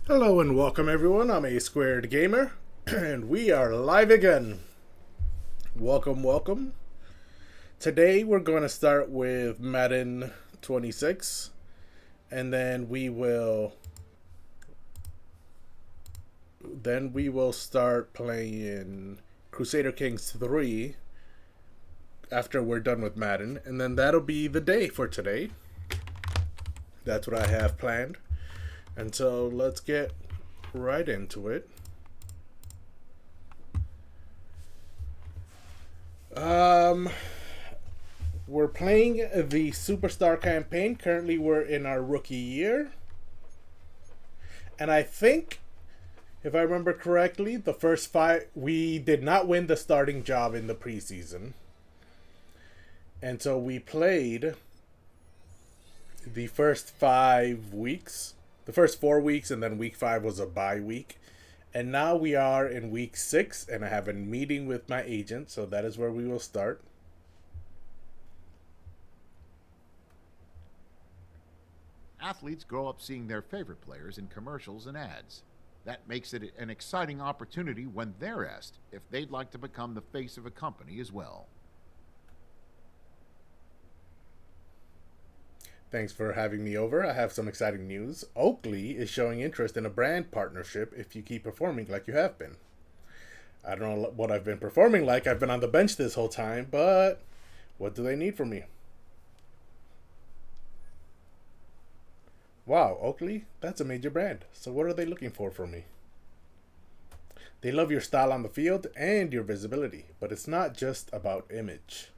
Hello and welcome everyone, I'm A Squared Gamer, and we are live again. Welcome. Today we're going to start with Madden 26, and then we will start playing Crusader Kings 3 after we're done with Madden, and then that'll be the day for today. That's what I have planned. And so let's get right into it. Um, we're playing the Superstar campaign. Currently, we're in our rookie year. And I think, if I remember correctly, the first five, we did not win the starting job in the preseason. And so we played the first 5 weeks, the first 4 weeks, and then week 5 was a bye week. And now we are in week 6, and I have a meeting with my agent, so that is where we will start. Athletes grow up seeing their favorite players in commercials and ads. That makes it an exciting opportunity when they're asked if they'd like to become the face of a company as well. Thanks for having me over. I have some exciting news. Oakley is showing interest in a brand partnership if you keep performing like you have been. I don't know what I've been performing like. I've been on the bench this whole time, but what do they need from me? Wow, Oakley, that's a major brand. So what are they looking for from me? They love your style on the field and your visibility, but it's not just about image.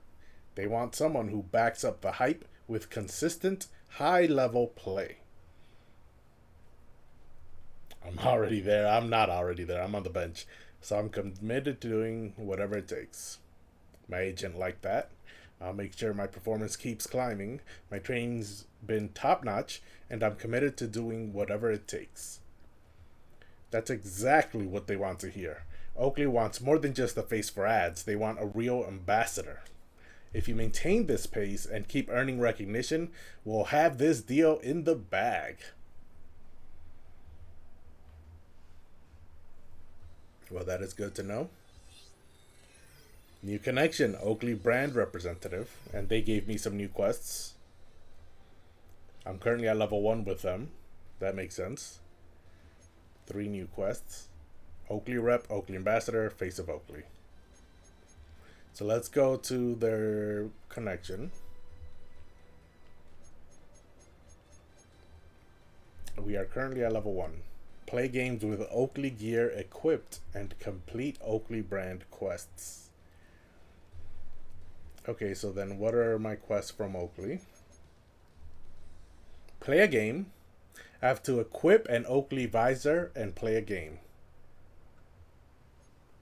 They want someone who backs up the hype with consistent, high-level play. I'm already there. I'm not already there. I'm on the bench. So I'm committed to doing whatever it takes. My agent liked that. I'll make sure my performance keeps climbing. My training's been top notch, and I'm committed to doing whatever it takes. That's exactly what they want to hear. Oakley wants more than just a face for ads, they want a real ambassador. If you maintain this pace and keep earning recognition, we'll have this deal in the bag. Well, that is good to know. New connection, Oakley brand representative, and they gave me some new quests. I'm currently at level 1 with them. That makes sense. 3 new quests. Oakley rep, Oakley ambassador, face of Oakley. So let's go to their connection. We are currently at level 1. Play games with Oakley gear equipped and complete Oakley brand quests. Okay, so then what are my quests from Oakley? Play a game. I have to equip an Oakley visor and play a game.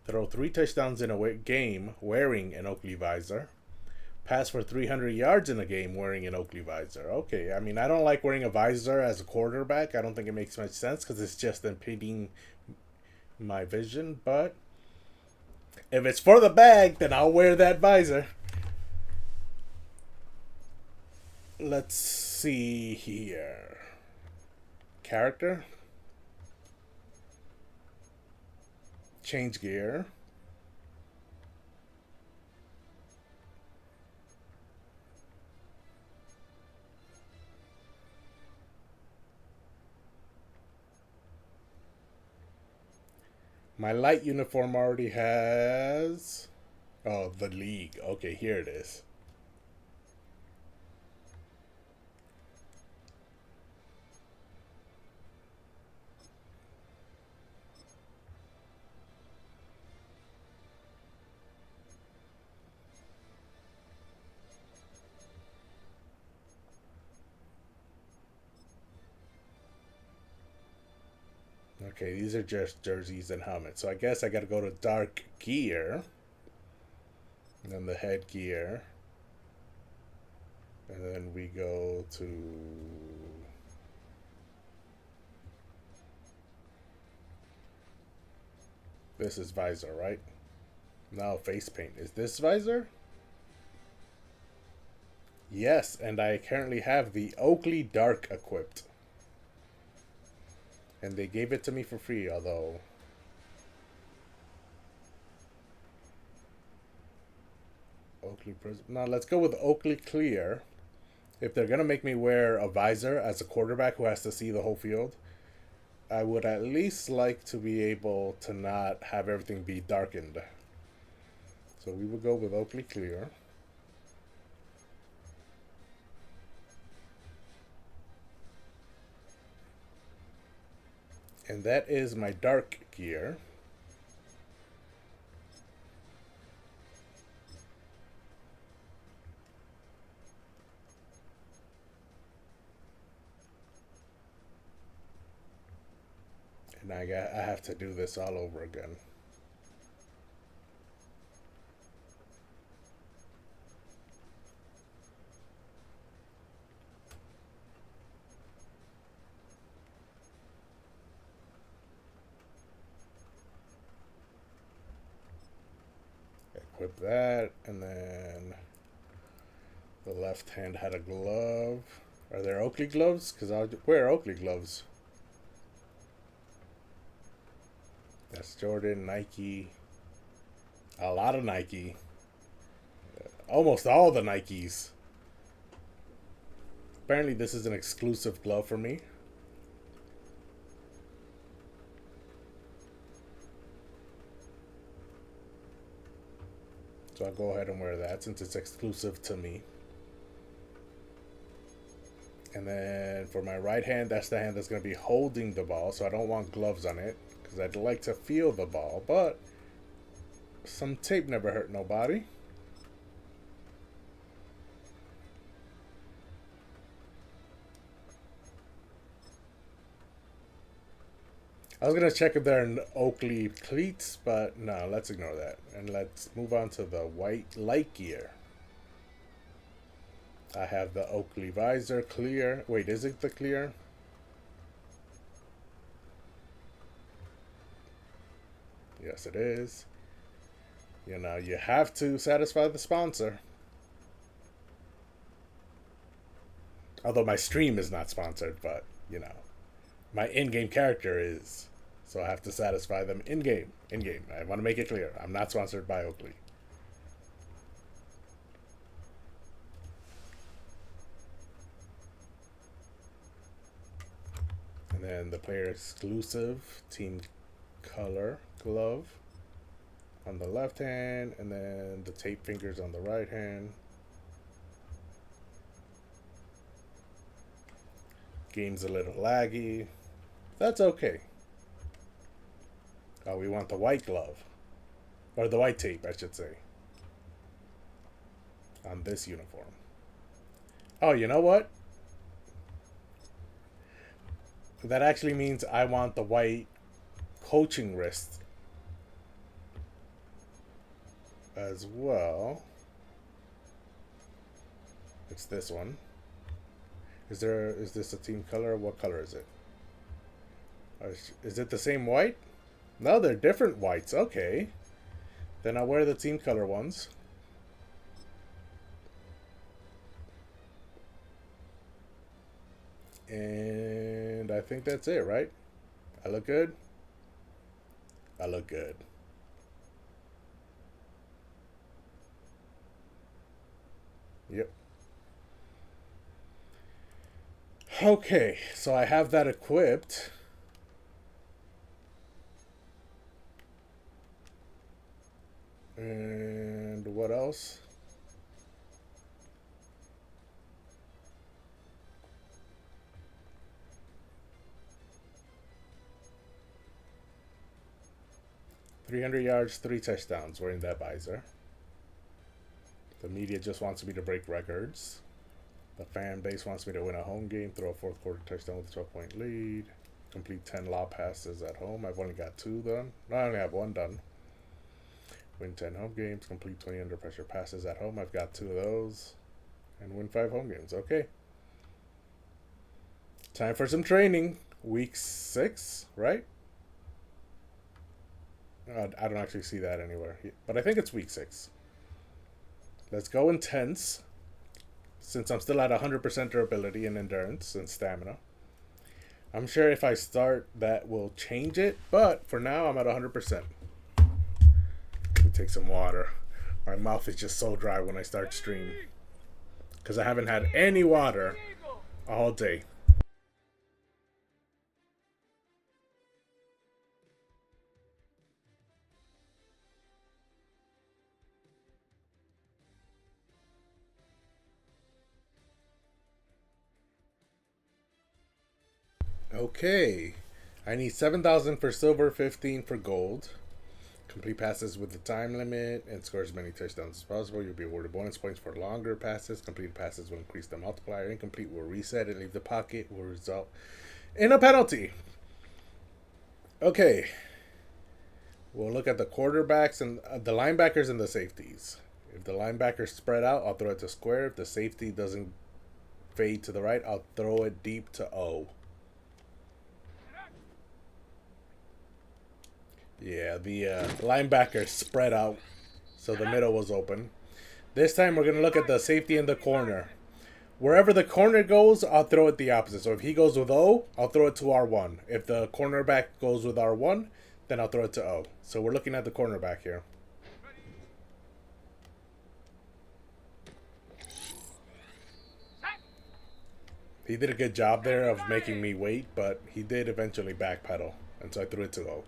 Throw 3 touchdowns in a game wearing an Oakley visor. Pass for 300 yards in a game wearing an Oakley visor. Okay, I mean, I don't like wearing a visor as a quarterback. I don't think it makes much sense because it's just impeding my vision. But if it's for the bag, then I'll wear that visor. Let's see here. Character. Change gear. My light uniform already has... Oh, the league. Okay, here it is. Okay, these are just jerseys and helmets. So I guess I gotta go to dark gear. And then the headgear. And then we go to... This is visor, right? Now face paint. Is this visor? Yes, and I currently have the Oakley Dark equipped. And they gave it to me for free, although... Oakley Prism. Now, let's go with Oakley Clear. If they're going to make me wear a visor as a quarterback who has to see the whole field, I would at least like to be able to not have everything be darkened. So we will go with Oakley Clear. And that is my dark gear. And I have to do this all over again. Equip that, and then the left hand had a glove. Are there Oakley gloves? Because I'll wear Oakley gloves. That's Jordan, Nike. A lot of Nike. Almost all the Nikes. Apparently this is an exclusive glove for me. So I'll go ahead and wear that since it's exclusive to me. And then for my right hand, that's the hand that's going to be holding the ball. So I don't want gloves on it because I'd like to feel the ball. But some tape never hurt nobody. I was going to check if there are Oakley cleats, but no, let's ignore that. And let's move on to the white light gear. I have the Oakley visor clear. Wait, is it the clear? Yes, it is. You know, you have to satisfy the sponsor. Although my stream is not sponsored, but, you know, my in-game character is. So I have to satisfy them in-game. In-game. I want to make it clear. I'm not sponsored by Oakley. And then the player exclusive team color glove on the left hand, and then the tape fingers on the right hand. Game's a little laggy. That's okay. Oh, we want the white glove. Or the white tape, I should say. On this uniform. Oh, you know what? That actually means I want the white coaching wrist as well. It's this one. Is this a team color? What color is it? Is it the same white? No, they're different whites. Okay. Then I'll wear the team color ones. And I think that's it, right? I look good? I look good. Yep. Okay, so I have that equipped. And what else? "300 yards, 3 touchdowns" wearing that visor. The media just wants me to break records. The fan base wants me to win a home game, throw a fourth quarter touchdown with a 12-point lead, complete 10 lob passes at home. I've only got 2 done. No, I only have 1 done. Win 10 home games, complete 20 under pressure passes at home. I've got 2 of those. And win 5 home games. Okay. Time for some training. Week 6, right? I don't actually see that anywhere. But I think it's week 6. Let's go intense. Since I'm still at 100% durability and endurance and stamina. I'm sure if I start, that will change it. But for now, I'm at 100%. Let me take some water. My mouth is just so dry when I start stream. Because I haven't had any water all day. Okay. I need 7,000 for silver, 15 for gold. Complete passes with the time limit and score as many touchdowns as possible. You'll be awarded bonus points for longer passes. Completed passes will increase the multiplier. Incomplete will reset and leave the pocket. Will result in a penalty. Okay. We'll look at the quarterbacks and the linebackers and the safeties. If the linebackers spread out, I'll throw it to square. If the safety doesn't fade to the right, I'll throw it deep to O. Yeah, the linebackers spread out, so the middle was open. This time we're going to look at the safety in the corner. Wherever the corner goes, I'll throw it the opposite. So if he goes with O, I'll throw it to R1. If the cornerback goes with R1, then I'll throw it to O. So we're looking at the cornerback here. He did a good job there of making me wait, but he did eventually backpedal. And so I threw it to O.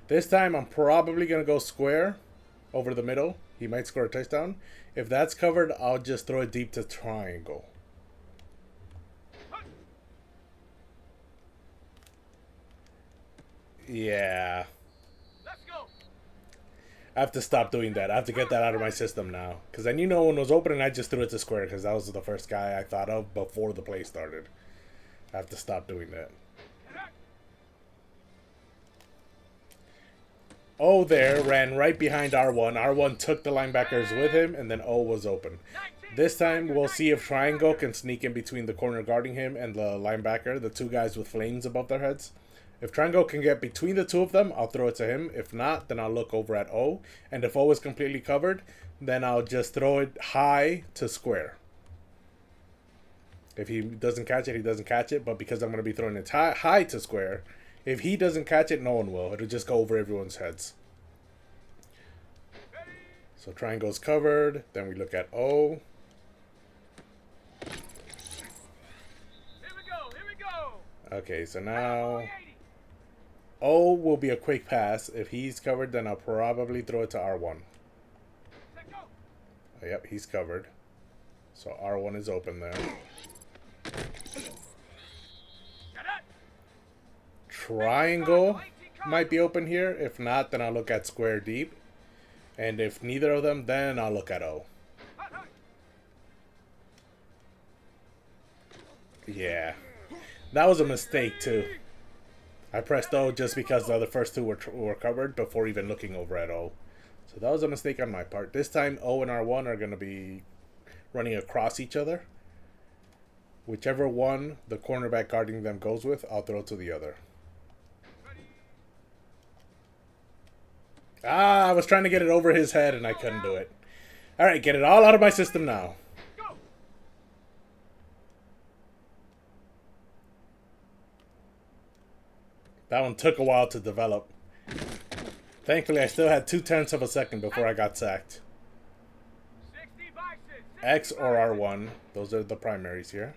This time I'm probably going to go square over the middle. He might score a touchdown. If that's covered, I'll just throw it deep to triangle. Yeah. I have to stop doing that. I have to get that out of my system now. Because I knew no one was open and I just threw it to square because that was the first guy I thought of before the play started. I have to stop doing that. O there ran right behind R1. R1 took the linebackers with him, and then O was open. This time, we'll see if Triangle can sneak in between the corner guarding him and the linebacker, the two guys with flames above their heads. If Triangle can get between the two of them, I'll throw it to him. If not, then I'll look over at O. And if O is completely covered, then I'll just throw it high to square. If he doesn't catch it, he doesn't catch it. But because I'm going to be throwing it high to square, if he doesn't catch it, no one will. It'll just go over everyone's heads. So triangle's covered. Then we look at O. Here we go. Okay, so now O will be a quick pass. If he's covered, then I'll probably throw it to R1. Oh, yep, he's covered. So R1 is open there. Triangle might be open here. If not, then I'll look at square deep. And if neither of them, then I'll look at O. Yeah. That was a mistake, too. I pressed O just because the other first two were covered before even looking over at O. So that was a mistake on my part. This time, O and R1 are going to be running across each other. Whichever one the cornerback guarding them goes with, I'll throw to the other. Ah, I was trying to get it over his head and I couldn't do it. Alright, get it all out of my system now. That one took a while to develop. Thankfully, I still had 0.2 of a second before I got sacked. X or R1. Those are the primaries here.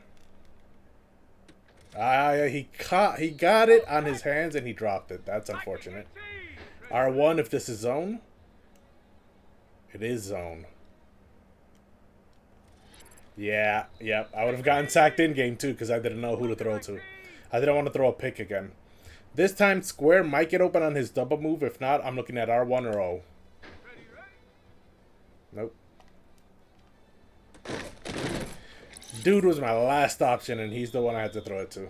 He got it on his hands and he dropped it. That's unfortunate. R1 if this is zone. It is zone. Yeah, yep. I would have gotten sacked in game too because I didn't know who to throw to. I didn't want to throw a pick again. This time square might get open on his double move. If not, I'm looking at R1 or O. Nope. Dude was my last option and he's the one I had to throw it to.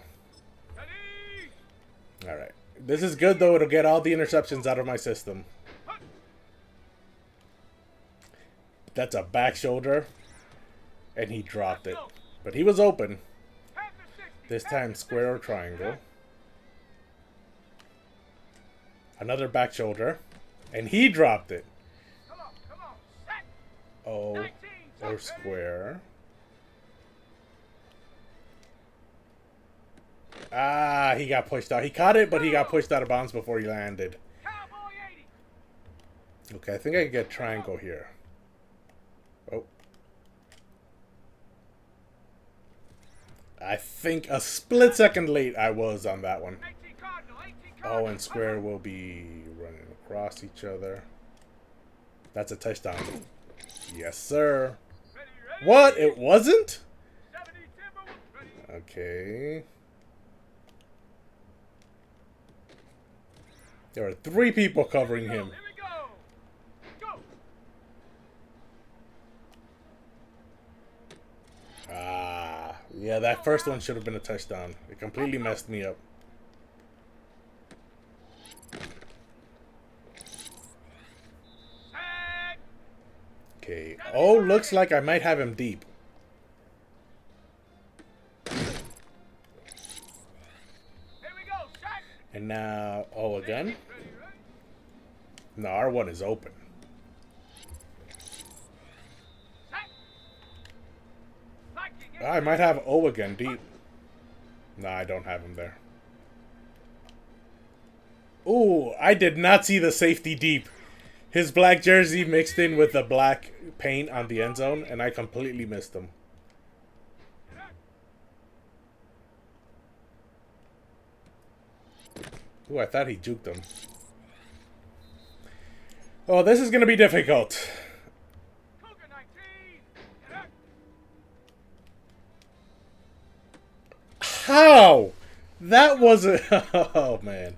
Alright. This is good though. It'll get all the interceptions out of my system. That's a back shoulder. And he dropped it. But he was open. This time square or triangle. Another back shoulder. And he dropped it. O or square. Ah, he got pushed out. He caught it, but he got pushed out of bounds before he landed. Cowboy 80. Okay, I think I can get triangle here. Oh. I think a split second late I was on that one. 18 Cardinal, 18 Oh, Cardinal. and square will be running across each other. That's a touchdown. Yes, sir. Ready, ready. What? It wasn't? 70 Timber. Ready. Okay. There are 3 people covering him. Here we go. Go. Ah, yeah, that first one should have been a touchdown. It completely messed me up. Sack. Okay. Oh, looks like I might have him deep. Here we go. Sack. And now, oh, again? Ready, ready. No, R1 is open. Sack. Viking. I might have O again deep. No, I don't have him there. Ooh, I did not see the safety deep. His black jersey mixed in with the black paint on the end zone, and I completely missed him. Ooh, I thought he juked him. Oh, this is going to be difficult. Cougar 19. Get up. How? That was a... Oh, man.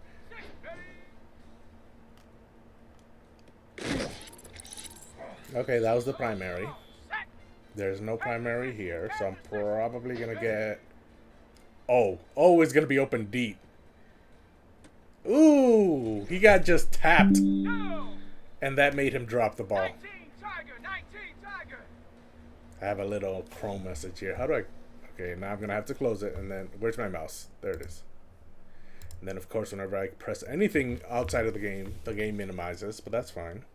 Okay, that was the primary. Sack. There's no primary here, so I'm probably going to get... Oh. Oh, it's going to be open deep. Ooh, he got just tapped, No. and that made him drop the ball. 19 Tiger. 19 Tiger. I have a little Chrome message here. How do I... Okay, now I'm going to have to close it, and then... Where's my mouse? There it is. And then, of course, whenever I press anything outside of the game minimizes, but that's fine.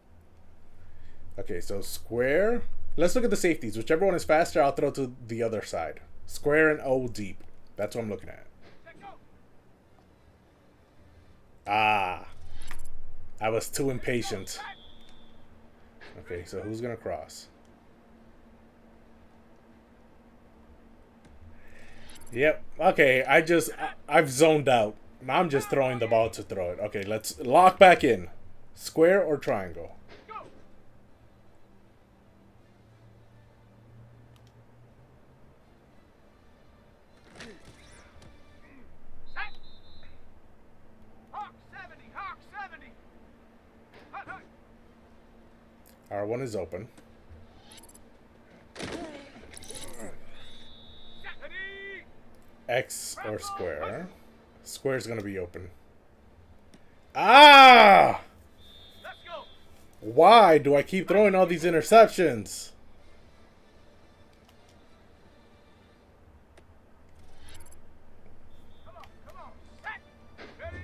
Okay, so square. Let's look at the safeties. Whichever one is faster, I'll throw to the other side. Square and O deep. That's what I'm looking at. Take go. Ah. I was too impatient. Okay, so who's going to cross? Yep. Okay, I've zoned out. I'm just throwing the ball to throw it. Okay, let's lock back in. Square or triangle? Go. Sack. Hawk 70. Hawk 70. Hut, hut. R1 is open. Ready. X or square. Square's gonna be open. Ah! Let's go. Why do I keep throwing all these interceptions? Come on. Come on. Sack. Ready.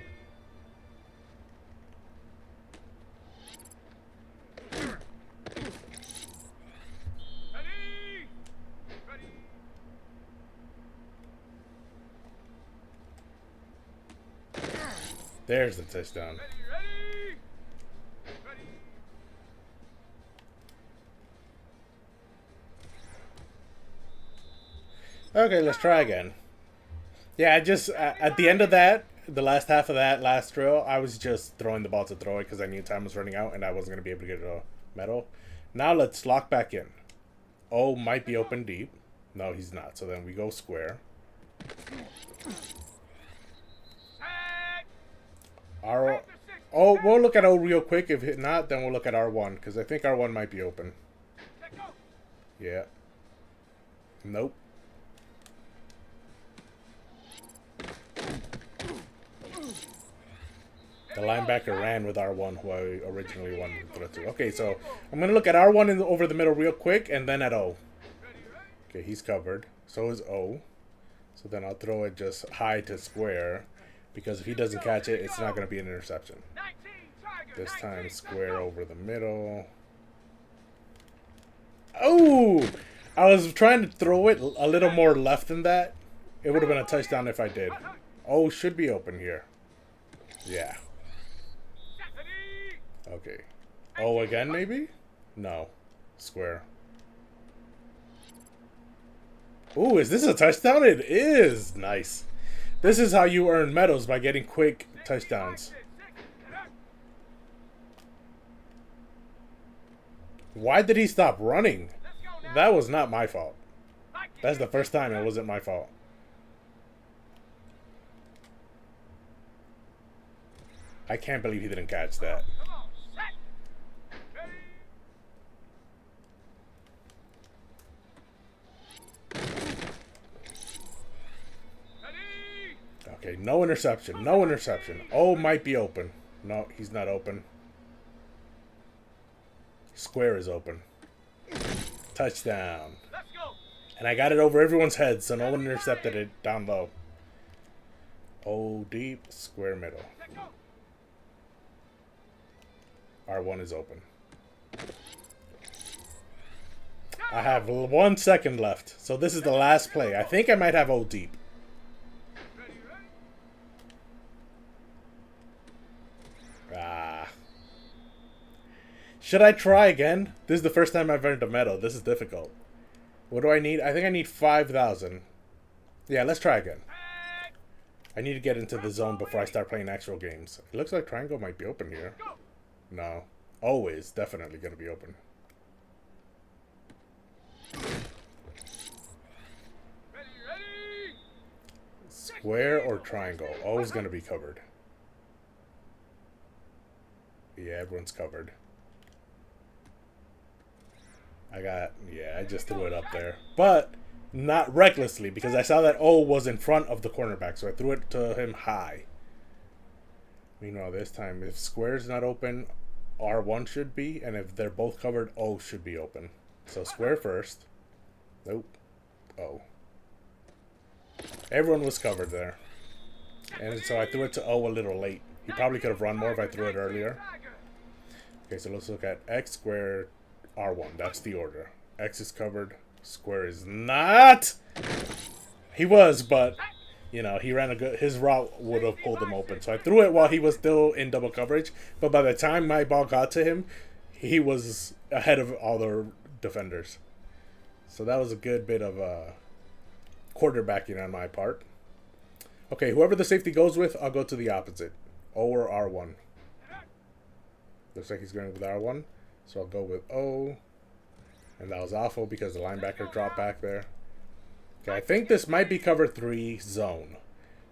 Ready. Ready. There's the touchdown. Ready. Ready. Ready. Okay, let's try again. Yeah, I just at the end of that, the last half of that last drill, I was just throwing the ball to throw it because I knew time was running out and I wasn't gonna be able to get a medal. Now let's lock back in. O might be open deep. No, he's not. So then we go square. Sack. R. Oh, we'll look at O real quick. If not, then we'll look at R1 because I think R1 might be open. Take go. Yeah. Nope. The linebacker ran with R1, who I originally wanted to throw to. Okay, so I'm going to look at R1 over the middle real quick, and then at O. Okay, he's covered. So is O. So then I'll throw it just high to square, because if he doesn't catch it, it's not going to be an interception. 19 Tiger. This 19, time let's square go. over the middle. Oh! I was trying to throw it a little more left than that. It would have been a touchdown if I did. Hut, hut. O should be open here. Yeah. Ready. Okay. O again, maybe? No. Square. Ooh, is this a touchdown? It is! Nice. This is how you earn medals, by getting quick touchdowns. Why did he stop running? That was not my fault. That's the first time it wasn't my fault. I can't believe he didn't catch that. Come on, set. Ready. Ready. Okay, no interception. No interception. Oh, might be open. No, he's not open. Square is open. Touchdown. Let's go. And I got it over everyone's head, so no one intercepted it down low. Oh, deep. Square middle. Let go. R1 is open. I have 1 second left, so this is the last play. I think I might have O deep. Ready, ready. Ah. Should I try again? This is the first time I've earned a medal. This is difficult. What do I need? I think I need 5,000. Yeah, let's try again. I need to get into the zone before I start playing actual games. It looks like triangle might be open here. Go. No. O is definitely going to be open. Ready, ready. Square or triangle? O is going to be covered. Yeah, everyone's covered. I just threw it up there. But not recklessly, because I saw that O was in front of the cornerback, so I threw it to him high. Meanwhile, this time, if square's not open, R1 should be, and if they're both covered, O should be open. So square first. Nope. O. Everyone was covered there. And so I threw it to O a little late. He probably could have run more if I threw it earlier. Okay, so let's look at X, square, R1. That's the order. X is covered. Square is not. He was, but you know, he ran a good. His route would have pulled him open. So I threw it while he was still in double coverage. But by the time my ball got to him, he was ahead of all the defenders. So that was a good bit of quarterbacking on my part. Okay, whoever the safety goes with, I'll go to the opposite. O or R1. Looks like he's going with R1. So I'll go with O. And that was awful because the linebacker dropped back there. Okay, I think this might be cover 3 zone.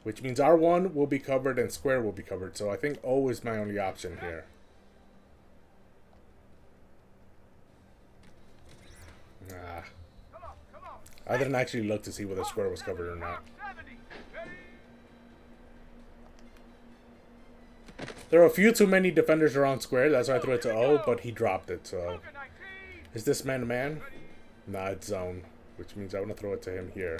Which means R1 will be covered and square will be covered. So I think O is my only option here. Nah. I didn't actually look to see whether square was covered or not. There are a few too many defenders around square. That's why I threw it to O, but he dropped it. So, is this man-to-man? Nah, it's zone. Which means I want to throw it to him here.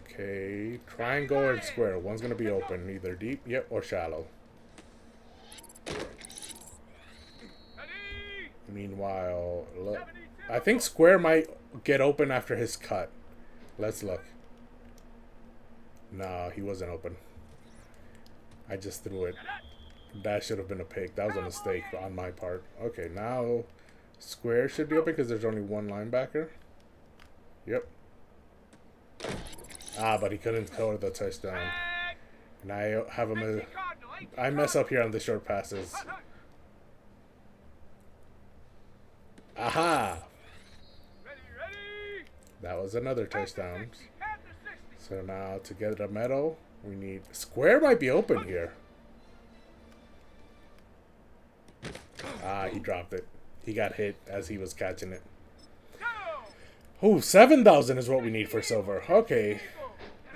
Okay, triangle and square. One's going to be open. Either deep, yep, or shallow. Meanwhile, look. I think square might get open after his cut. Let's look. No, he wasn't open. I just threw it. That should have been a pick. That was a mistake on my part. Okay, now square should be open because there's only one linebacker. Yep. Ah, but he couldn't cover the touchdown. And I have him. I mess up here on the short passes. Aha! That was another touchdown. So now to get a medal, we need... Square might be open here. Ah, he dropped it. He got hit as he was catching it. Oh, 7,000 is what we need for silver. Okay.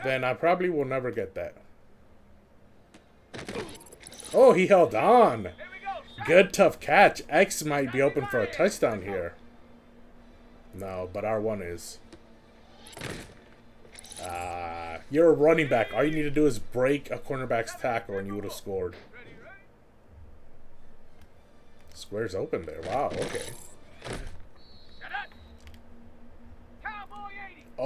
Then I probably will never get that. Oh, he held on. Good tough catch. X might be open for a touchdown here. No, but R1 is. You're a running back. All you need to do is break a cornerback's tackle and you would have scored. Square's open there. Wow, okay.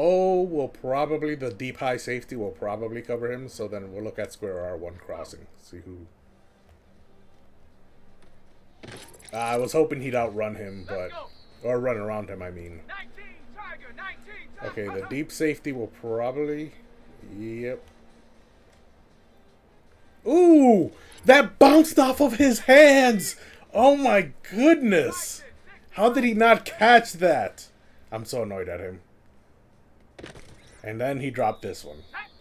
O will probably, the deep high safety will probably cover him. So then we'll look at square R1 crossing. See who. I was hoping he'd outrun him, but... Or run around him, I mean. 19 Tiger, 19 Tiger. Okay, the deep safety will probably... Yep. Ooh! That bounced off of his hands! Oh my goodness! How did he not catch that? I'm so annoyed at him. And then he dropped this one.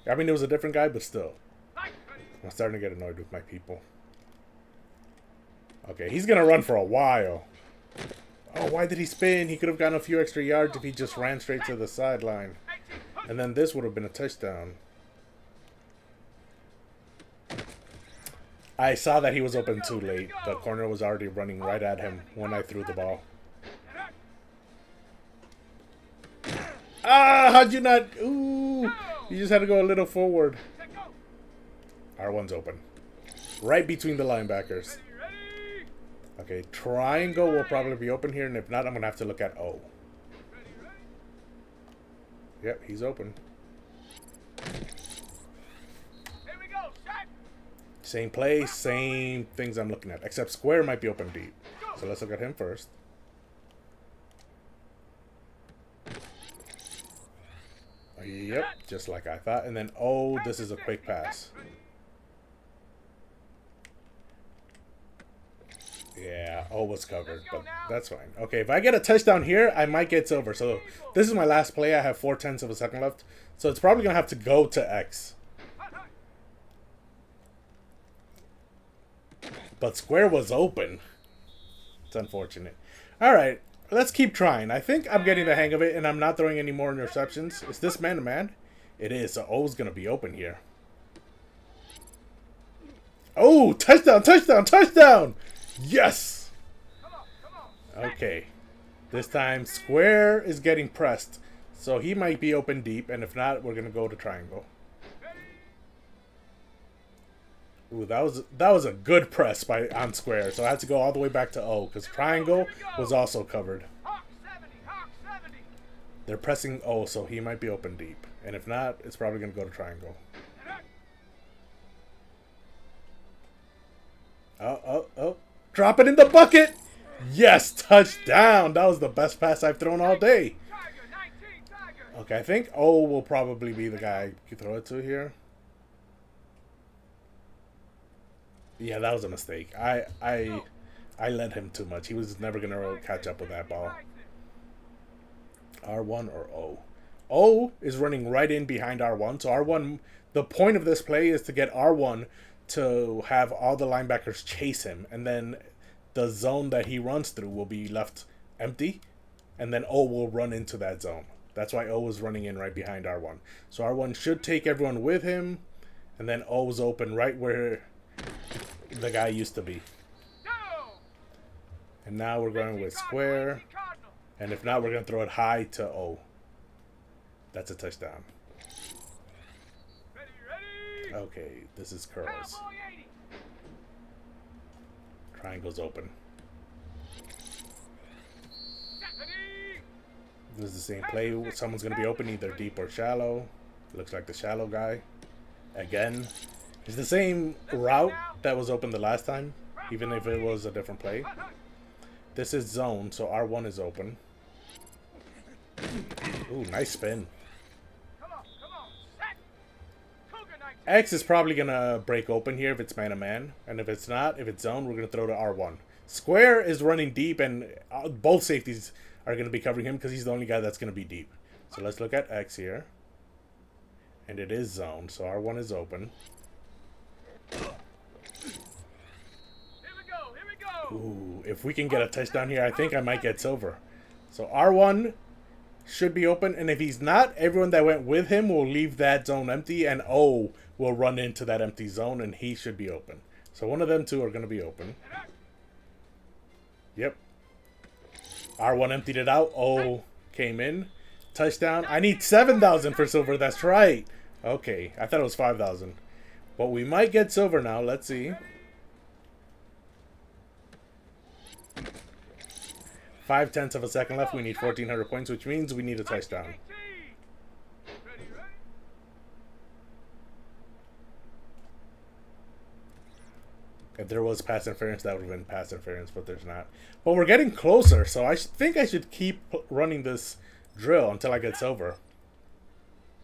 I mean, it was a different guy, but still. I'm starting to get annoyed with my people. Okay, he's gonna run for a while. Oh, why did he spin? He could have gotten a few extra yards if he just ran straight to the sideline. And then this would have been a touchdown. I saw that he was open too late. The corner was already running right at him when I threw the ball. Ah, how'd you not? Ooh, you just had to go a little forward. R1's open. Right between the linebackers. Okay, triangle will probably be open here, and if not, I'm going to have to look at O. Yep, he's open. Same play, same things I'm looking at. Except square might be open deep. So let's look at him first. Yep, just like I thought. And then, oh, this is a quick pass. Yeah, O was covered, but that's fine. Okay, if I get a touchdown here, I might get silver. So this is my last play. I have 0.4 of a second left. So it's probably going to have to go to X. But square was open. It's unfortunate. All right, let's keep trying. I think I'm getting the hang of it, and I'm not throwing any more interceptions. Is this man-to-man? It is, so O's going to be open here. Oh, touchdown, touchdown, touchdown! Yes! Okay. This time, square is getting pressed. So he might be open deep, and if not, we're going to go to triangle. Ooh, that was a good press on square. So I had to go all the way back to O, because triangle was also covered. They're pressing O, so he might be open deep. And if not, it's probably going to go to triangle. Oh. Drop it in the bucket! Yes, touchdown! That was the best pass I've thrown all day. Okay, I think O will probably be the guy you throw it to here. Yeah, that was a mistake. I led him too much. He was never going to catch up with that ball. R1 or O? O is running right in behind R1. So R1, the point of this play is to get R1 to have all the linebackers chase him, and then the zone that he runs through will be left empty, and then O will run into that zone. That's why O is running in right behind R1. So R1 should take everyone with him, and then O's open right where the guy used to be. And now we're going with square, and if not, we're going to throw it high to O. That's a touchdown. Okay, this is curls. Triangle's open. This is the same play. Someone's going to be open, either deep or shallow. Looks like the shallow guy. Again. It's the same route that was open the last time, even if it was a different play. This is zone, so R1 is open. Ooh, nice spin. X is probably going to break open here if it's man-to-man. And if it's not, if it's zone, we're going to throw to R1. Square is running deep, and both safeties are going to be covering him because he's the only guy that's going to be deep. So let's look at X here. And it is zone, so R1 is open. Here we go. Ooh, if we can get a touchdown here, I think I might get silver. So R1 should be open, and if he's not, everyone that went with him will leave that zone empty, and O will run into that empty zone, and he should be open. So one of them two are going to be open. Yep. R1 emptied it out. O came in. Touchdown. I need 7,000 for silver. That's right. Okay. I thought it was 5,000. But we might get silver now. Let's see. 0.5 of a second left. We need 1,400 points, which means we need a touchdown. If there was pass interference, that would have been pass interference, but there's not. But we're getting closer, so I think I should keep running this drill until I get silver.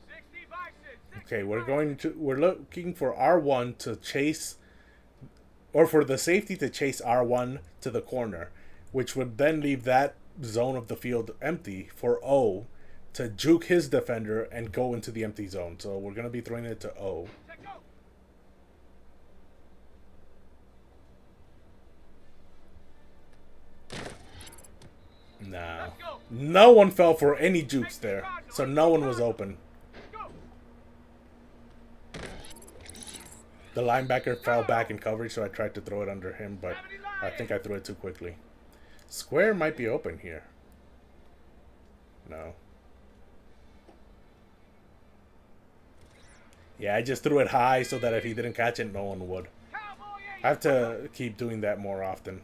60 bison. Okay, we're looking for R1 to chase, or for the safety to chase R1 to the corner, which would then leave that zone of the field empty for O to juke his defender and go into the empty zone. So we're going to be throwing it to O. Let go. Nah. Let's go. No one fell for any jukes there, so no one was open. Go. The linebacker fell back in coverage, so I tried to throw it under him, but I think I threw it too quickly. Square might be open here. No. Yeah, I just threw it high so that if he didn't catch it, no one would. Cowboy I have to keep doing that more often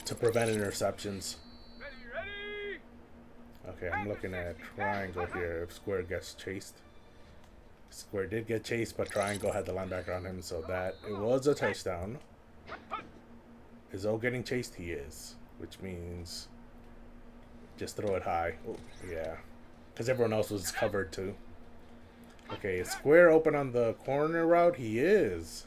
to prevent interceptions. Ready, ready. Okay, I'm looking at triangle here if square gets chased. Square did get chased, but triangle had the linebacker on him, so that it was a touchdown. Is O getting chased? He is, which means just throw it high. Oh, yeah, because everyone else was covered too. Okay, is square open on the corner route? He is.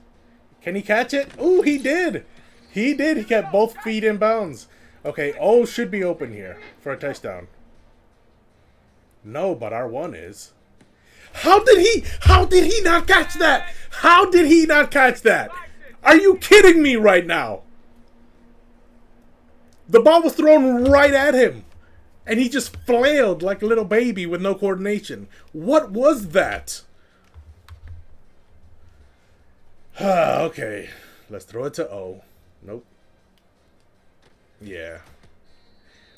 Can he catch it? Oh, he did. He did. He kept both feet in bounds. Okay, O should be open here for a touchdown. No, but R1 is. How did he not catch that? How did he not catch that? Are you kidding me right now? The ball was thrown right at him, and he just flailed like a little baby with no coordination. What was that? Okay, let's throw it to O. Nope. Yeah.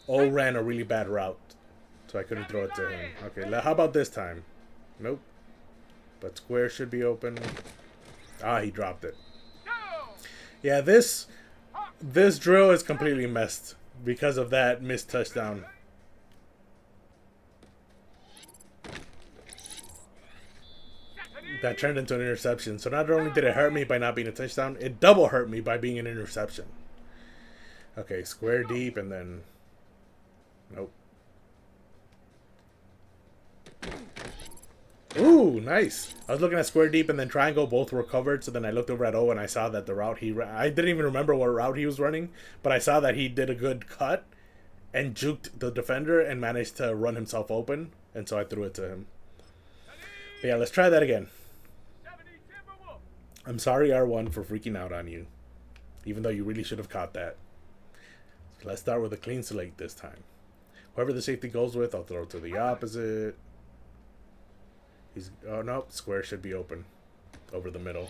O ran a really bad route, so I couldn't throw it to him. Okay, how about this time? Nope. But square should be open. Ah, he dropped it. Go. Yeah, this drill is completely messed because of that missed touchdown. That turned into an interception. So not only did it hurt me by not being a touchdown, it double hurt me by being an interception. Okay, square deep and then... Nope. Ooh, nice. I was looking at square deep and then triangle. Both were covered. So then I looked over at O and I saw that the route he ran... I didn't even remember what route he was running. But I saw that he did a good cut and juked the defender and managed to run himself open. And so I threw it to him. But yeah, let's try that again. 70 Timberwolf. I'm sorry, R1, for freaking out on you. Even though you really should have caught that. So let's start with a clean slate this time. Whoever the safety goes with, I'll throw to the opposite. Oh, no. Square should be open. Over the middle.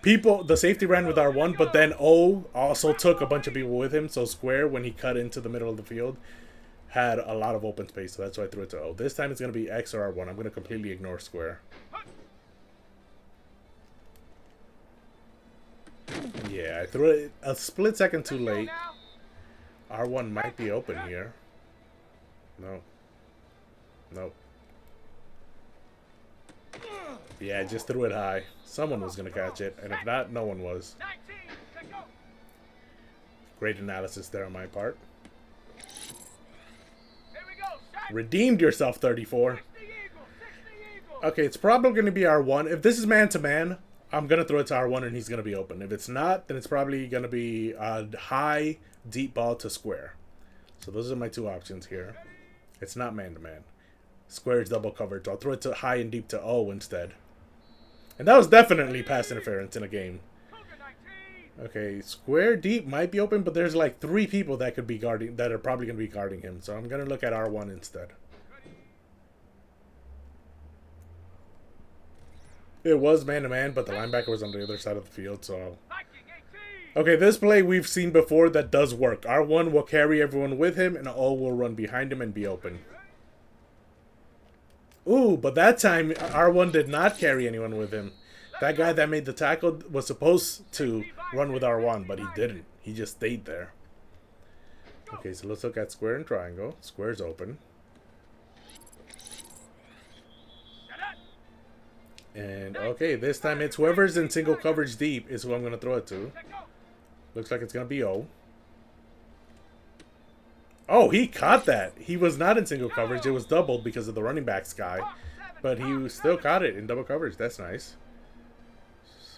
The safety ran with R1, but then O also took a bunch of people with him. So square, when he cut into the middle of the field, had a lot of open space, so that's why I threw it to O. This time it's going to be X or R1. I'm going to completely ignore square. Yeah, I threw it a split second too late. R1 might be open here. No. Nope. Yeah, I just threw it high. Someone was going to catch it, and if not, no one was. 19. Let go. Great analysis there on my part. Here we go. Shot. Redeemed yourself, 34. 60 Eagle. 60 Eagle. Okay, it's probably going to be R1. If this is man-to-man, I'm going to throw it to R1 and he's going to be open. If it's not, then it's probably going to be a high, deep ball to square. So those are my two options here. It's not man-to-man. Square is double covered, so I'll throw it to high and deep to O instead. And that was definitely pass interference in a game. Cougar 19. Okay, square deep might be open, but there's like 3 people that could be guarding, that are probably going to be guarding him. So I'm going to look at R1 instead. It was man-to-man, but the linebacker was on the other side of the field, so... Viking 18. Okay, this play we've seen before that does work. R1 will carry everyone with him, and O will run behind him and be open. Ooh, but that time, R1 did not carry anyone with him. That guy that made the tackle was supposed to run with R1, but he didn't. He just stayed there. Okay, so let's look at square and triangle. Square's open. And okay, this time it's whoever's in single coverage deep is who I'm going to throw it to. Looks like it's going to be O. Oh, he caught that. He was not in single coverage. It was doubled because of the running back's guy. But he still caught it in double coverage. That's nice.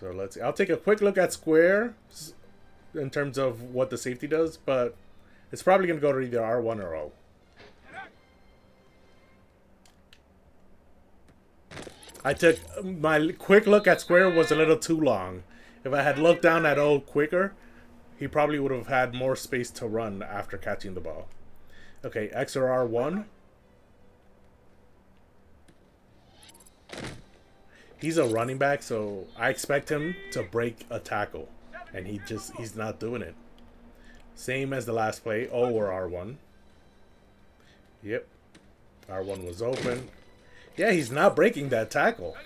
So let's see. I'll take a quick look at square in terms of what the safety does. But it's probably going to go to either R1 or O. I took my quick look at square was a little too long. If I had looked down at O quicker, he probably would have had more space to run after catching the ball. Okay, X or R1. He's a running back, so I expect him to break a tackle. And he's not doing it. Same as the last play, O or R1. Yep. R1 was open. Yeah, he's not breaking that tackle.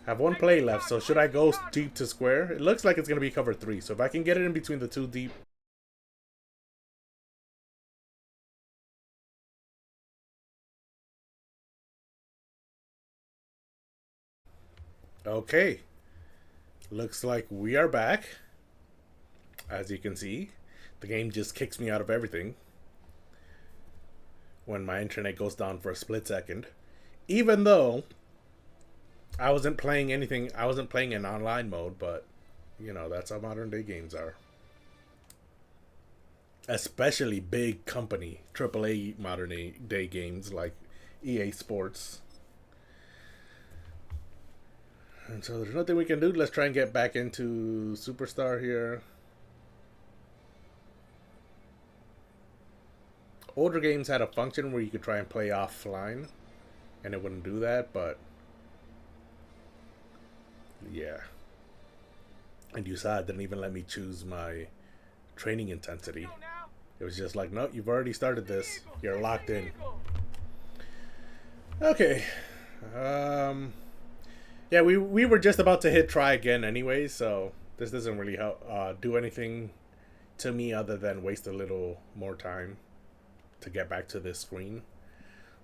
Have one play left, so should I go deep to square? It looks like it's going to be cover 3, so if I can get it in between the two deep. Okay. Looks like we are back. As you can see, the game just kicks me out of everything when my internet goes down for a split second. Even though I wasn't playing anything, I wasn't playing in online mode, but you know, that's how modern day games are. Especially big company, AAA modern day games like EA Sports. And so there's nothing we can do. Let's try and get back into Superstar here. Older games had a function where you could try and play offline, and it wouldn't do that, but yeah. And you saw it didn't even let me choose my training intensity. It was just like, nope, you've already started this. You're locked in. Okay. Yeah, we were just about to hit try again anyway, so this doesn't really help do anything to me other than waste a little more time to get back to this screen.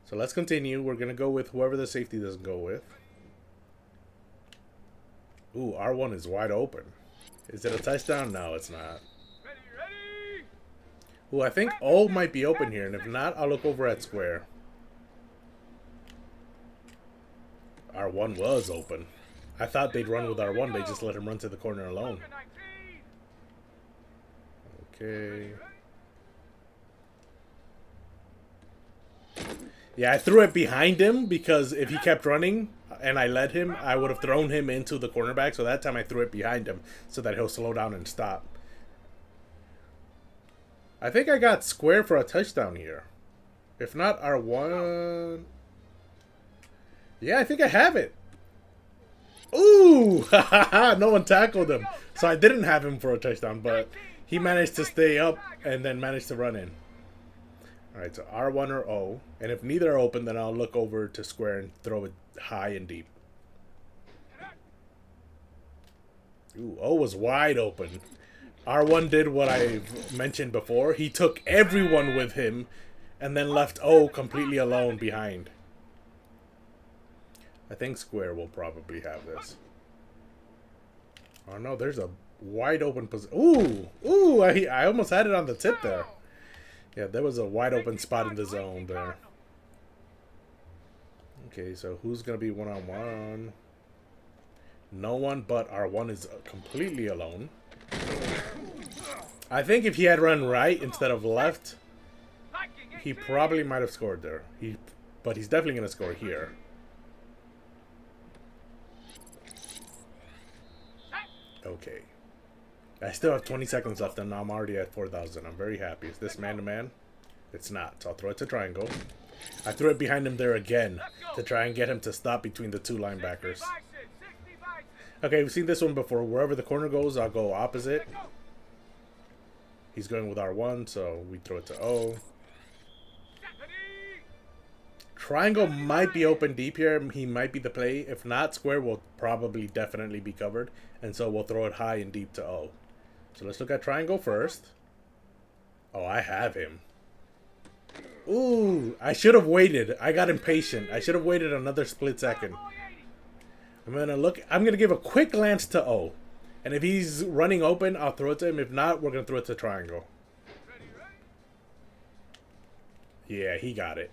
So let's continue. We're going to go with whoever the safety doesn't go with. Ooh, R1 is wide open. Is it a touchdown? No, it's not. Ooh, I think O might be open here, and if not, I'll look over at square. R1 was open. I thought they'd run with R1. They just let him run to the corner alone. Okay. Yeah, I threw it behind him because if he kept running and I led him, I would have thrown him into the cornerback. So that time I threw it behind him so that he'll slow down and stop. I think I got square for a touchdown here. If not, R1... Yeah, I think I have it. Ooh! No one tackled him. So I didn't have him for a touchdown, but he managed to stay up and then managed to run in. Alright, so R1 or O. And if neither are open, then I'll look over to square and throw it high and deep. Ooh, O was wide open. R1 did what I've mentioned before. He took everyone with him and then left O completely alone behind. I think square will probably have this. Oh no, there's a wide open position. Ooh! Ooh! I almost had it on the tip there. Yeah, there was a wide open spot in the zone there. Okay, so who's going to be one-on-one? No one but R1 is completely alone. I think if he had run right instead of left, he probably might have scored there. But he's definitely going to score here. Okay. I still have 20 seconds left and I'm already at 4,000. I'm very happy. Is this man-to-man? It's not. So I'll throw it to triangle. I threw it behind him there again to try and get him to stop between the two linebackers. Okay, we've seen this one before. Wherever the corner goes, I'll go opposite. He's going with R1, so we throw it to O. Triangle might be open deep here. He might be the play. If not, square will probably definitely be covered. And so we'll throw it high and deep to O. So let's look at triangle first. Oh, I have him. Ooh, I should have waited. I got impatient. I should have waited another split second. I'm gonna give a quick glance to O. And if he's running open, I'll throw it to him. If not, we're gonna throw it to triangle. Ready, ready. Yeah, he got it.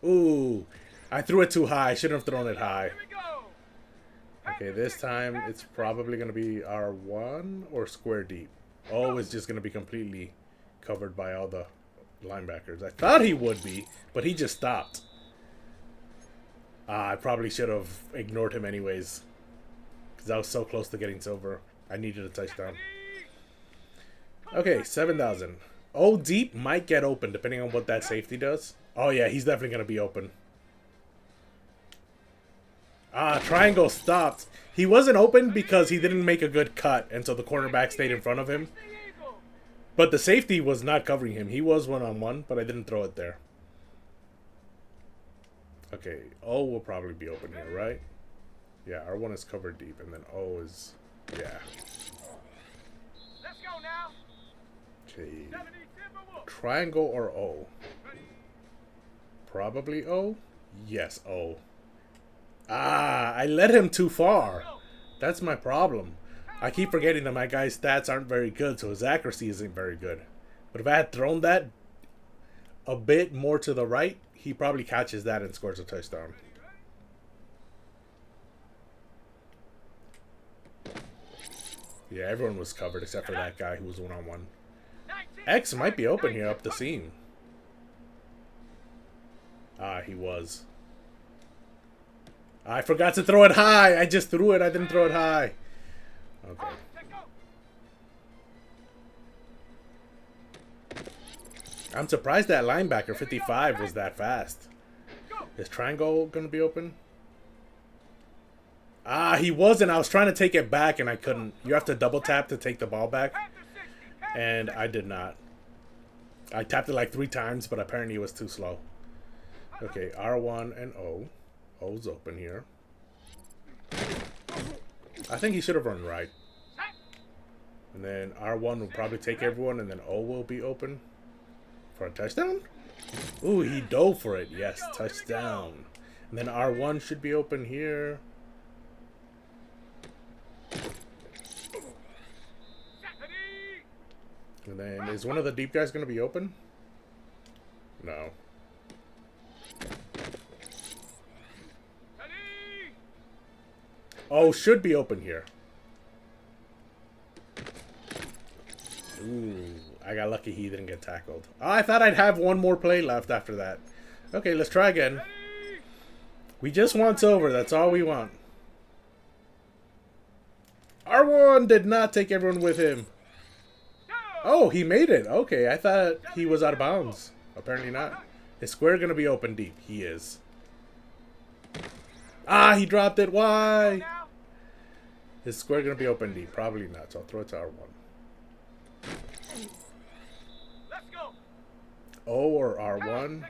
Ooh. I threw it too high. I shouldn't have thrown it high. Here we go. Okay, this time it's probably gonna be R1 or square deep. O is just gonna be completely covered by all the linebackers. I thought he would be, but he just stopped. I probably should have ignored him anyways, because I was so close to getting silver. I needed a touchdown. Okay, 7,000. O deep might get open depending on what that safety does. Oh yeah, he's definitely gonna be open. Triangle stopped. He wasn't open because he didn't make a good cut, and so the cornerback stayed in front of him. But the safety was not covering him. He was one-on-one, but I didn't throw it there. Okay, O will probably be open here, right? Yeah, R1 is covered deep, and then O is... yeah. Let's go now. Okay. 70 Timberwolves. Triangle or O? Ready. Probably O? Yes, O. I let him too far. That's my problem. I keep forgetting that my guy's stats aren't very good, so his accuracy isn't very good. But if I had thrown that a bit more to the right, he probably catches that and scores a touchdown. Yeah, everyone was covered except for that guy who was one-on-one. 19. X might be open here up the seam. He was. I forgot to throw it high. I just threw it. I didn't throw it high. Okay. Take go. I'm surprised that linebacker 55 was that fast. Is triangle going to be open? He wasn't. I was trying to take it back and I couldn't. You have to double tap to take the ball back. And I did not. I tapped it like 3 times, but apparently it was too slow. Okay, R1 and O. O's open here. I think he should have run right. And then R1 will probably take everyone, and then O will be open for a touchdown? Ooh, he dove for it. Yes, touchdown. And then R1 should be open here. And then, is one of the deep guys going to be open? No. Oh, should be open here. Ooh, I got lucky he didn't get tackled. Oh, I thought I'd have one more play left after that. Okay, let's try again. We just want silver. That's all we want. R1 did not take everyone with him. Oh, he made it. Okay, I thought he was out of bounds. Apparently not. Is square going to be open deep? He is. He dropped it. Why? Is square going to be open deep? Probably not, so I'll throw it to R1. Let's go. O or R1?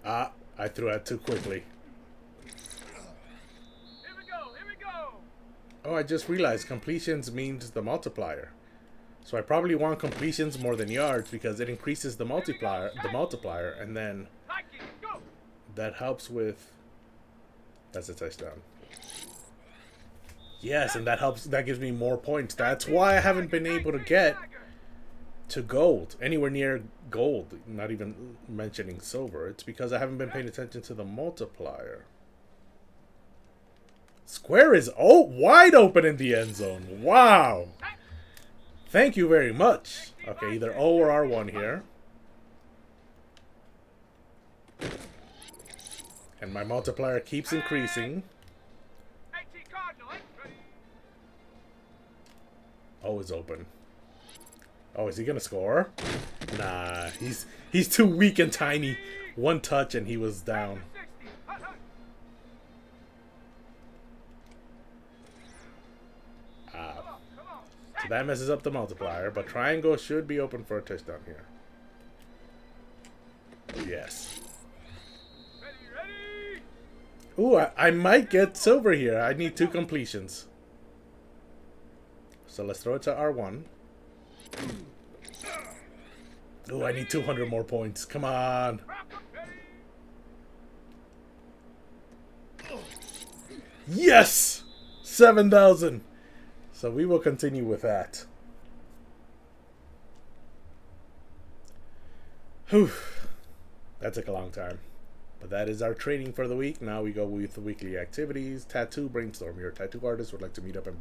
I threw it too quickly. Here we go. Here we go. Oh, I just realized completions means the multiplier. So I probably want completions more than yards because it increases the multiplier, and then that helps with... That's a touchdown. Yes, and that gives me more points. That's why I haven't been able to get to gold, anywhere near gold, not even mentioning silver. It's because I haven't been paying attention to the multiplier. Square is wide open in the end zone. Wow. Thank you very much. Okay, either O or R1 here. And my multiplier keeps increasing. O is open. Oh, is he gonna score? Nah, he's too weak and tiny. One touch and he was down. So that messes up the multiplier, but triangle should be open for a touchdown here. Yes. Ooh, I might get silver here. I need 2 completions. So let's throw it to R1. Ooh, I need 200 more points. Come on. Yes! 7,000. So we will continue with that. Whew. That took a long time. But that is our training for the week. Now we go with the weekly activities. Tattoo brainstorm. Your tattoo artist would like to meet up and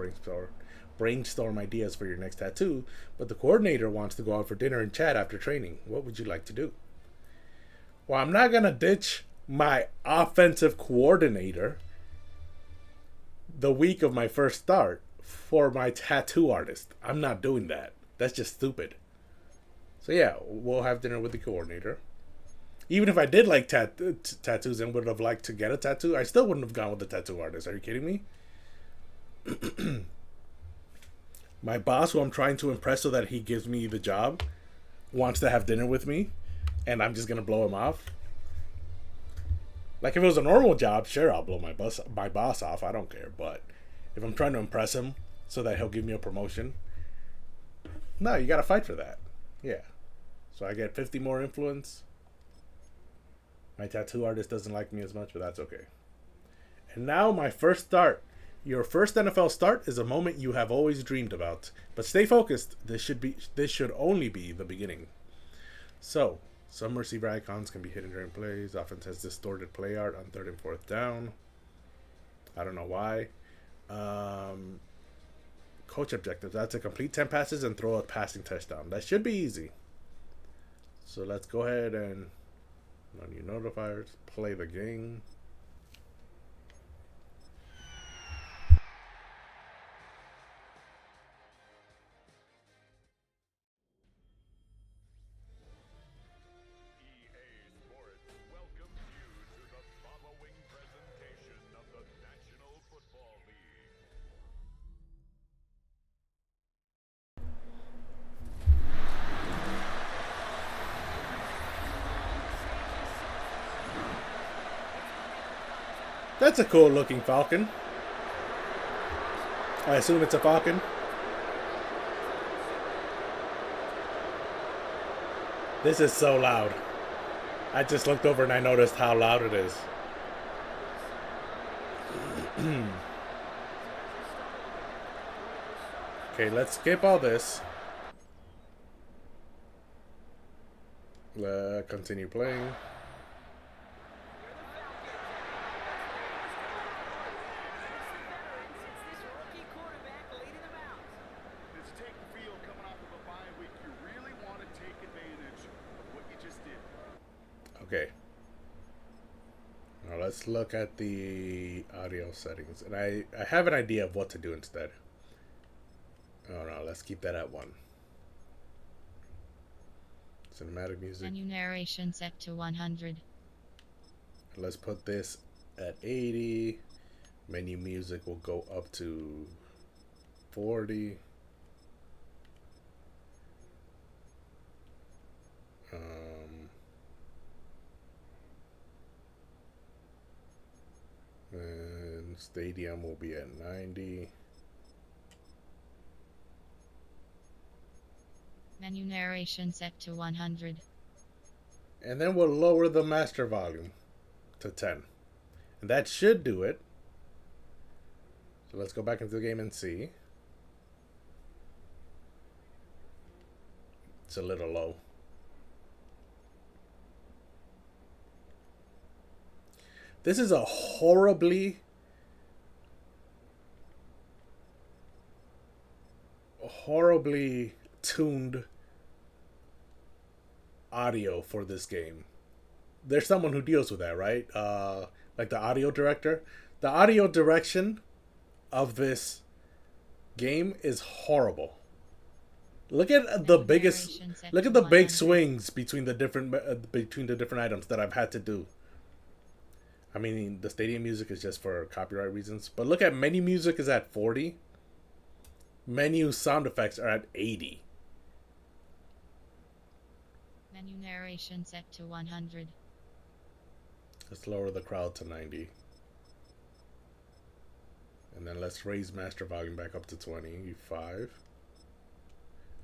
brainstorm ideas for your next tattoo, but the coordinator wants to go out for dinner and chat after training. What would you like to do? Well, I'm not going to ditch my offensive coordinator the week of my first start for my tattoo artist. I'm not doing that. That's just stupid. So yeah, we'll have dinner with the coordinator. Even if I did like tattoos and would have liked to get a tattoo, I still wouldn't have gone with the tattoo artist. Are you kidding me? My boss, who I'm trying to impress so that he gives me the job, wants to have dinner with me, and I'm just going to blow him off. Like, if it was a normal job, sure, I'll blow my boss off. I don't care. But if I'm trying to impress him so that he'll give me a promotion, no, you got to fight for that. Yeah. So I get 50 more influence. My tattoo artist doesn't like me as much, but that's okay. And now my first start. Your first NFL start is a moment you have always dreamed about. But stay focused. This should only be the beginning. So, some receiver icons can be hidden during plays. Offense has distorted play art on 3rd and 4th down. I don't know why. Coach objectives. That's to complete 10 passes and throw a passing touchdown. That should be easy. So let's go ahead and on your notifiers, play the game. Welcomes you to the following presentation of the National Football League. That's a cool looking falcon. I assume it's a falcon. This is so loud. I just looked over and I noticed how loud it is. Okay, let's skip all this. Continue playing. It's taking field coming off of a bye week. You really want to take advantage of what you just did. Okay. Now let's look at the audio settings. And I have an idea of what to do instead. Oh no, let's keep that at 1. Cinematic music. Menu narration set to 100. Let's put this at 80. Menu music will go up to 40. And stadium will be at 90. Menu narration set to 100. And then we'll lower the master volume to 10. And that should do it. So let's go back into the game and see. It's a little low. This is a horribly tuned audio for this game. There's someone who deals with that, right? Like the audio director. The audio direction of this game is horrible. Look at the biggest. Look at the big swings between the different items that I've had to do. I mean, the stadium music is just for copyright reasons. But look at menu music is at 40. Menu sound effects are at 80. Menu narration set to 100. Let's lower the crowd to 90. And then let's raise master volume back up to 25.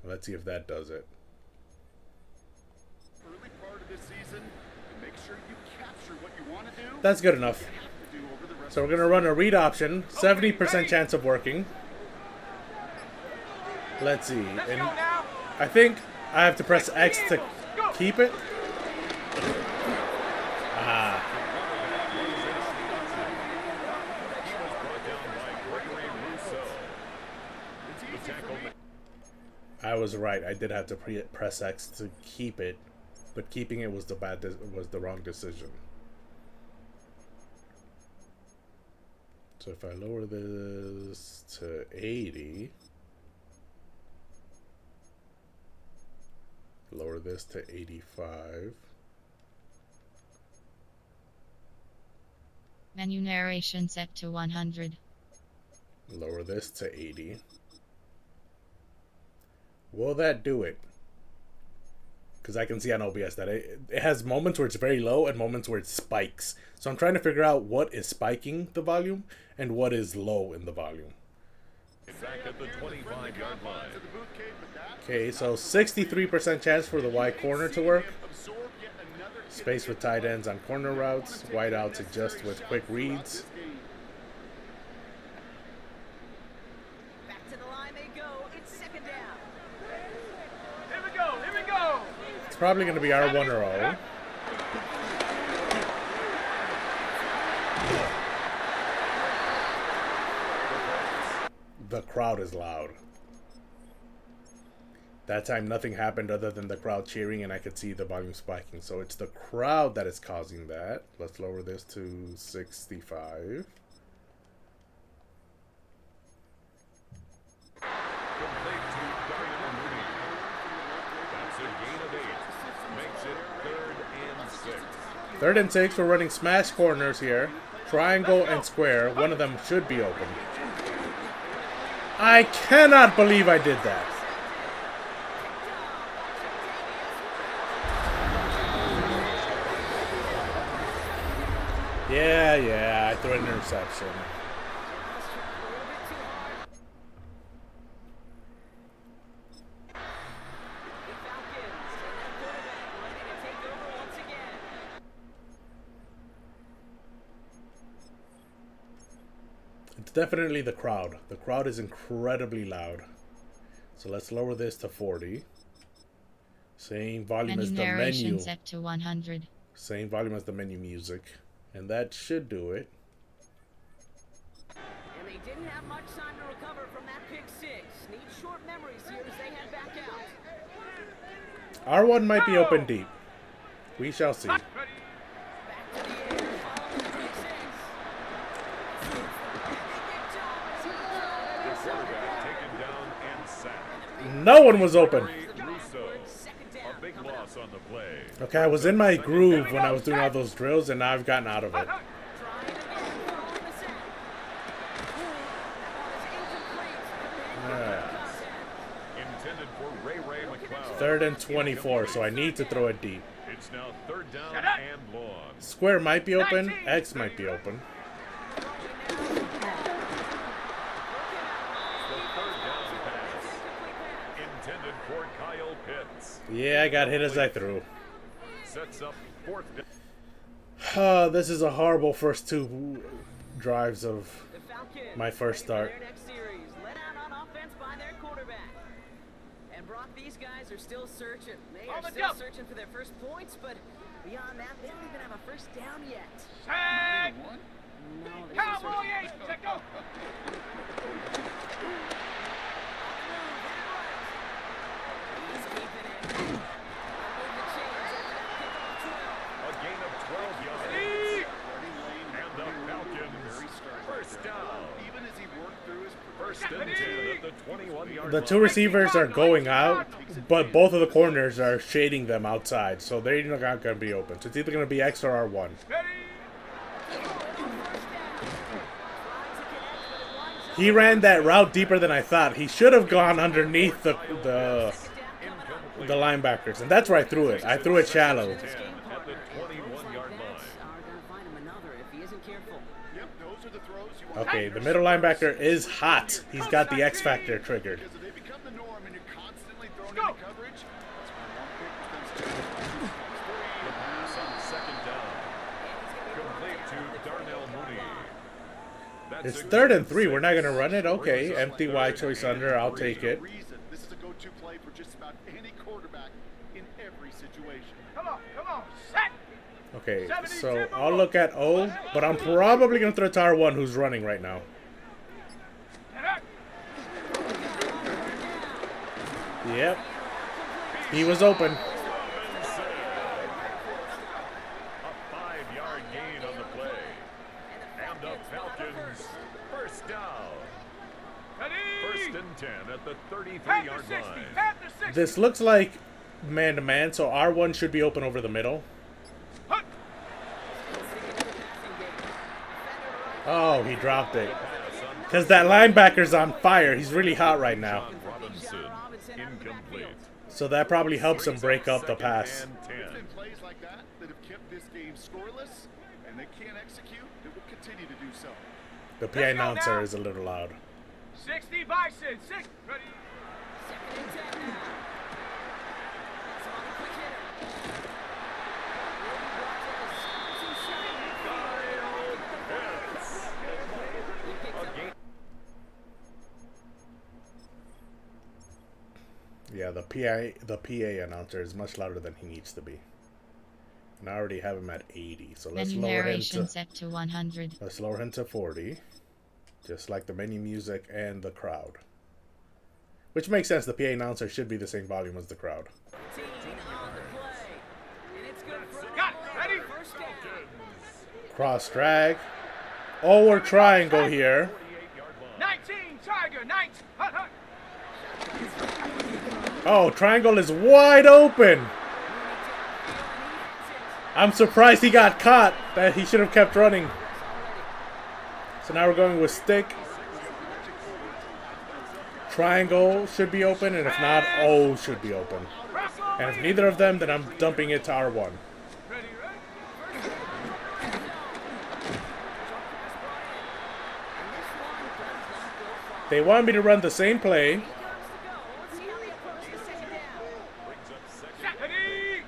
And let's see if that does it. Early part of this season, make sure you capture what you want to do. That's good enough. Do over the rest So we're going to run a read option. 70% chance of working. Let's see. And I think I have to press X to keep it. Ah. I was right. I did have to press X to keep it, but keeping it was the wrong decision. So if I lower this to 80, lower this to 85. Menu narration set to 100. Lower this to 80. Will that do it? Because I can see on OBS that it has moments where it's very low and moments where it spikes. So I'm trying to figure out what is spiking the volume and what is low in the volume. Back at the 25-yard line. Okay, so 63% chance for the wide corner to work. Space with tight ends on corner routes. Wide outs adjust with quick reads. Back to the line they go. It's second down. Here we go. It's probably going to be R1 or O. The crowd is loud. That time nothing happened other than the crowd cheering and I could see the volume spiking. So it's the crowd that is causing that. Let's lower this to 65. Complete to Darnell Mooney. That's a gain of 8. Makes it 3rd and 6. 3rd and 6. We're running smash corners here. Triangle and square. One of them should be open. I cannot believe I did that. Yeah, I threw an interception. It's definitely the crowd. The crowd is incredibly loud. So let's lower this to 40. Same volume as the menu. Set to 100. Same volume as the menu music. And that should do it. And they didn't have much time to recover from that pick six. Need short memories here as they head back out. R1 might be open deep. We shall see. Back to the air, following the pick The quarterback taken down and sacked. No one was open. Russo. A big loss on the play. Okay, I was in my groove when I was doing all those drills, and now I've gotten out of it. Intended for Ray McLeod. 3rd and 24, so I need to throw it deep. It's now 3rd down and long. Square might be open. X might be open. The 3rd down pass. Intended for Kyle Pitts. Yeah, I got hit as I threw. Sets up 4th down. This is a horrible first 2 drives of my first start. Their next series, let out on offense by their quarterback. And Brock, these guys are still searching. They are still searching for their first points, but beyond that, they don't even have a first down yet. Tag! No, they're still searching. He's keeping it. Move the chains after that kickoff 12. A gain of 12 yards. And the Falcons first down. Even as he worked through his first and 10 at the 21-yard The line. 2 receivers are going out, but both of the corners are shading them outside, so they're not going to be open. So it's either going to be X or R1. He ran that route deeper than I thought. He should have gone underneath the linebackers, and that's where I threw it. I threw it shallow. At the 21-yard line. Okay, the middle linebacker is hot. He's got the X factor triggered. The pass on 2nd down. Complete to Darnell Mooney. It's 3rd and 3. We're not gonna run it. Okay, empty wide choice under. I'll take it. This is a go-to play for just about any quarterback in every situation. Come on, set. Okay, so I'll look at O, but I'm probably gonna throw to R1, who's running right now. Yep, he was open. A 5-yard gain on the play. And the Falcons, first down. First and 10 at the 33-yard line. This looks like man-to-man, so R1 should be open over the middle. Oh, he dropped it. Because that linebacker's on fire. He's really hot right now. Incomplete. So that probably helps him break up the pass. It's been plays like that that have kept this game scoreless, and they can't execute. They will continue to do so. The PA announcer is a little loud. 60 Bison, 6, ready. Second and 10 now. It's on the quick hitter. Yeah, the PA announcer is much louder than he needs to be. And I already have him at 80, so let's lower him Narration set to 100. let's lower him to 40. Just like the menu music and the crowd. Which makes sense, the PA announcer should be the same volume as the crowd. On the play. And it's good for Got ready. first down. Cross drag. Oh, we're triangle here. 19, Tiger, 19. Hut, hut. Oh, triangle is wide open. I'm surprised he got caught. That he should have kept running. So now we're going with stick. Triangle should be open, and if not, O should be open. And if neither of them, then I'm dumping it to R1. Ready, ready. They want me to run the same play. Let's see how they approach the second down. Ready.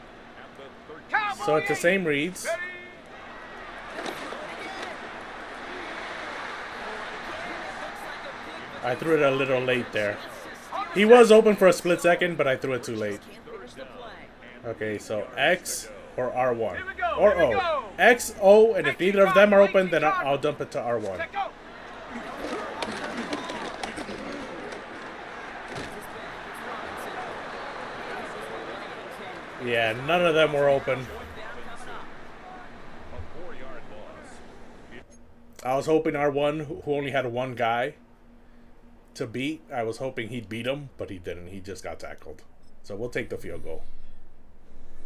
So it's the same reads. Ready. I threw it a little late there. He was open for a split second, but I threw it too late. Can't finish the play. Okay, so X or R1. Or O. X, O, and if neither of them are open, then I'll dump it to R1. Let go. Yeah, none of them were open. A 4-yard loss. I was hoping R1, who only had one guy to beat, I was hoping he'd beat him, but he didn't. He just got tackled. So we'll take the field goal.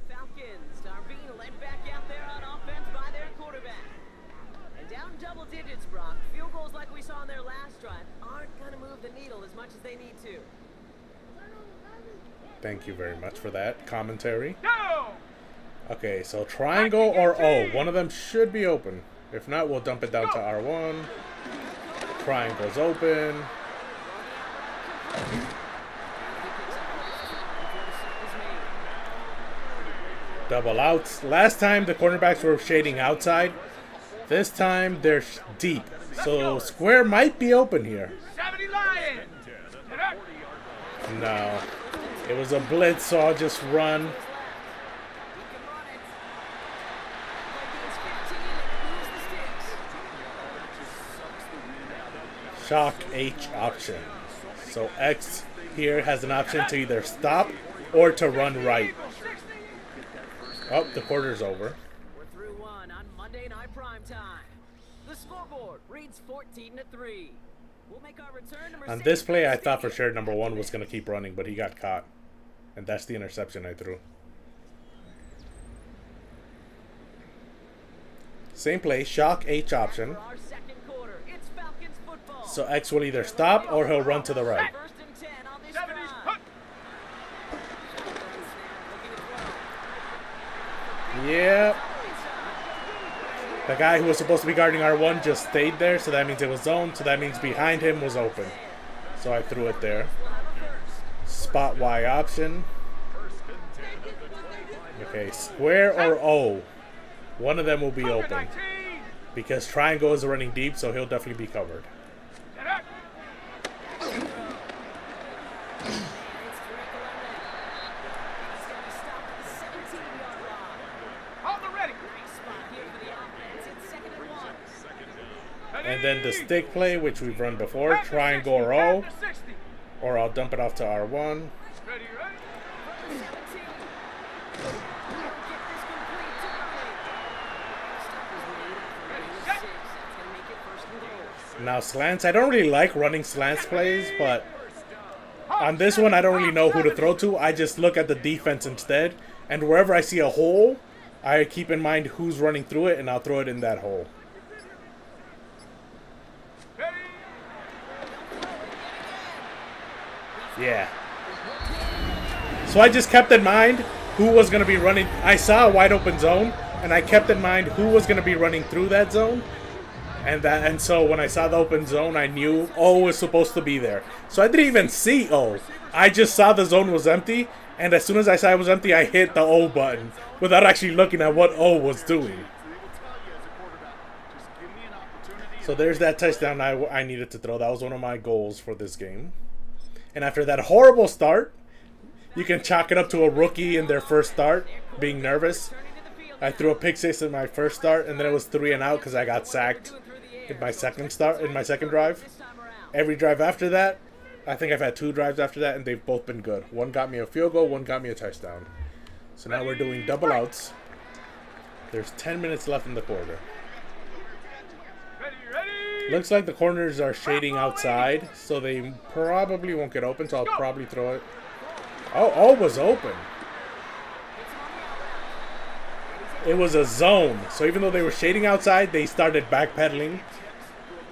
Falcons are being led back out there on offense by their quarterback. And down double digits, Brock. Field goals like we saw on their last drive aren't going to move the needle as much as they need to. Thank you very much for that commentary. Go. Okay, so triangle or O. One of them should be open. If not, we'll dump it down to R1. Triangle's open. Double outs. Last time the cornerbacks were shading outside. This time they're deep. So square might be open here. 70 Lions. No. It was a blitz, so I'll just run. Shock H option. So X here has an option to either stop or to run right. Oh, the quarter's over. We're through one on Monday Night Prime Time. The scoreboard reads 14-3. We'll make our return to On this play, I Mercedes-Benz thought for sure Stadium. number one was going to keep running, but he got caught. And that's the interception I threw. Same play, shock H option. For our second quarter, it's Falcons football. So X will either stop or he'll run to the right. First and 10 on this 70. drive. Hut. Looking at 12. Yep. The guy who was supposed to be guarding R1 just stayed there, so that means it was zoned, so that means behind him was open. So I threw it there. Spot Y option. Okay, square or O. One of them will be Cover open. 19. Because Triangle is running deep, so he'll definitely be covered. And then the stick play, which we've run before, triangle or O, or I'll dump it off to R1. Now slants, I don't really like running slants plays, but on this one I don't really know who to throw to. I just look at the defense instead, and wherever I see a hole, I keep in mind who's running through it, and I'll throw it in that hole. Yeah. So I just kept in mind who was going to be running. I saw a wide open zone, and I kept in mind who was going to be running through that zone. And so when I saw the open zone, I knew O was supposed to be there. So I didn't even see O. I just saw the zone was empty, and as soon as I saw it was empty, I hit the O button without actually looking at what O was doing. So there's that touchdown I needed to throw. That was one of my goals for this game. And after that horrible start, you can chalk it up to a rookie in their first start, being nervous. I threw a pick six in my first start, and then it was 3 and out because I got sacked in my second drive. Every drive after that, I think I've had 2 drives after that, and they've both been good. One got me a field goal, one got me a touchdown. So now we're doing double outs. There's 10 minutes left in the quarter. Looks like the corners are shading outside, so they probably won't get open, so I'll probably throw it. Oh, O was open. It was a zone, so even though they were shading outside, they started backpedaling,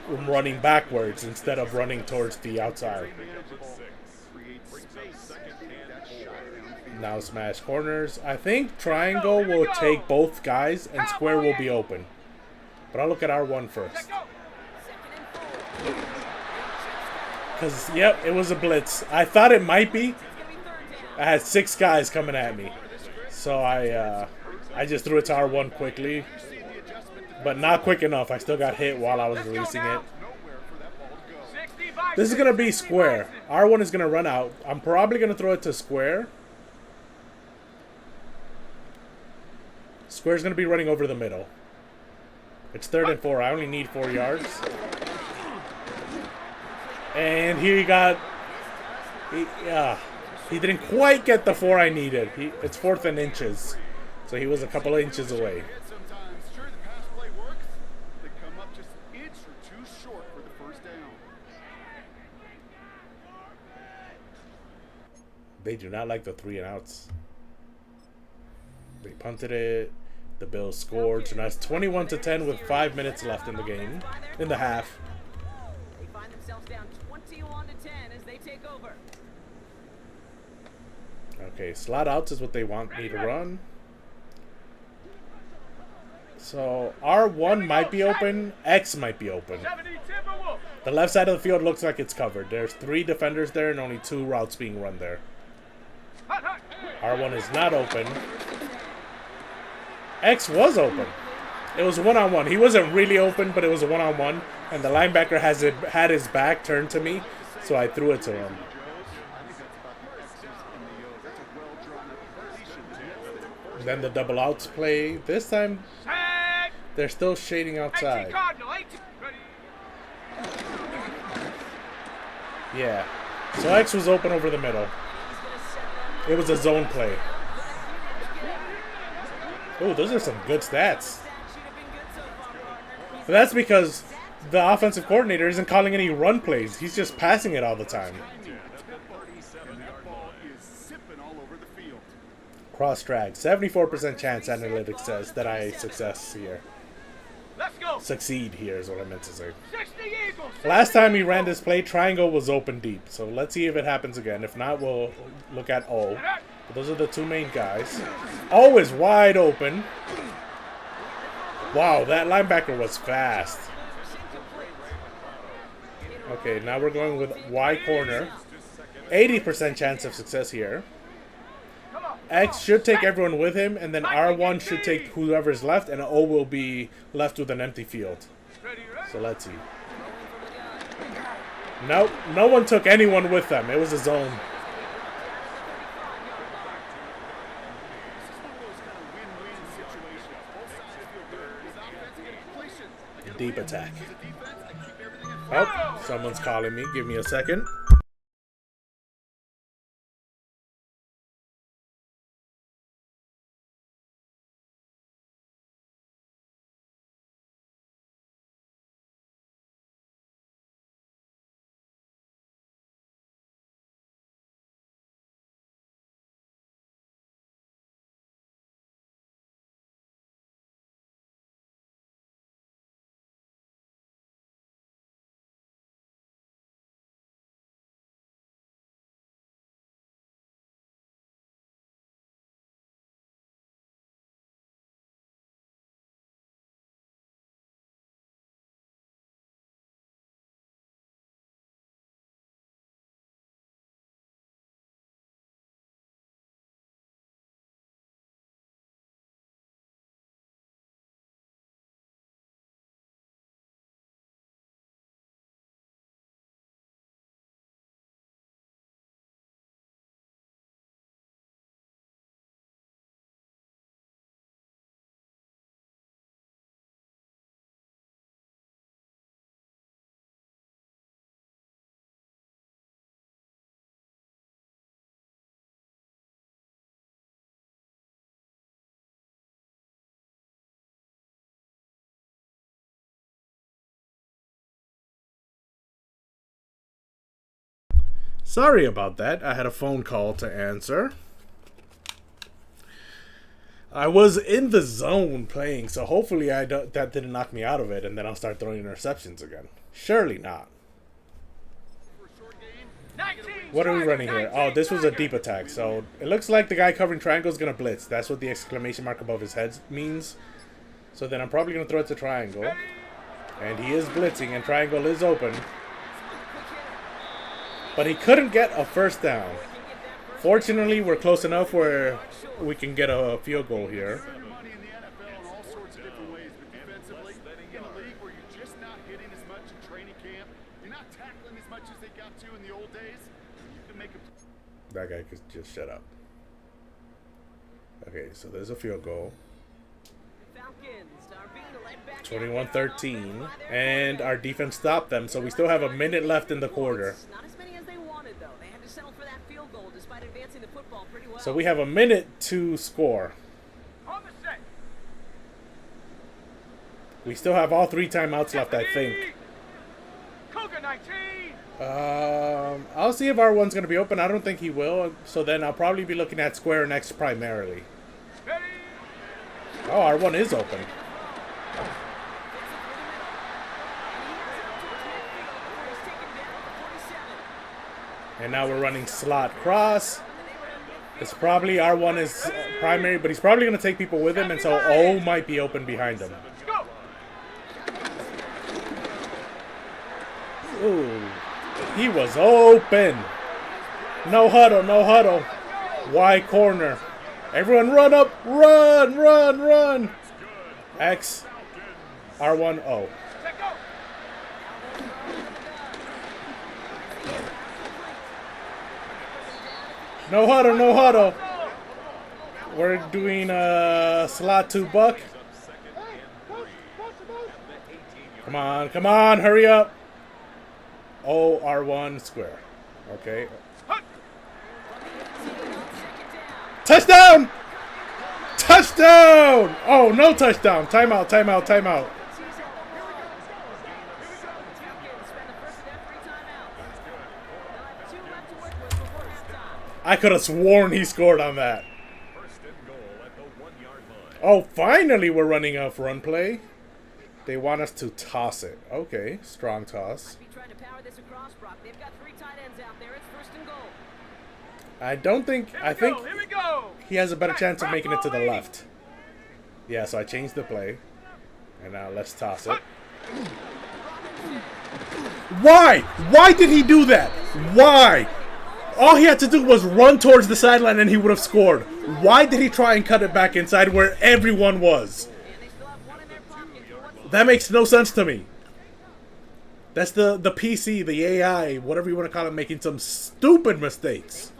running backwards instead of running towards the outside. Now smash corners. I think triangle will take both guys and square will be open. But I'll look at R1 first. Because, yep, it was a blitz. I thought it might be. I had 6 guys coming at me. So I just threw it to R1 quickly. But not quick enough. I still got hit while I was releasing it. This is going to be square. R1 is going to run out. I'm probably going to throw it to square. Square's going to be running over the middle. It's 3rd and 4. I only need 4 yards. And here he got... He didn't quite get the 4 I needed. It's 4th and inches. So he was a couple of inches away. They do not like the 3 and outs. They punted it. The Bills scored. So now it's 21-10 with 5 minutes left in the game. In the half. They find themselves down 21-10 as they take over. Okay, slot outs is what they want me to run. So R1 might be open. X might be open. The left side of the field looks like it's covered. There's 3 defenders there and only 2 routes being run there. R1 is not open. X was open. It was one-on-one. He wasn't really open, but it was a one-on-one. And the linebacker had his back turned to me, so I threw it to him. Then the double outs play. This time, they're still shading outside. Yeah. So X was open over the middle. It was a zone play. Oh, those are some good stats. But that's because the offensive coordinator isn't calling any run plays. He's just passing it all the time. Cross drag. 74% chance analytics says that I succeed here is what I meant to say. Last time he ran this play, triangle was open deep. So let's see if it happens again. If not, we'll look at O. But those are the 2 main guys. O is wide open. Wow, that linebacker was fast. Okay, now we're going with Y corner. 80% chance of success here. X should take everyone with him, and then R1 should take whoever's left, and O will be left with an empty field. So let's see. Nope, no one took anyone with them. It was a zone. Deep attack. Oh, someone's calling me. Give me a second. Sorry about that. I had a phone call to answer. I was in the zone playing, so hopefully that didn't knock me out of it, and then I'll start throwing interceptions again. Surely not. What are we running here? Oh, this was a deep attack, so it looks like the guy covering triangle is going to blitz. That's what the exclamation mark above his head means. So then I'm probably going to throw it to triangle. And he is blitzing, and triangle is open. But he couldn't get a first down. Fortunately, we're close enough where we can get a field goal here. Money in the NFL in all sorts of different ways, but defensively, in a league where you're just not hitting as much in training camp, you're not tackling as much as they got to in the old days, you can make a... That guy could just shut up. Okay, so there's a field goal. 21-13, and our defense stopped them, so we still have a minute left in the quarter. So we have a minute to score. We still have all 3 timeouts left, I think. I'll see if R1's going to be open. I don't think he will, so then I'll probably be looking at square and X primarily. Oh, R1 is open. And now we're running slot cross. It's probably R1 is primary, but he's probably going to take people with him, and so O might be open behind him. Ooh, he was open. No huddle, no huddle. Y corner. Everyone run up, run, run, run. X, R1, O. No huddle, no huddle. We're doing slot to buck. Come on, hurry up. O, R1, square. Okay. Touchdown! Touchdown! Oh, no touchdown. Timeout, timeout, timeout. I could have sworn he scored on that. Oh, finally we're running a run play. They want us to toss it. Okay, strong toss. I think he has a better chance of making it to the left. Yeah, so I changed the play. And now let's toss it. Why? Why did he do that? Why? All he had to do was run towards the sideline and he would have scored. Why did he try and cut it back inside where everyone was? That makes no sense to me. That's the PC, the AI, whatever you want to call it, making some stupid mistakes.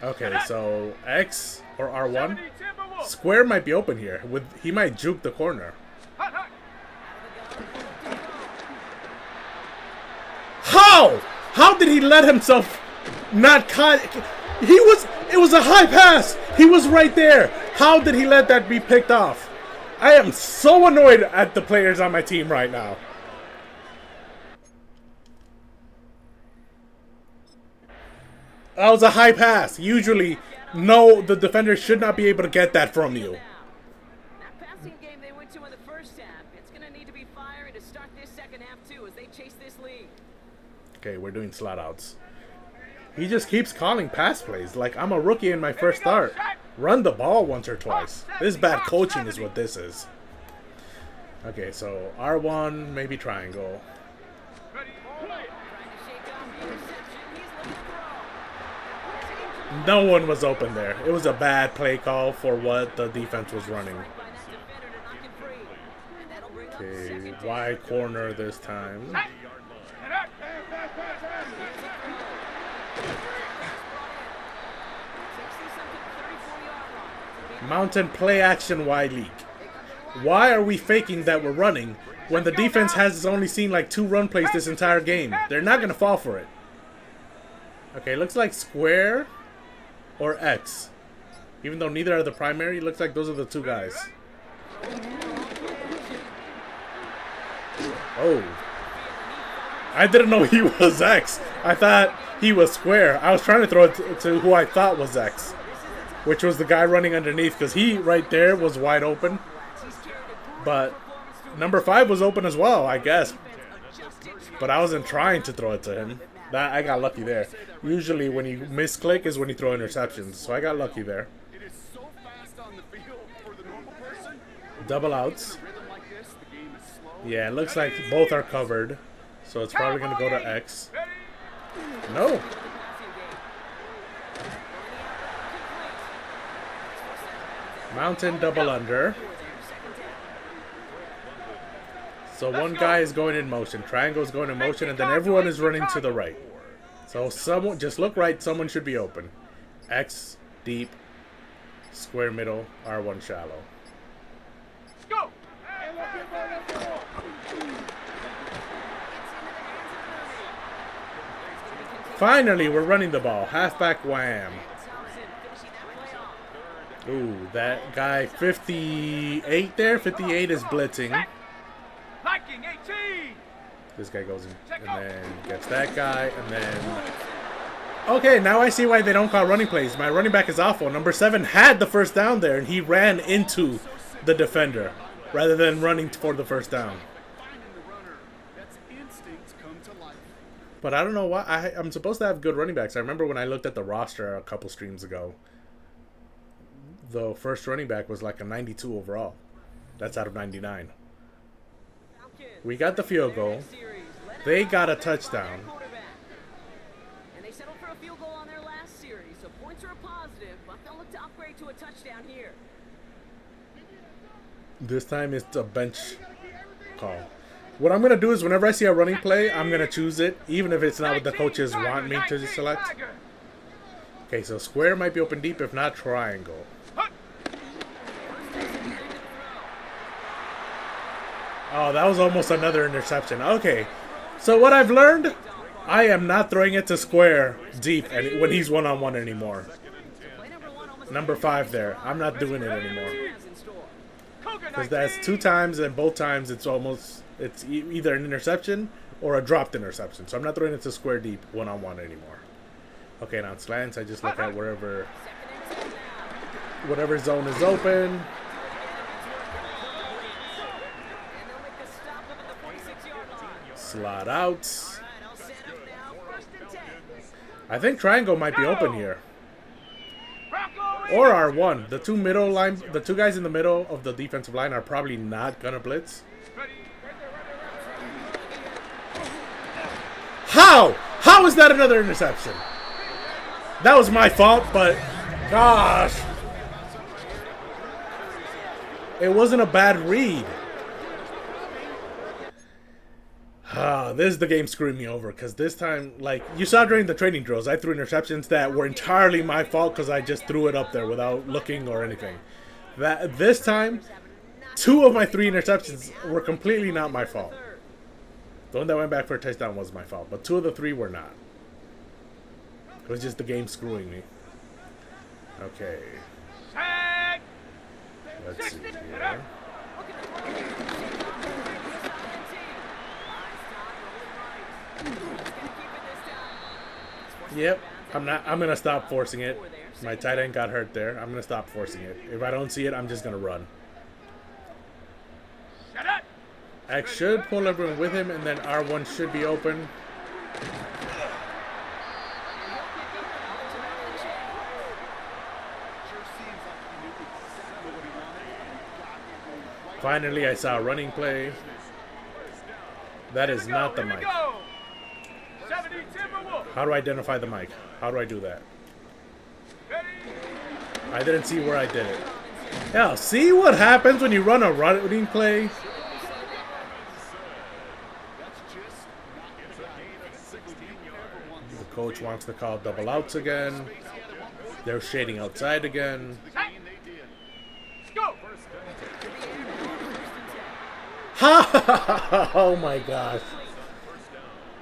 Okay, so X or R1? Square might be open here. He might juke the corner. How? How did he let himself not cut? It was a high pass. He was right there. How did he let that be picked off? I am so annoyed at the players on my team right now. That was a high pass. Usually, no, the defender should not be able to get that from you. That passing game they went to in the first half, it's going to need to be fiery to start this second half too as they chase this lead. Okay, we're doing slot outs. He just keeps calling pass plays like I'm a rookie in my first start. Run the ball once or twice. This bad coaching is what this is. Okay, so R1, maybe triangle. No one was open there. It was a bad play call for what the defense was running. Okay, wide corner this time. Mountain play action wide league. Why are we faking that we're running when the defense has only seen like 2 run plays this entire game? They're not going to fall for it. Okay, looks like square or X. Even though neither are the primary, it looks like those are the 2 guys. Oh. I didn't know he was X. I thought he was square. I was trying to throw it to who I thought was X, which was the guy running underneath, because he right there was wide open. But number 5 was open as well, I guess. But I wasn't trying to throw it to him. That I got lucky there. Usually when you misclick is when you throw interceptions. So I got lucky there. Double outs. Yeah, it looks like both are covered. So it's probably going to go to X. No. Mountain double under. So one guy is going in motion. Triangle is going in motion, and then everyone is running to the right. So someone, just look right, someone should be open. X, deep, square middle, R1 shallow. Go! Finally, we're running the ball. Halfback wham. Ooh, that guy 58 there. 58 is blitzing. This guy goes in and then gets that guy, and then... Okay, now I see why they don't call running plays. My running back is awful. Number 7 had the first down there, and he ran into the defender rather than running for the first down. But I don't know why. I'm supposed to have good running backs. I remember when I looked at the roster a couple streams ago, the first running back was like a 92 overall. That's out of 99. We got the field goal. They got a touchdown. And they settled for a field goal on their last series, so points are a positive, but they'll look to upgrade to a touchdown here. This time it's a bench call. What I'm going to do is whenever I see a running play, I'm going to choose it, even if it's not what the coaches want me to select. Okay, so square might be open deep, if not triangle. Oh, that was almost another interception. Okay, so what I've learned, I am not throwing it to square deep when he's one-on-one anymore. Number 5 there. I'm not doing it anymore. Because that's 2 times, and both times it's either an interception or a dropped interception. So I'm not throwing it to square deep one-on-one anymore. Okay, now it slants. I just look at whatever zone is open. Slot outs. I think triangle might be open here. Or R1. The 2 guys in the middle of the defensive line are probably not gonna blitz. How? How is that another interception? That was my fault, but gosh. It wasn't a bad read. This is the game screwing me over, because this time, like, you saw during the training drills, I threw interceptions that were entirely my fault because I just threw it up there without looking or anything. This time, 2 of my 3 interceptions were completely not my fault. The one that went back for a touchdown was my fault, but 2 of the 3 were not. It was just the game screwing me. Okay. Let's see here. Yep, I'm gonna stop forcing it. My tight end got hurt there. I'm gonna stop forcing it. If I don't see it, I'm just gonna run. X should pull everyone with him, and then R1 should be open. Finally, I saw a running play. That is not the mic. How do I identify the mic? How do I do that? I didn't see where I did it. Yeah, see what happens when you run a running play? The coach wants to call double outs again. They're shading outside again. Ha! Oh my gosh.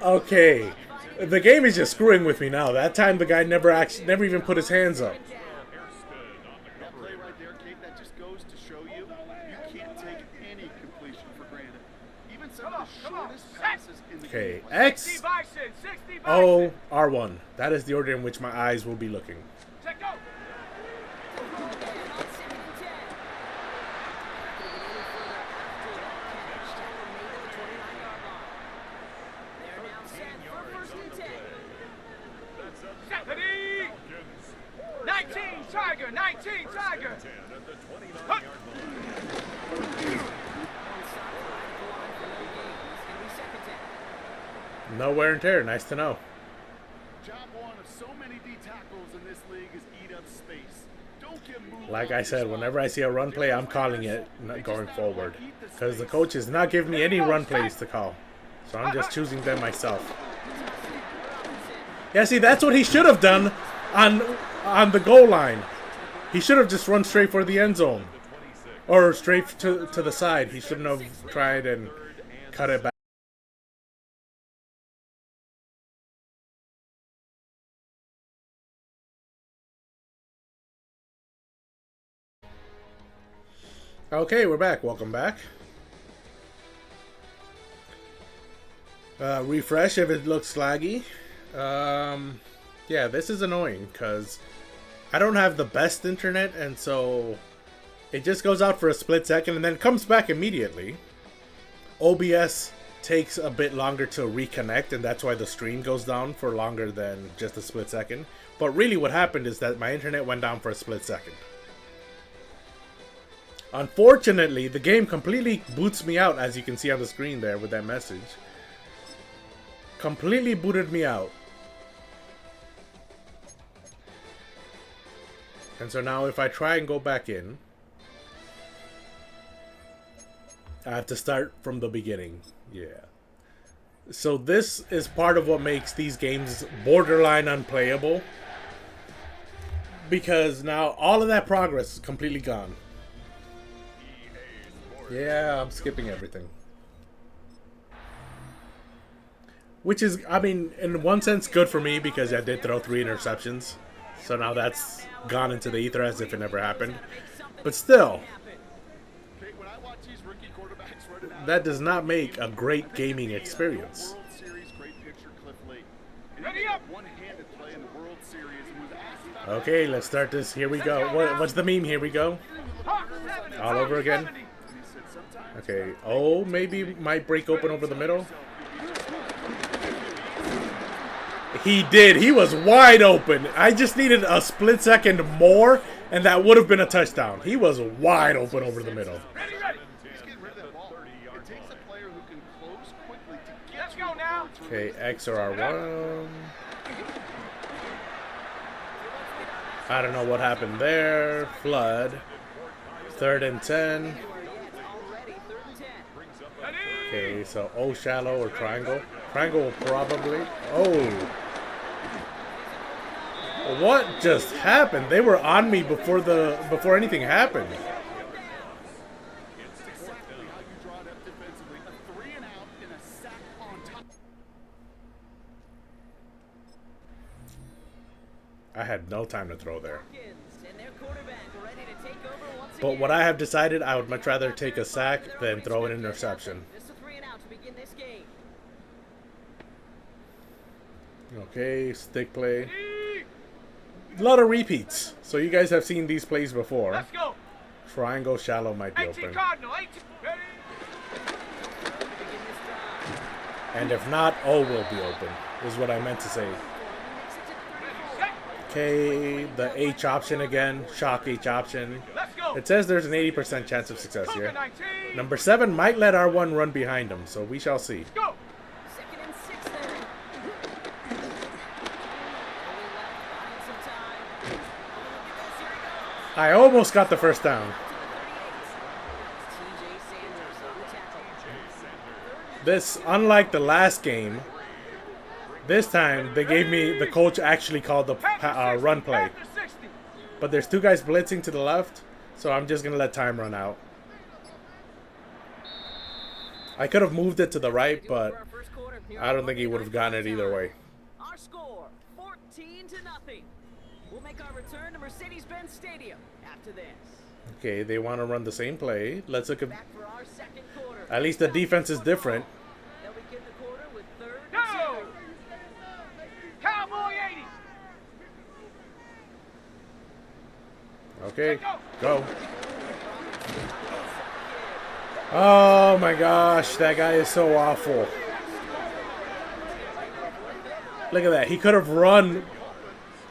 Okay. The game is just screwing with me now. That time the guy never even put his hands up. That play right there, Kate, that just goes to show you can't take any completion for granted. Even some of the shortest passes in the game. Okay, X, O, R1. That is the order in which my eyes will be looking. Tiger. No wear and tear. Nice to know. Job one of so many D tackles in this league is eat up space. Don't get moved. Like I said, whenever I see a run play, I'm calling it going forward. Because the coach is not giving me any run plays to call. So I'm just choosing them myself. Yeah, see, that's what he should have done on the goal line. He should have just run straight for the end zone. Or straight to the side. He shouldn't have tried and cut it back. Okay, we're back. Welcome back. Refresh if it looks laggy. Yeah, this is annoying because I don't have the best internet, and so it just goes out for a split second and then comes back immediately. OBS takes a bit longer to reconnect, and that's why the stream goes down for longer than just a split second. But really what happened is that my internet went down for a split second. Unfortunately, the game completely boots me out, as you can see on the screen there with that message. Completely booted me out. And so now if I try and go back in, I have to start from the beginning. Yeah. So this is part of what makes these games borderline unplayable. Because now all of that progress is completely gone. Yeah, I'm skipping everything. Which is, I mean, in one sense good for me because I did throw 3 interceptions. So now that's gone into the ether as if it never happened. But still, that does not make a great gaming experience. Okay, let's start this. Here we go. What's the meme? Here we go. All over again. Okay. Oh, maybe might break open over the middle. He did. He was wide open. I just needed a split second more, and that would have been a touchdown. He was wide open over the middle. Okay, X or R1. I don't know what happened there. Flood. 3rd and 10. Yeah, it's already 3rd and 10. Okay, so O shallow or triangle. Triangle will probably. Oh. What just happened? They were on me before anything happened. It's exactly how you draw it up defensively. A 3 and out and a sack on top. I had no time to throw there. And their quarterback ready to take over once But again. what I have decided, I would much rather take a sack than throw an interception. Just a 3 and out to begin this game. Okay, stick play. A lot of repeats. So you guys have seen these plays before. Let's go. Triangle shallow might be 18 open. Cardinal. 18. Ready. And if not, O will be open, is what I meant to say. Set. Okay, the H option again. Shock H option. Let's go. It says there's an 80% chance of success Cougar here. 19. Number 7 might let R1 run behind him, so we shall see. Go. 2nd and 6 there. Only left, buying some time. Oh, look at this. Here he goes. I almost got the first down. To the 38. TJ Sanders on the tackle. This, unlike the last game, this time they gave me, the coach actually called the run play. After 60. But there's 2 guys blitzing to the left, so I'm just going to let time run out. I could have moved it to the right, but For our first quarter, here I on don't think he Monday would have Night gotten it either way. Our score, 14-0. We'll make our return to Mercedes-Benz Stadium after this. Okay, they want to run the same play. Let's look at, Back for our second quarter. at least the defense is different. They'll begin the quarter with 3rd Go. and 2. Cowboy 80. Okay, go. Oh my gosh, that guy is so awful. Look at that. He could have run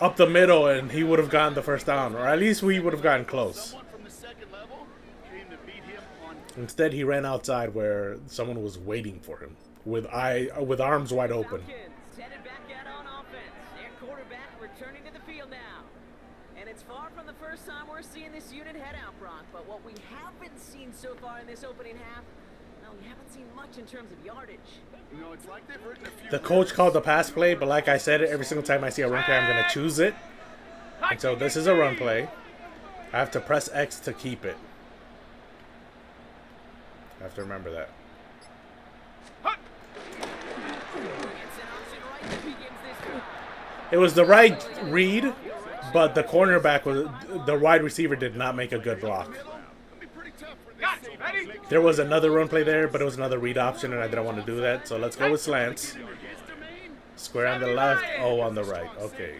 up the middle and he would have gotten the first down. Or at least we would have gotten close. Someone from the second level came to beat him on. Instead, he ran outside where someone was waiting for him with arms wide open. Falcons headed back out on offense. Their quarterback returning to the field now. And it's far from the first time we're seeing this unit head out, Brock. But what we haven't seen so far in this opening half, well, we haven't seen much in terms of yardage. You know, it's like they've written a few The coach called the pass play, but like I said, every single time I see a run play, I'm going to choose it. And so this is a run play. I have to press X to keep it. I have to remember that. It's an option right that begins this drive. It was the right read, but the cornerback the wide receiver did not make a good block. It'll be pretty tough for this Got it. safety. Ready. There was another run play there, but it was another read option, and I didn't want to do that. So let's go with slants. Square on the left, O on the right. Okay.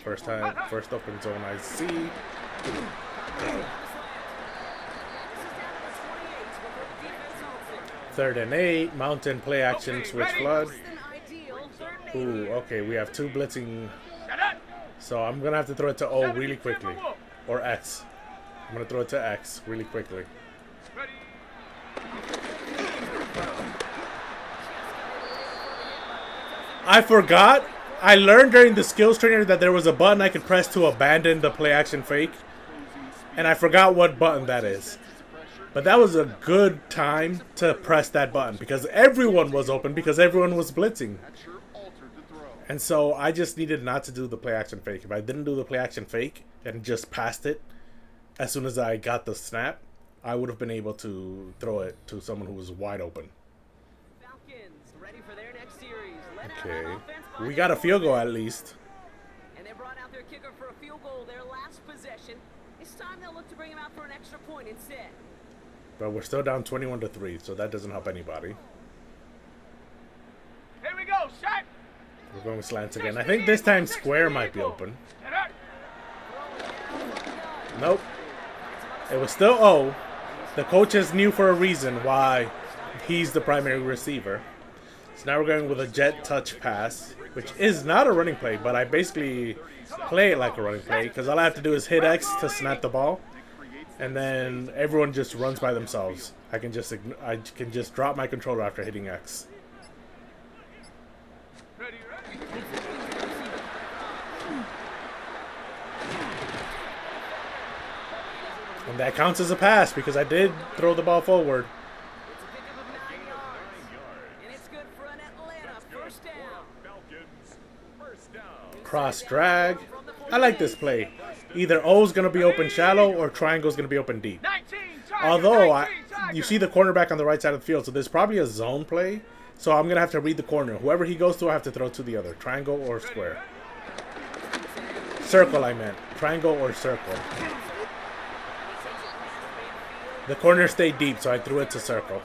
First open zone I see. This is down to the 28 before the defense holds it. 3rd and 8, mountain play action, switch flood. Less than ideal. 3rd and 8 Ooh, here. okay, we have 2 blitzing. Set it. So I'm going to have to throw it to O really quickly. Or X. I'm going to throw it to X really quickly. Ready. I forgot. I learned during the skills trainer that there was a button I could press to abandon the play action fake. And I forgot what button that is. But that was a good time to press that button because everyone was open because everyone was blitzing. That sure altered the throw. And so I just needed not to do the play action fake. If I didn't do the play action fake and just passed it as soon as I got the snap, I would have been able to throw it to someone who was wide open. Falcons ready for their next series. Let out Okay. on offense by We the got a field goal quarterback. at least. And they brought out their kicker for a field goal their last possession. This time they'll look to bring him out for an extra point instead. But we're still down 21-3, so that doesn't help anybody. Here we go. Shot. We're going with slants again. I think this time square might be open. Set it. Nope. It was still O. The coaches knew for a reason why he's the primary receiver. So now we're going with a jet touch pass, which is not a running play, but I basically play it like a running play because all I have to do is hit X to snap the ball, and then everyone just runs by themselves. I can just drop my controller after hitting X. Ready. Ready. And that counts as a pass because I did throw the ball forward. It's a pickup of 9 yards. And it's good for an Atlanta first down. Falcons, first down. Cross drag. I like this play. Either O's going to be open shallow or triangle's going to be open deep. 19, Tiger, Although, 19, you see the cornerback on the right side of the field, so there's probably a zone play. So I'm going to have to read the corner. Whoever he goes to, I have to throw to the other. Triangle or square. Circle, I meant. Triangle or circle. The corner stayed deep, so I threw it to circle.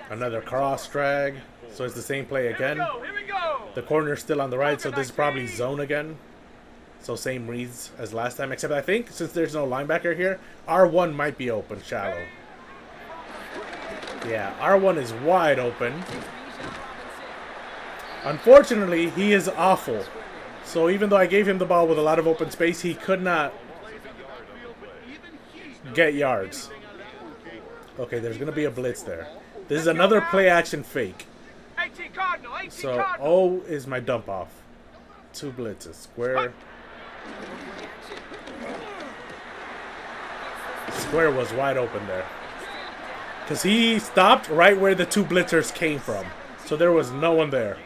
Another cross drag. So it's the same play again. Here we go. The corner's still on the right, so this is probably zone again. So same reads as last time, except I think since there's no linebacker here, R1 might be open shallow. Yeah, R1 is wide open. Unfortunately, he is awful. So even though I gave him the ball with a lot of open space, he could not get yards. Okay, there's going to be a blitz there. This is another play action fake. 18 Cardinal, 18 So Cardinal. O is my dump off. 2 blitzes. Square. Square was wide open there. Because he stopped right where the 2 blitzers came from. So there was no one there.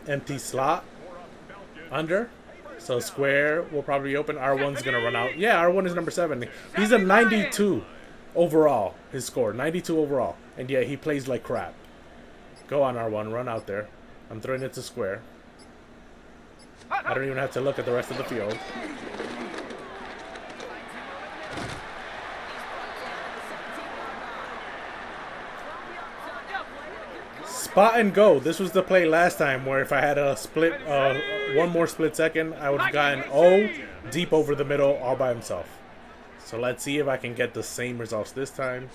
Empty slot. Under. So square will probably open. R1's going to run out. Yeah, R1 is number 7. He's a 92 overall. His score. 92 overall. And yeah, he plays like crap. Go on, R1. Run out there. I'm throwing it to square. I don't even have to look at the rest of the field. Spot and go. This was the play last time where if I had a split, one more split second, I would have gotten O deep over the middle all by himself. So let's see if I can get the same results this time.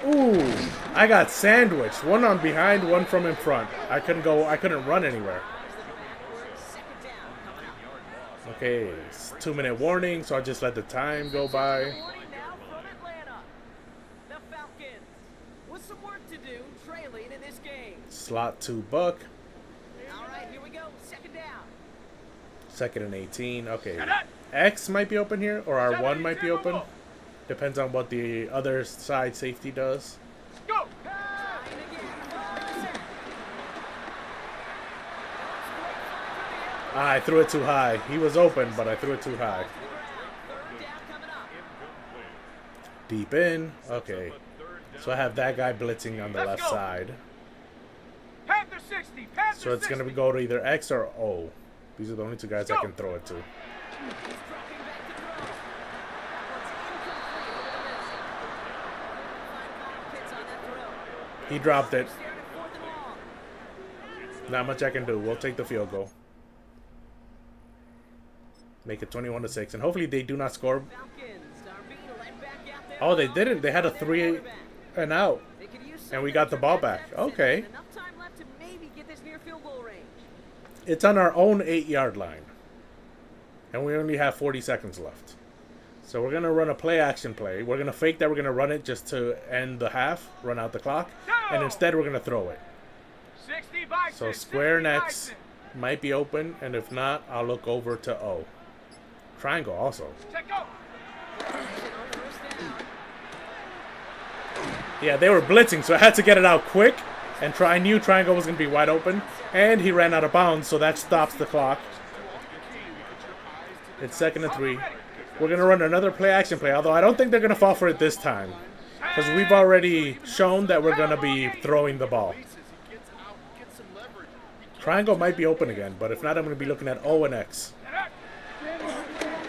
Ooh, I got sandwiched. One on behind, one from in front. I couldn't run anywhere. Okay, it's 2-minute warning, so I just let the time go by. Slot to Buck. Alright, here we go. Second down. 2nd and 18. Okay. X might be open here, or R1 might be open. Depends on what the other side safety does. Go. I threw it too high. He was open, but I threw it too high. Deep in. Okay. So I have that guy blitzing on the left side. Panther 60. Panther So it's going to go to either X or O. These are the only 2 guys I can throw it to. He dropped it. Not much I can do. We'll take the field goal. Make it 21-6. And hopefully they do not score. Oh, they didn't. They had a 3 and out. And we got the ball back. Okay. It's on our own 8-yard line. And we only have 40 seconds left. So we're going to run a play action play. We're going to fake that we're going to run it just to end the half, run out the clock. And instead we're going to throw it. So square next might be open. And if not, I'll look over to O. Triangle also. Yeah, they were blitzing, so I had to get it out quick. And I knew triangle was going to be wide open. And he ran out of bounds, so that stops the clock. It's 2nd and 3. We're going to run another play-action play, although I don't think they're going to fall for it this time. Because we've already shown that we're going to be throwing the ball. Triangle might be open again, but if not, I'm going to be looking at O and X.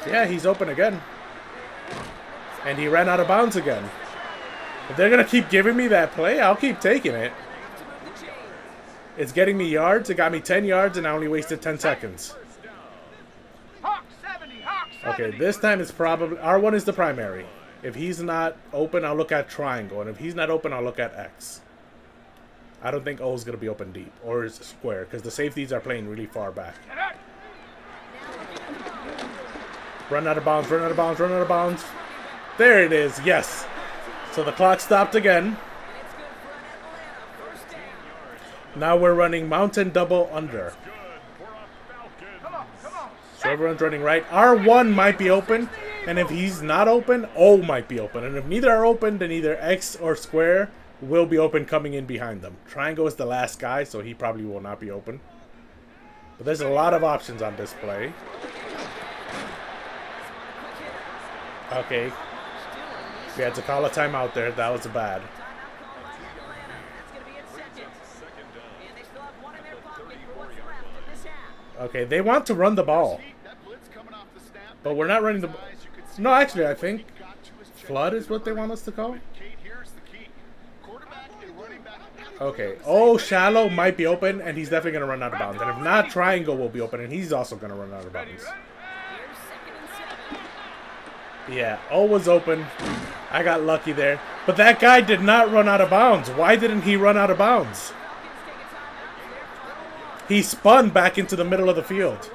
Yeah, he's open again. And he ran out of bounds again. If they're going to keep giving me that play, I'll keep taking it. It's getting me yards. It got me 10 yards, and I only wasted 10 seconds. Okay, this time it's probably... R1 is the primary. If he's not open, I'll look at triangle. And if he's not open, I'll look at X. I don't think O is going to be open deep. Or is square, because the safeties are playing really far back. Run out of bounds, run out of bounds, run out of bounds. There it is, yes. So the clock stopped again. Now we're running mountain double under. So everyone's running right. R1 might be open, and if he's not open, O might be open. And if neither are open, then either X or square will be open coming in behind them. Triangle is the last guy, so he probably will not be open. But there's a lot of options on this play. Okay. We had to call a timeout there. That was bad. Okay, they want to run the ball. But we're not running the ball. No, actually, I think flood is what they want us to call. Okay. Oh, shallow might be open, and he's definitely going to run out of bounds. And if not, triangle will be open, and he's also going to run out of bounds. Yeah, O was open. I got lucky there. But that guy did not run out of bounds. Why didn't he run out of bounds? He spun back into the middle of the field.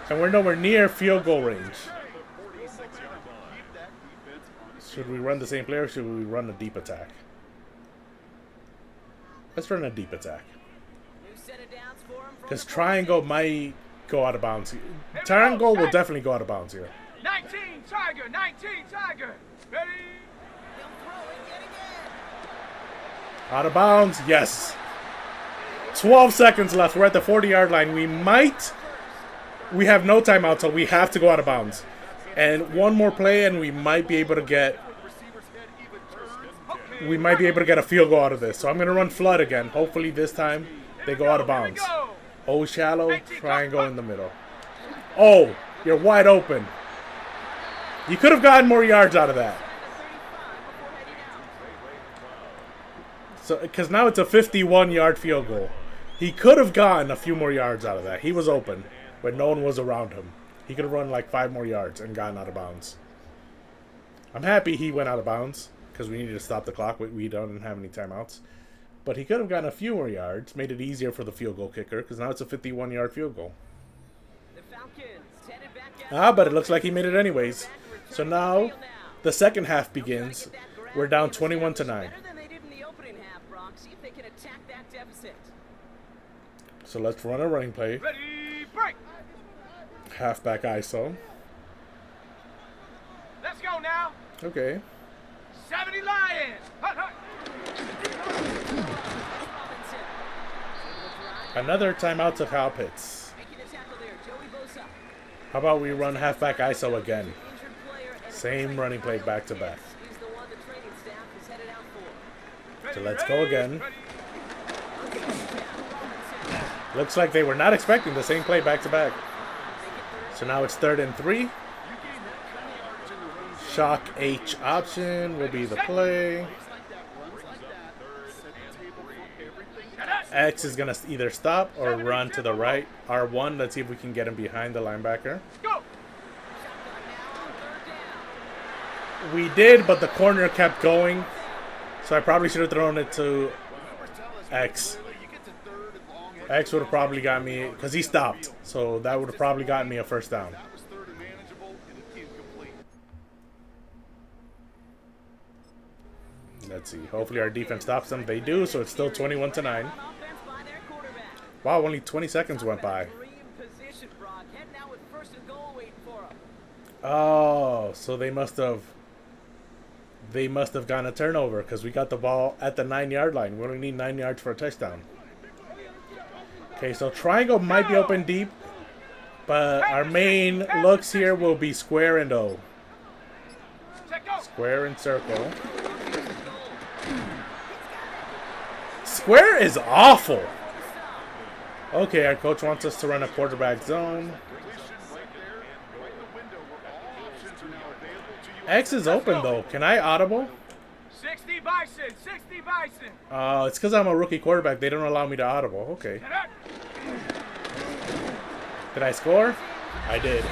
And we're nowhere near field goal range. Should we run the same play or should we run a deep attack? Let's run a deep attack. Because triangle might go out of bounds. Triangle will definitely go out of bounds here. 19 Tiger, 19 Tiger. Ready? Out of bounds, yes. 12 seconds left. We're at the 40-yard line. We have no timeout, so we have to go out of bounds. And one more play, and we might be able to get a field goal out of this. So I'm gonna run flood again. Hopefully this time they go out of bounds. Oh, shallow, triangle in the middle. Oh, you're wide open. You could have gotten more yards out of that. So, because now it's a 51-yard field goal. He could have gotten a few more yards out of that. He was open, but no one was around him. He could have run like 5 more yards and gotten out of bounds. I'm happy he went out of bounds because we needed to stop the clock. We don't have any timeouts. But he could have gotten a few more yards, made it easier for the field goal kicker because now it's a 51-yard field goal. But it looks like he made it anyways. So now the second half begins. We're down 21-9. So let's run a running play. Ready, break. Halfback ISO. Let's go now. Okay. 70 Lions. Hut, hut. Another timeout to Kyle Pitts. How about we run halfback ISO again? Same running play back to back. So let's go again. Looks like they were not expecting the same play back to back. So now it's 3rd and 3. Shock H option will be the play. X is going to either stop or run to the right. R1, let's see if we can get him behind the linebacker. We did, but the corner kept going. So I probably should have thrown it to X. X would have probably got me, because he stopped. So that would have probably gotten me a first down. Let's see. Hopefully our defense stops them. They do, so it's still 21-9. Wow, only 20 seconds went by. Oh, so they must have gotten a turnover because we got the ball at the 9-yard line. We only need 9 yards for a touchdown. Okay, so triangle might be open deep, but our main looks here will be square and O. Square and circle. Square is awful. Okay, our coach wants us to run a quarterback zone. X is open though. Can I audible? 60 Bison, 60 Bison. It's because I'm a rookie quarterback. They don't allow me to audible. Okay. Did I score? I did.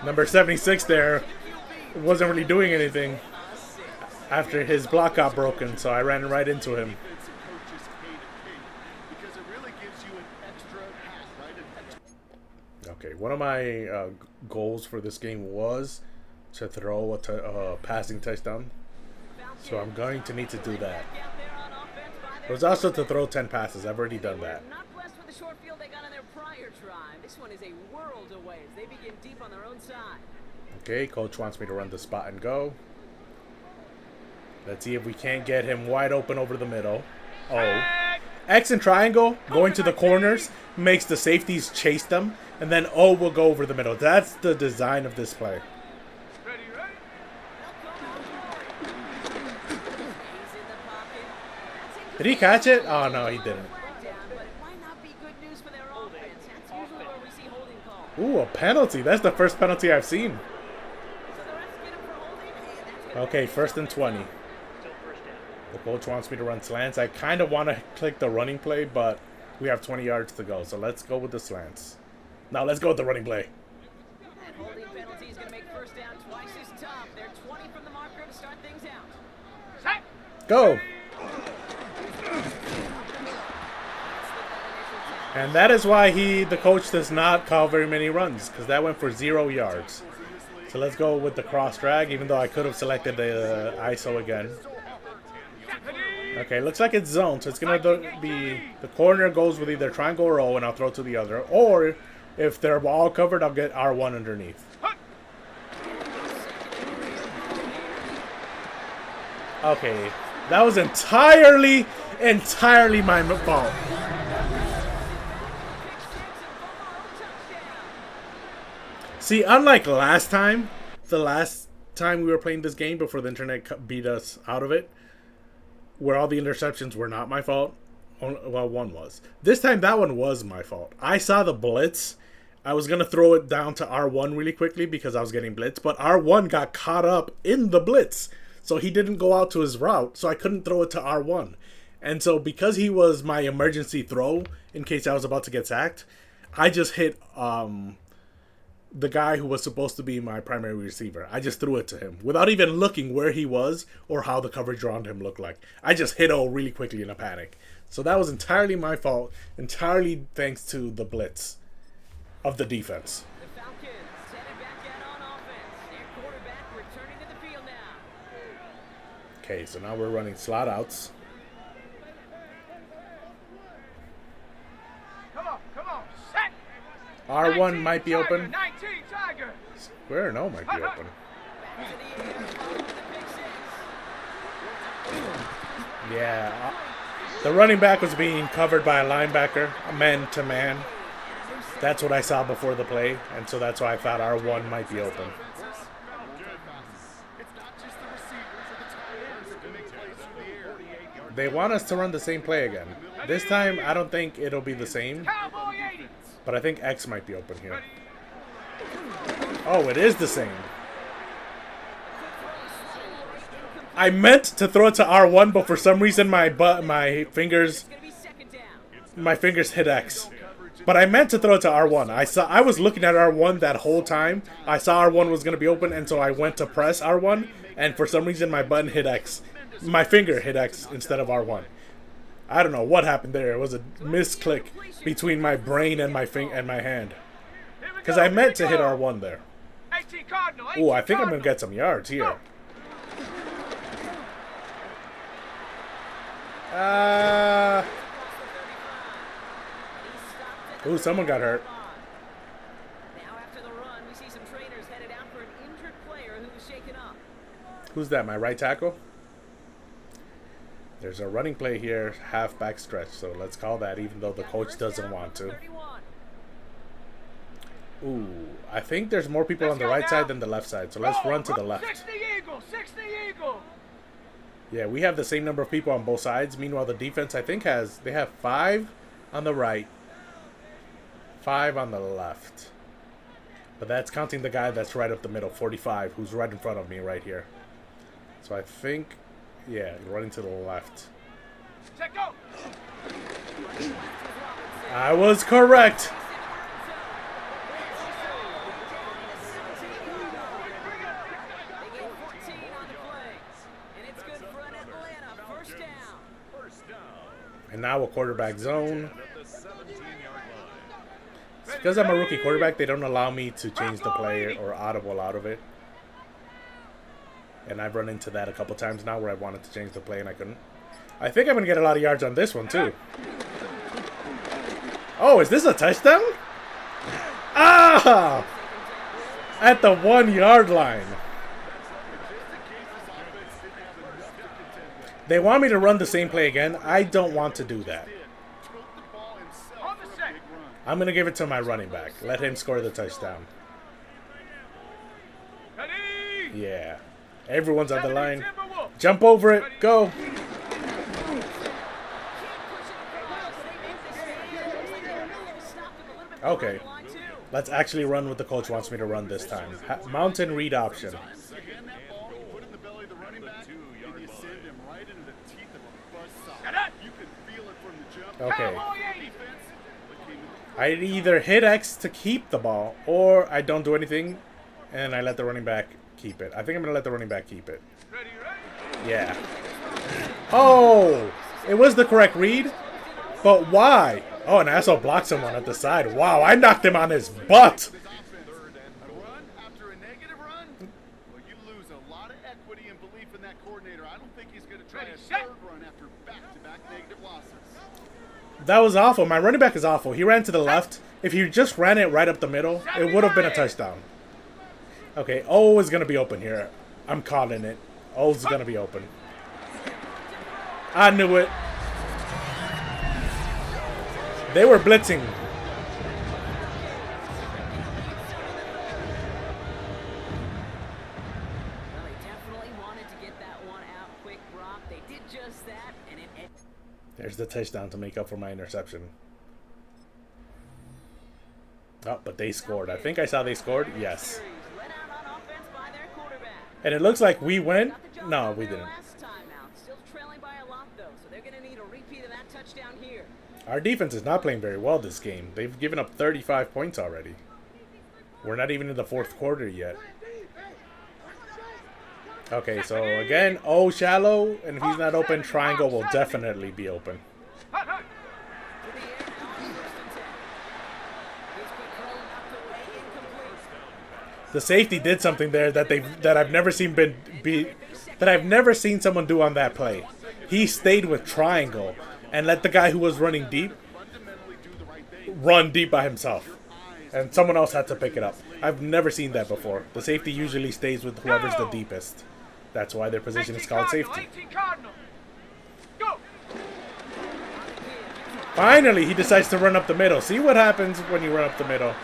Number 76 there wasn't really doing anything after his block got broken, so I ran right into him. Okay, one of my goals for this game was to throw a passing touchdown. So I'm going to need to do that. It was also to throw 10 passes. I've already done that. Not blessed with the short field they got on their prior drive. This one is a world away as they begin deep on their own side. Okay, coach wants me to run the spot and go. Let's see if we can't get him wide open over the middle. Oh. X and triangle, going to the corners, makes the safeties chase them. And then O will go over the middle. That's the design of this play. Ready, ready? Did he catch it? Oh, no, he didn't. Ooh, a penalty. That's the first penalty I've seen. Okay, 1st and 20. The coach wants me to run slants. I kind of want to click the running play, but we have 20 yards to go. So let's go with the slants. Now let's go with the running play. That holding penalty is going to make first down twice as tough. They're 20 from the marker to start things out. Set. Go! And that is why the coach does not call very many runs, because that went for 0 yards. So let's go with the cross drag, even though I could have selected the ISO again. Okay, looks like it's zone, so it's going to be the corner goes with either triangle or O, and I'll throw to the other. Or, if they're all covered, I'll get R1 underneath. Okay, that was entirely my fault. See, unlike last time, the last time we were playing this game before the internet beat us out of it, where all the interceptions were not my fault. Well, one was. This time, that one was my fault. I saw the blitz. I was going to throw it down to R1 really quickly because I was getting blitzed, but R1 got caught up in the blitz. So he didn't go out to his route, so I couldn't throw it to R1. And so because he was my emergency throw in case I was about to get sacked, I just hit the guy who was supposed to be my primary receiver. I just threw it to him without even looking where he was or how the coverage around him looked like. I just hit O really quickly in a panic. So that was entirely my fault, entirely thanks to the blitz of the defense. The Falcons headed back out on offense. Their quarterback returning to the field now. Okay, so now we're running slot outs. Come on, set. R1 might be open. 19 Tiger. Square no might be open. Yeah, the running back was being covered by a linebacker, a man-to-man. That's what I saw before the play, and so that's why I thought R1 might be open. They want us to run the same play again. This time, I don't think it'll be the same, Cowboy 80. but I think X might be open here. Oh, it is the same. I meant to throw it to R1, but for some reason my fingers hit X. But I meant to throw it to R1. I was looking at R1 that whole time. I saw R1 was going to be open, and so I went to press R1, and for some reason my button hit X. My finger hit X instead of R1. I don't know what happened there. It was a misclick between my brain and my hand. Because I meant to hit R1 there. Oh, I think I'm going to get some yards here. Ooh, someone got hurt. Now after the run, we see some trainers headed out for an injured player who was shaken up. Who's that, my right tackle? There's a running play here, halfback stretch, so let's call that even though the coach doesn't want to. Ooh, I think there's more people on the right side than the left side, so let's run to the left. 60 Eagle. Yeah, we have the same number of people on both sides. Meanwhile, the defense, I think, they have 5 on the right, 5 on the left. But that's counting the guy that's right up the middle, 45, who's right in front of me right here. So I think, yeah, running to the left. Set go. I was correct. And now a quarterback zone. Because I'm a rookie quarterback, they don't allow me to change the play or audible out of it. And I've run into that a couple times now where I wanted to change the play and I couldn't. I think I'm going to get a lot of yards on this one, too. Oh, is this a touchdown? Ah! At the 1 yard line. They want me to run the same play again. I don't want to do that. I'm going to give it to my running back. Let him score the touchdown. Yeah. Everyone's on the line. Jump over it. Go. Okay. Let's actually run what the coach wants me to run this time. Mountain read option. Okay. I either hit X to keep the ball, or I don't do anything, and I let the running back keep it. I think I'm going to let the running back keep it. Yeah. Oh! It was the correct read, but why? Oh, and I also blocked someone at the side. Wow, I knocked him on his butt! That was awful. My running back is awful. He ran to the left. If he just ran it right up the middle, it would have been a touchdown. Okay, O is going to be open here. I'm calling it. O's going to be open. I knew it. They were blitzing. There's the touchdown to make up for my interception. Oh, but they scored. I think I saw they scored. Yes. And it looks like we win. No, we didn't. Our defense is not playing very well this game. They've given up 35 points already. We're not even in the fourth quarter yet. Okay, so again, O shallow, and if he's not open, triangle will definitely be open. The safety did something there that I've never seen I've never seen someone do on that play. He stayed with triangle and let the guy who was running deep run deep by himself, and someone else had to pick it up. I've never seen that before. The safety usually stays with whoever's the deepest. That's why their position is called safety. Finally, he decides to run up the middle. See what happens when you run up the middle.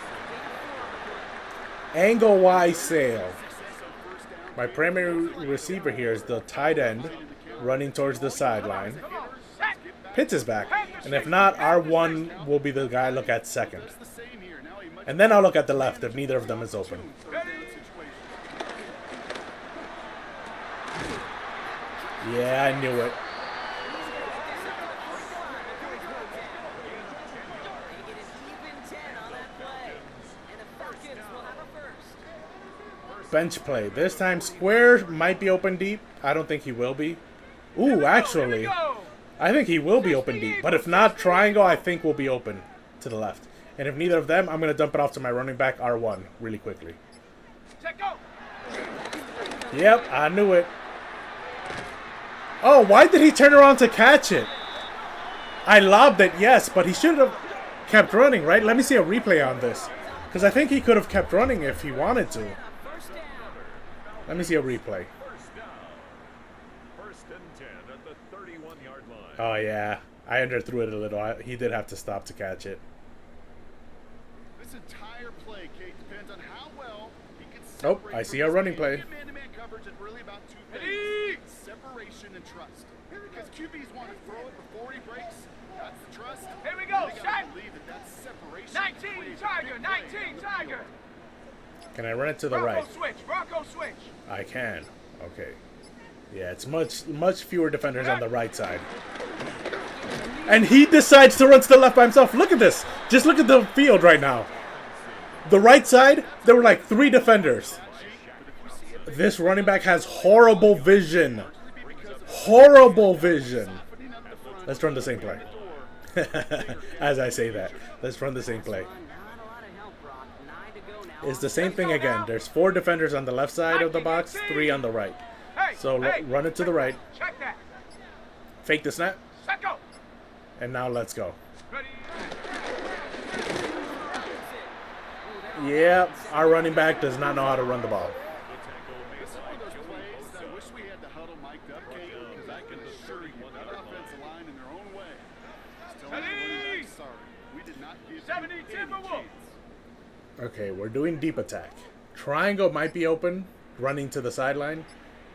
Angle Y sail. My primary receiver here is the tight end running towards the sideline. Pitts is back. And if not, R1 will be the guy I look at second. And then I'll look at the left if neither of them is open. Yeah, I knew it. Bench play. This time square might be open deep. I don't think he will be. Ooh, actually, I think he will be open deep. But if not, triangle I think will be open to the left. And if neither of them, I'm going to dump it off to my running back, R1, really quickly. Yep, I knew it. Oh, why did he turn around to catch it? I lobbed it, yes, but he should have kept running, right? Let me see a replay on this. Because I think he could have kept running if he wanted to. Let me see a replay. First and 10 at the 31-yard line. Oh, yeah. I underthrew it a little. He did have to stop to catch it. This entire play, Kate, depends on how well he can Oh, I see a running play. Man-to-man coverage is really about two things: separation and trust. Because QBs want to throw it before he breaks. That's the trust. Here we go, They set. gotta believe that that's separation. 19 Tiger, 19 Tiger. Can I run it to the Bronco right? switch, Bronco switch. I can. Okay. Yeah, it's much fewer defenders on the right side. And he decides to run to the left by himself. Look at this. Just look at the field right now. The right side, there were like 3 defenders. This running back has horrible vision. Horrible vision. Let's run the same play. As I say that, let's run the same play. It's the same thing again. There's 4 defenders on the left side of the box, 3 on the right. So run it to the right. Check that. Fake the snap. Set go. And now let's go. Ready. Yeah, our running back does not know how to run the ball. This is one of those plays that I wish we had the huddle mic'd up, Kate, because I can assure you that offensive line in their own way. Still not running back, sorry. We did not give 70 you any Timberwolves. chance. Okay, we're doing deep attack. Triangle might be open, running to the sideline.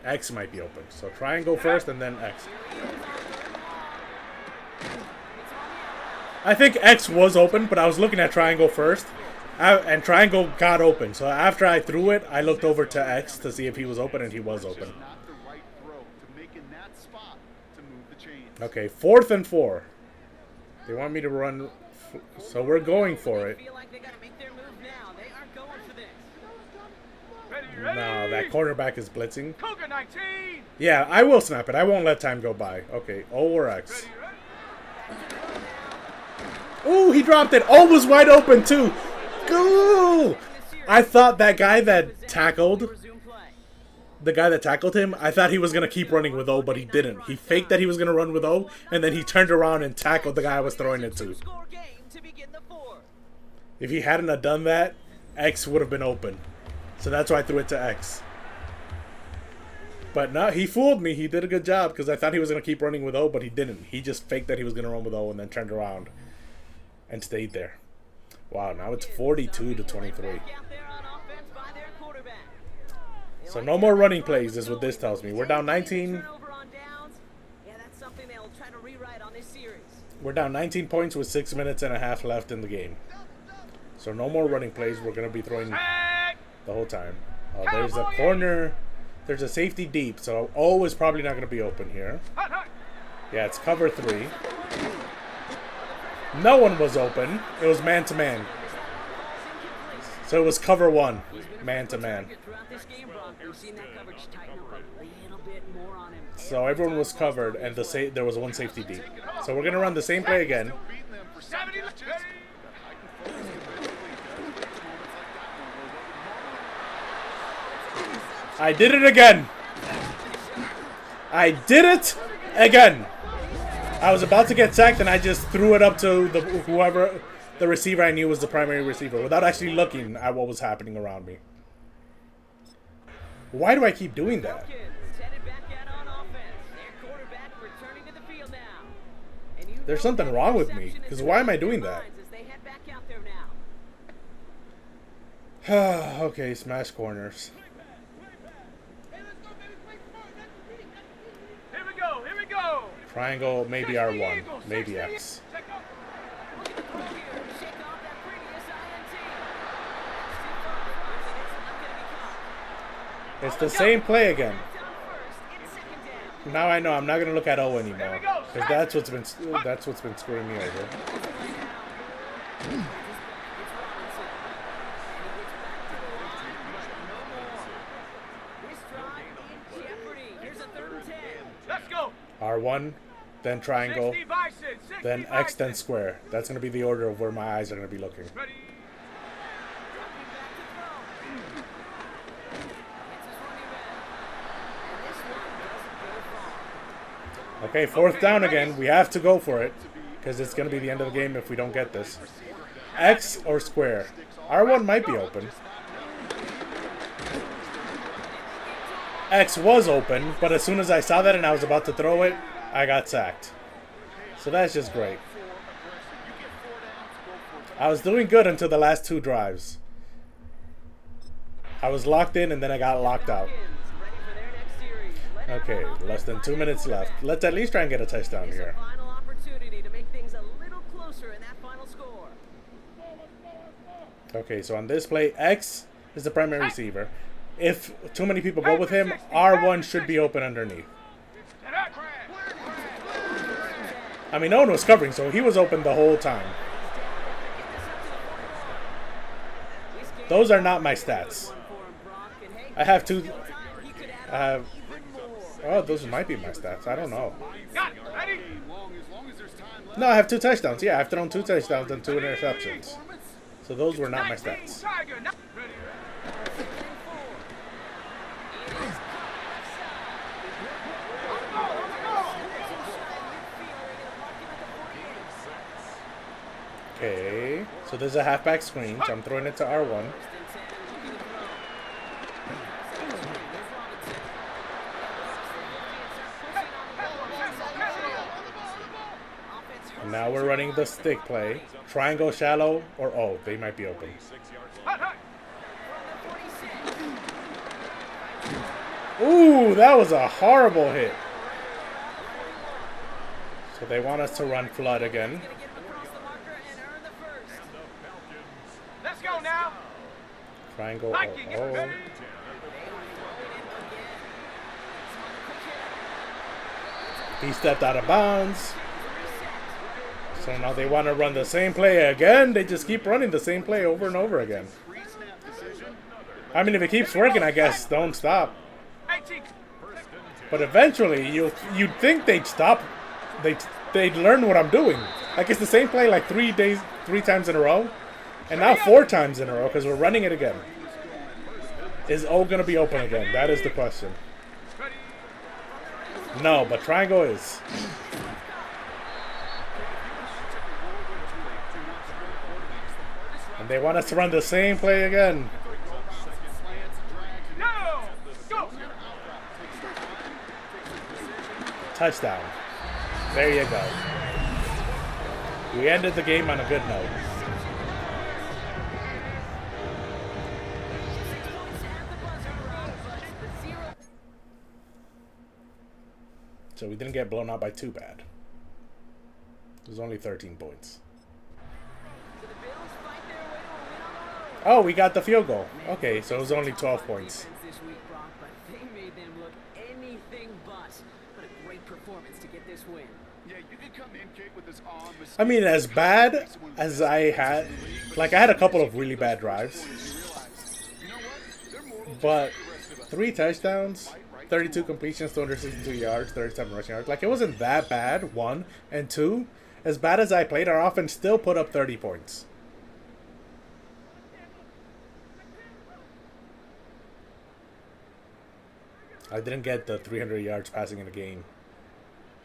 X might be open. So triangle first and then X. I think X was open, but I was looking at triangle first. And triangle got open. So after I threw it, I looked over to X to see if he was open, and he was open. Not the right throw to make in that spot to move the chains. Okay, 4th and 4. They want me to run, so we're going for it. Feel like they gotta make their move now. They aren't going for this. Ready. No, that cornerback is blitzing. Cougar 19. Yeah, I will snap it. I won't let time go by. Okay, O or X. Ooh, he dropped it. O was wide open, too. Ooh! I thought that guy that tackled, him, I thought he was going to keep running with O, but he didn't. He faked that he was going to run with O, and then he turned around and tackled the guy I was throwing it to. If he hadn't have done that, X would have been open. So that's why I threw it to X. But no, he fooled me. He did a good job because I thought he was going to keep running with O, but he didn't. He just faked that he was going to run with O and then turned around and stayed there. Wow, now it's 42-23. So no more running plays is what this tells me. We're down 19. We're down 19 points with 6 minutes and a half left in the game. So no more running plays. We're going to be throwing the whole time. Oh, there's a corner. There's a safety deep. So O is probably not going to be open here. Yeah, it's cover 3. No one was open. It was man-to-man. So it was cover 1, man-to-man. So everyone was covered, and there was one safety deep. So we're going to run the same play again. I did it again. I did it again. I was about to get sacked, and I just threw it up to whoever the receiver I knew was the primary receiver without actually looking at what was happening around me. Why do I keep doing that? There's something wrong with me, because why am I doing that? Okay, smash corners. Here we go. Triangle, maybe R1, maybe X. It's the same play again. Now I know I'm not gonna look at O anymore, because that's what's been screwing me over. R1, then triangle, then X, then square. That's going to be the order of where my eyes are going to be looking. Okay, 4th down again. We have to go for it, because it's going to be the end of the game if we don't get this. X or square. R1 might be open. X was open, but as soon as I saw that and I was about to throw it, I got sacked. So that's just great. I was doing good until the last 2 drives. I was locked in and then I got locked out. Okay, less than 2 minutes left. Let's at least try and get a touchdown here. Okay, so on this play, X is the primary receiver. If too many people go with him, R1 should be open underneath. I mean, no one was covering, so he was open the whole time. Those are not my stats. I have 2... oh, those might be my stats. I don't know. No, I have 2 touchdowns. Yeah, I've thrown 2 touchdowns and 2 interceptions. So those were not my stats. there's a halfback screen, so I'm throwing it to R1. And now we're running the stick play. Triangle shallow, or oh, they might be open. Ooh, that was a horrible hit. So they want us to run flood again. Let's go now. Triangle, Vikings, oh. baby. He stepped out of bounds. So now they want to run the same play again. They just keep running the same play over and over again. I mean, if it keeps working, I guess don't stop. 18. But eventually, you'd think they'd stop. They'd learn what I'm doing. Like, it's the same play like 3 times in a row. And now 4 times in a row because we're running it again. Is O going to be open again? That is the question. No, but triangle is. And they want us to run the same play again. No. Go. Touchdown. There you go. We ended the game on a good note. So we didn't get blown out by too bad. It was only 13 points. Oh, we got the field goal. Okay, so it was only 12 points. I mean, as bad as I had, like I had a couple of really bad drives, but 3 touchdowns, 32 completions, 262 yards, 37 rushing yards. Like, it wasn't that bad, 1. And 2, as bad as I played, our offense still put up 30 points. I didn't get the 300 yards passing in a game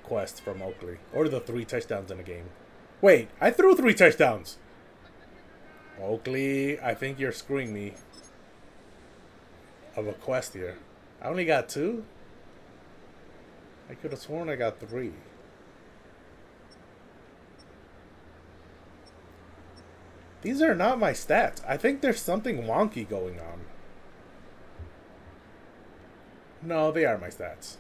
quest from Oakley. Or the 3 touchdowns in a game. Wait, I threw 3 touchdowns! Oakley, I think you're screwing me of a quest here. I only got 2? I could have sworn I got 3. These are not my stats. I think there's something wonky going on. No, they are my stats.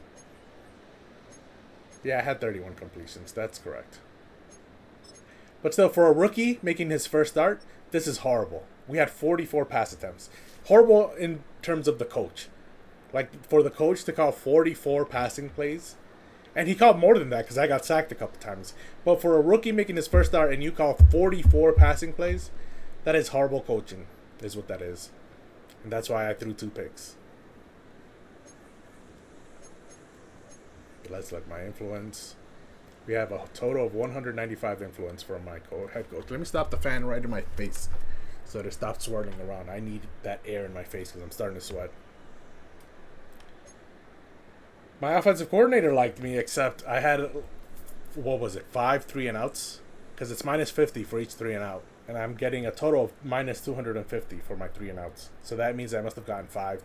Yeah, I had 31 completions. That's correct. But still, for a rookie making his first start, this is horrible. We had 44 pass attempts. Horrible in terms of the coach. Like, for the coach to call 44 passing plays. And he called more than that because I got sacked a couple times. But for a rookie making his first start and you call 44 passing plays, that is horrible coaching, is what that is. And that's why I threw 2 picks. Let's look, my influence. We have a total of 195 influence from my head coach. Let me stop the fan right in my face so that it stops swirling around. I need that air in my face because I'm starting to sweat. My offensive coordinator liked me, except I had, what was it, 5 3 and outs? Because it's minus 50 for each 3 and out. And I'm getting a total of minus 250 for my 3 and outs. So that means I must have gotten 5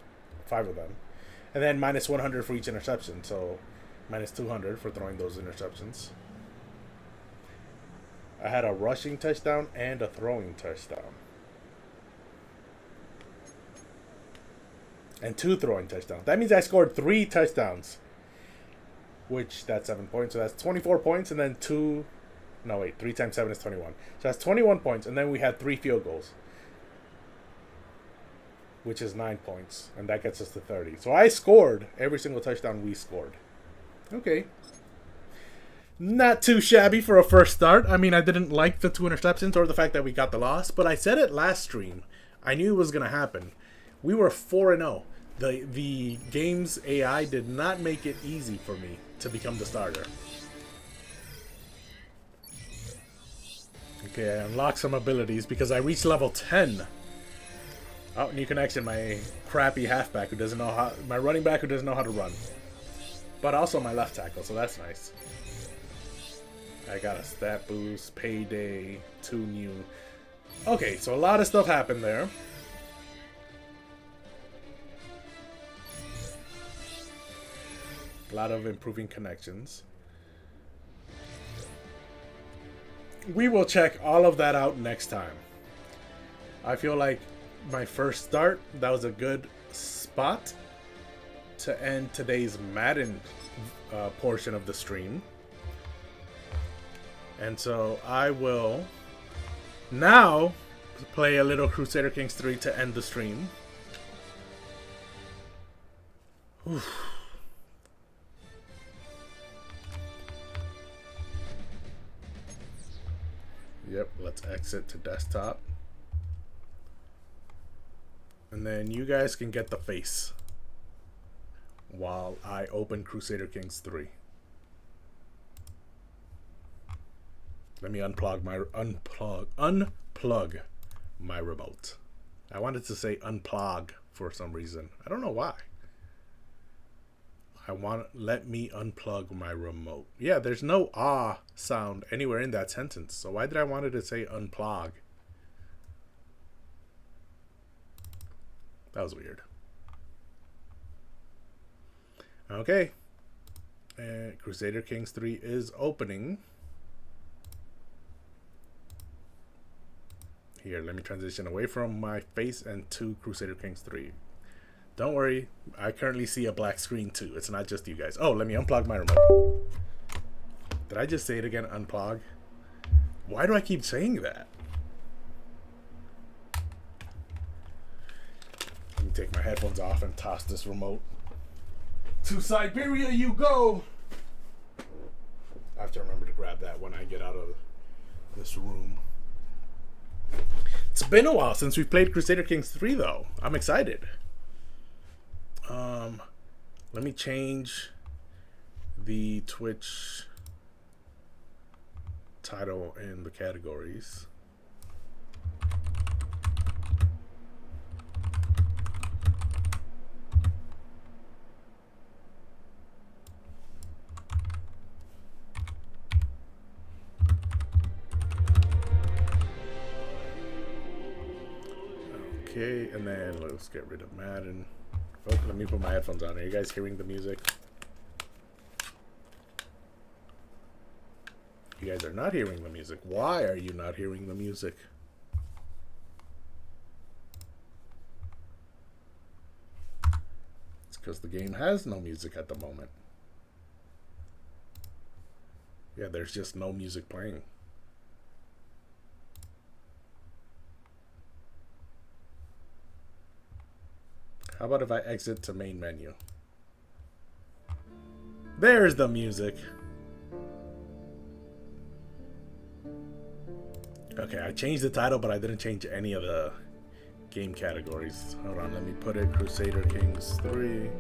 of them. And then minus 100 for each interception. So minus 200 for throwing those interceptions. I had a rushing touchdown and a throwing touchdown. And 2 throwing touchdowns. That means I scored 3 touchdowns. Which, that's 7 points. So that's 24 points and then 2... No, wait. 3 times 7 is 21. So that's 21 points. And then we had 3 field goals. Which is 9 points. And that gets us to 30. So I scored every single touchdown we scored. Okay. Not too shabby for a first start. I mean, I didn't like the 2 interceptions or the fact that we got the loss. But I said it last stream. I knew it was going to happen. We were 4-0. The game's AI did not make it easy for me to become the starter. Okay, I unlocked some abilities because I reached level 10. Oh, new connection. My crappy halfback who doesn't know how... My running back who doesn't know how to run. But also my left tackle, so that's nice. I got a stat boost, payday, 2 new Okay, so a lot of stuff happened there. A lot of improving connections. We will check all of that out next time. I feel like my first start, that was a good spot to end today's Madden portion of the stream. And so I will now play a little Crusader Kings 3 to end the stream. Oof. Yep, let's exit to desktop. And then you guys can get the face while I open Crusader Kings 3. Let me unplug my remote. I wanted to say unplug for some reason. I don't know why. Let me unplug my remote. Yeah, there's no ah sound anywhere in that sentence. So why did I want it to say unplug? That was weird. Okay. And Crusader Kings 3 is opening. Here, let me transition away from my face and to Crusader Kings 3. Don't worry, I currently see a black screen too. It's not just you guys. Oh, let me unplug my remote. Did I just say it again, unplug? Why do I keep saying that? Let me take my headphones off and toss this remote. To Siberia you go! I have to remember to grab that when I get out of this room. It's been a while since we've played Crusader Kings 3 though. I'm excited. Let me change the Twitch title in the categories. Okay, and then let's get rid of Madden. Oh, let me put my headphones on. Are you guys hearing the music? You guys are not hearing the music. Why are you not hearing the music? It's because the game has no music at the moment. Yeah, there's just no music playing. How about if I exit to main menu? There's the music. Okay, I changed the title, but I didn't change any of the game categories. Hold on, let me put it Crusader Kings 3.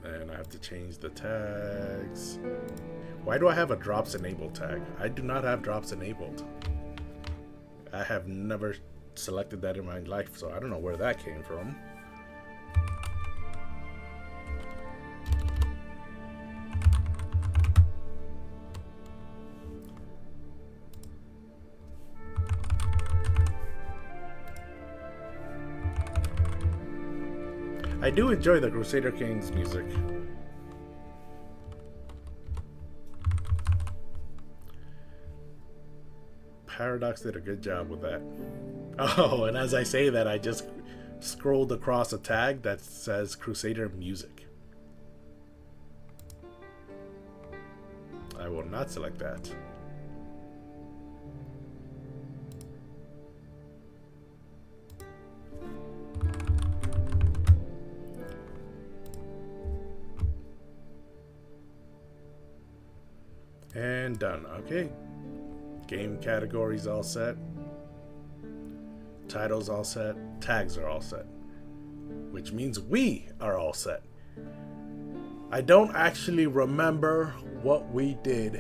And I have to change the tags. Why do I have a drops enabled tag? I do not have drops enabled. I have never selected that in my life, so I don't know where that came from. I do enjoy the Crusader Kings music. Paradox did a good job with that. Oh, and as I say that, I just scrolled across a tag that says Crusader Music. I will not select that. And done. Okay. Game categories all set. Titles all set. Tags are all set. Which means we are all set. I don't actually remember what we did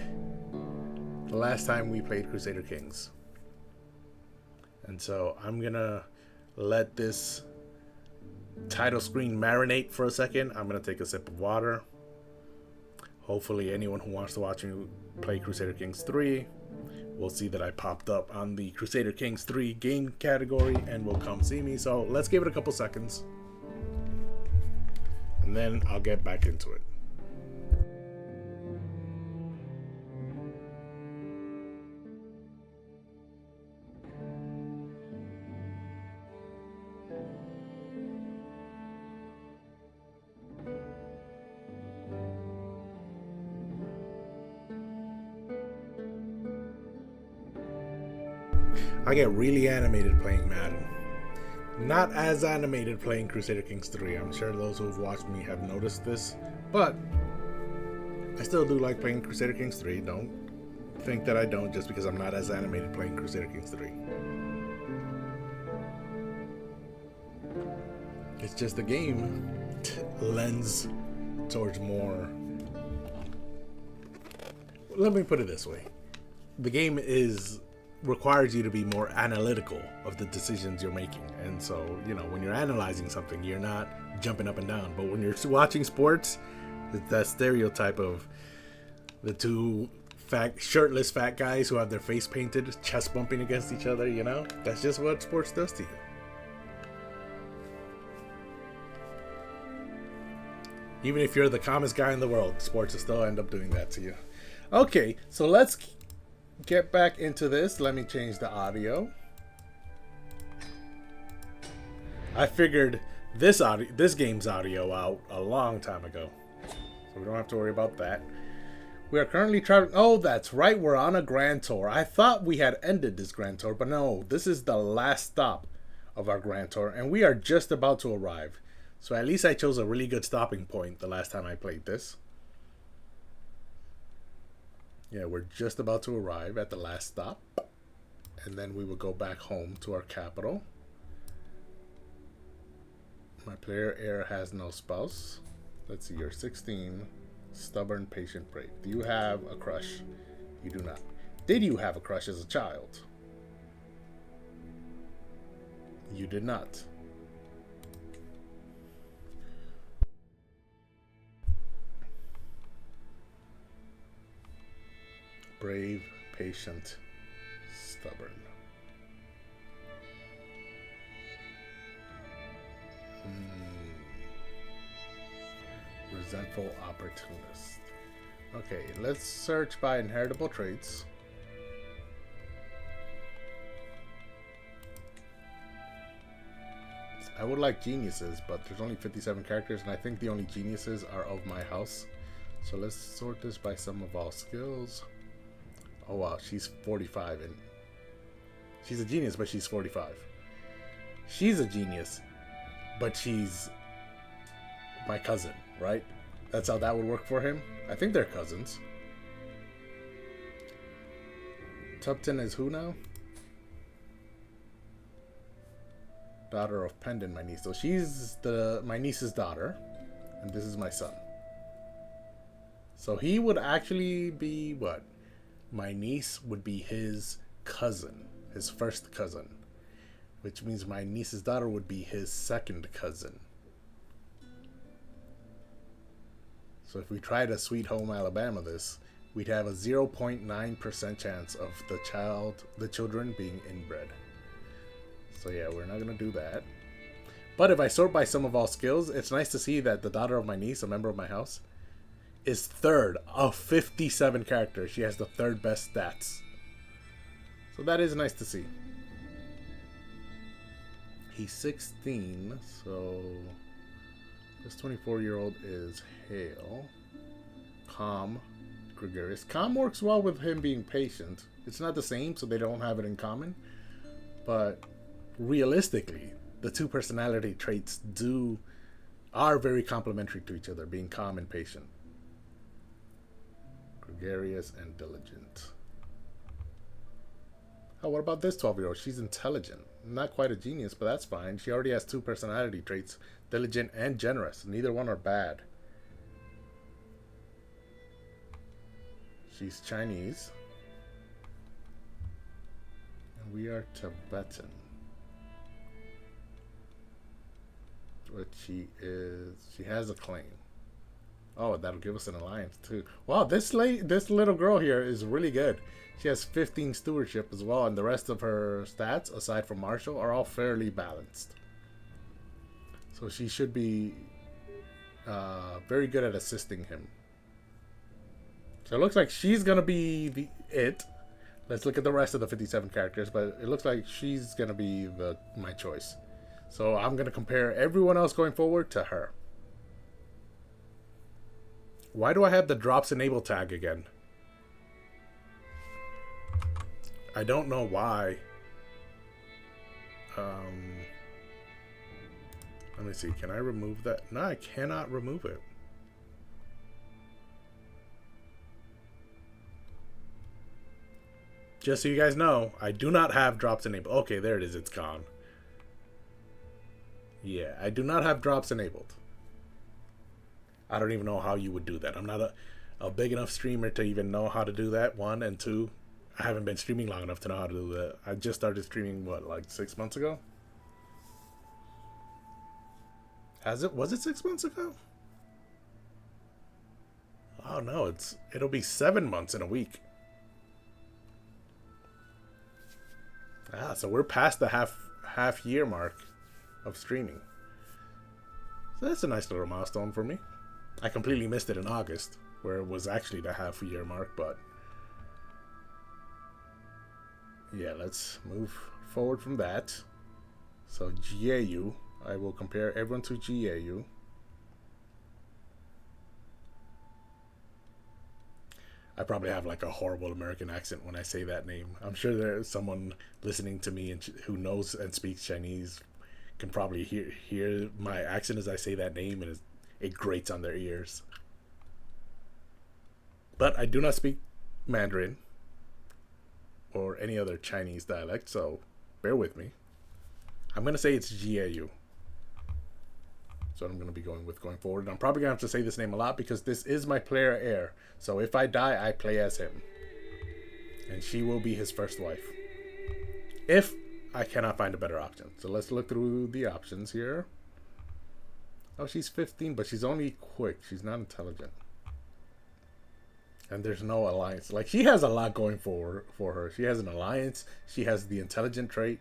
the last time we played Crusader Kings. And so I'm gonna let this title screen marinate for a second. I'm gonna take a sip of water. Hopefully anyone who wants to watch me play Crusader Kings 3 will see that I popped up on the Crusader Kings 3 game category and will come see me. So let's give it a couple seconds. And then I'll get back into it. I get really animated playing Madden. Not as animated playing Crusader Kings 3. I'm sure those who have watched me have noticed this. But I still do like playing Crusader Kings 3. Don't think that I don't just because I'm not as animated playing Crusader Kings 3. It's just the game lends towards more. Let me put it this way. The game requires you to be more analytical of the decisions you're making. And so, you know, when you're analyzing something, you're not jumping up and down. But when you're watching sports, it's that stereotype of the two shirtless fat guys who have their face painted, chest bumping against each other, you know? That's just what sports does to you. Even if you're the calmest guy in the world, sports will still end up doing that to you. Okay, so let's get back into this. Let me change the audio. I figured this game's audio out a long time ago, so we don't have to worry about that. We are currently traveling. Oh, that's right, we're on a grand tour. I thought we had ended this grand tour, but no, this is the last stop of our grand tour, and we are just about to arrive. So at least I chose a really good stopping point the last time I played this. Yeah, we're just about to arrive at the last stop. And then we will go back home to our capital. My player heir has no spouse. Let's see, you're 16. Stubborn, patient, brave. Do you have a crush? You do not. Did you have a crush as a child? You did not. Brave, patient, stubborn. Resentful opportunist. Okay, let's search by inheritable traits. I would like geniuses, but there's only 57 characters, and I think the only geniuses are of my house. So let's sort this by sum of all skills. Oh wow, she's 45 and she's a genius, but she's 45. She's a genius, but she's my cousin, right? That's how that would work for him. I think they're cousins. Tupton is who now? Daughter of Pendant, my niece. So she's my niece's daughter, and this is my son. So he would actually be what? My niece would be his cousin, his first cousin, which means my niece's daughter would be his second cousin. So if we try to Sweet Home Alabama this, we'd have a 0.9% chance of the children being inbred. So yeah, we're not gonna do that. But if I sort by sum of all skills, it's nice to see that the daughter of my niece, a member of my house, is third of 57 characters. She has the third best stats. So that is nice to see. He's 16, so this 24-year-old is Hale. Calm, gregarious. Calm works well with him being patient. It's not the same, so they don't have it in common. But realistically, the two personality traits are very complementary to each other, being calm and patient. Gregarious and diligent. Oh, what about this 12-year-old? She's intelligent. Not quite a genius, but that's fine. She already has two personality traits, diligent and generous. Neither one are bad. She's Chinese. And we are Tibetan. But she has a claim. Oh, that'll give us an alliance too. Wow, this little girl here is really good. She has 15 stewardship as well, and the rest of her stats, aside from martial, are all fairly balanced. So she should be very good at assisting him. So it looks like she's gonna be it. Let's look at the rest of the 57 characters, but it looks like she's gonna be my choice. So I'm gonna compare everyone else going forward to her. Why do I have the drops enable tag again? I don't know why. Let me see. Can I remove that? No, I cannot remove it. Just so you guys know, I do not have drops enabled. Okay, there it is. It's gone. Yeah, I do not have drops enabled. I don't even know how you would do that. I'm not a big enough streamer to even know how to do that, one. And two, I haven't been streaming long enough to know how to do that. I just started streaming, what, like 6 months ago? Was it 6 months ago? Oh no, it'll be 7 months in a week. So we're past the half year mark of streaming. So that's a nice little milestone for me. I completely missed it in August, where it was actually the half year mark, but yeah, let's move forward from that. So GAU, I will compare everyone to GAU. I probably have like a horrible American accent when I say that name. I'm sure there's someone listening to me who knows and speaks Chinese can probably hear my accent as I say that name, and it grates on their ears. But I do not speak Mandarin or any other Chinese dialect, so bear with me. I'm going to say it's GAU. So I'm going to be going forward. And I'm probably going to have to say this name a lot because this is my player heir. So if I die, I play as him. And she will be his first wife. If I cannot find a better option. So let's look through the options here. Oh, she's 15, but she's only quick. She's not intelligent. And there's no alliance. Like, she has a lot going for her. She has an alliance. She has the intelligent trait.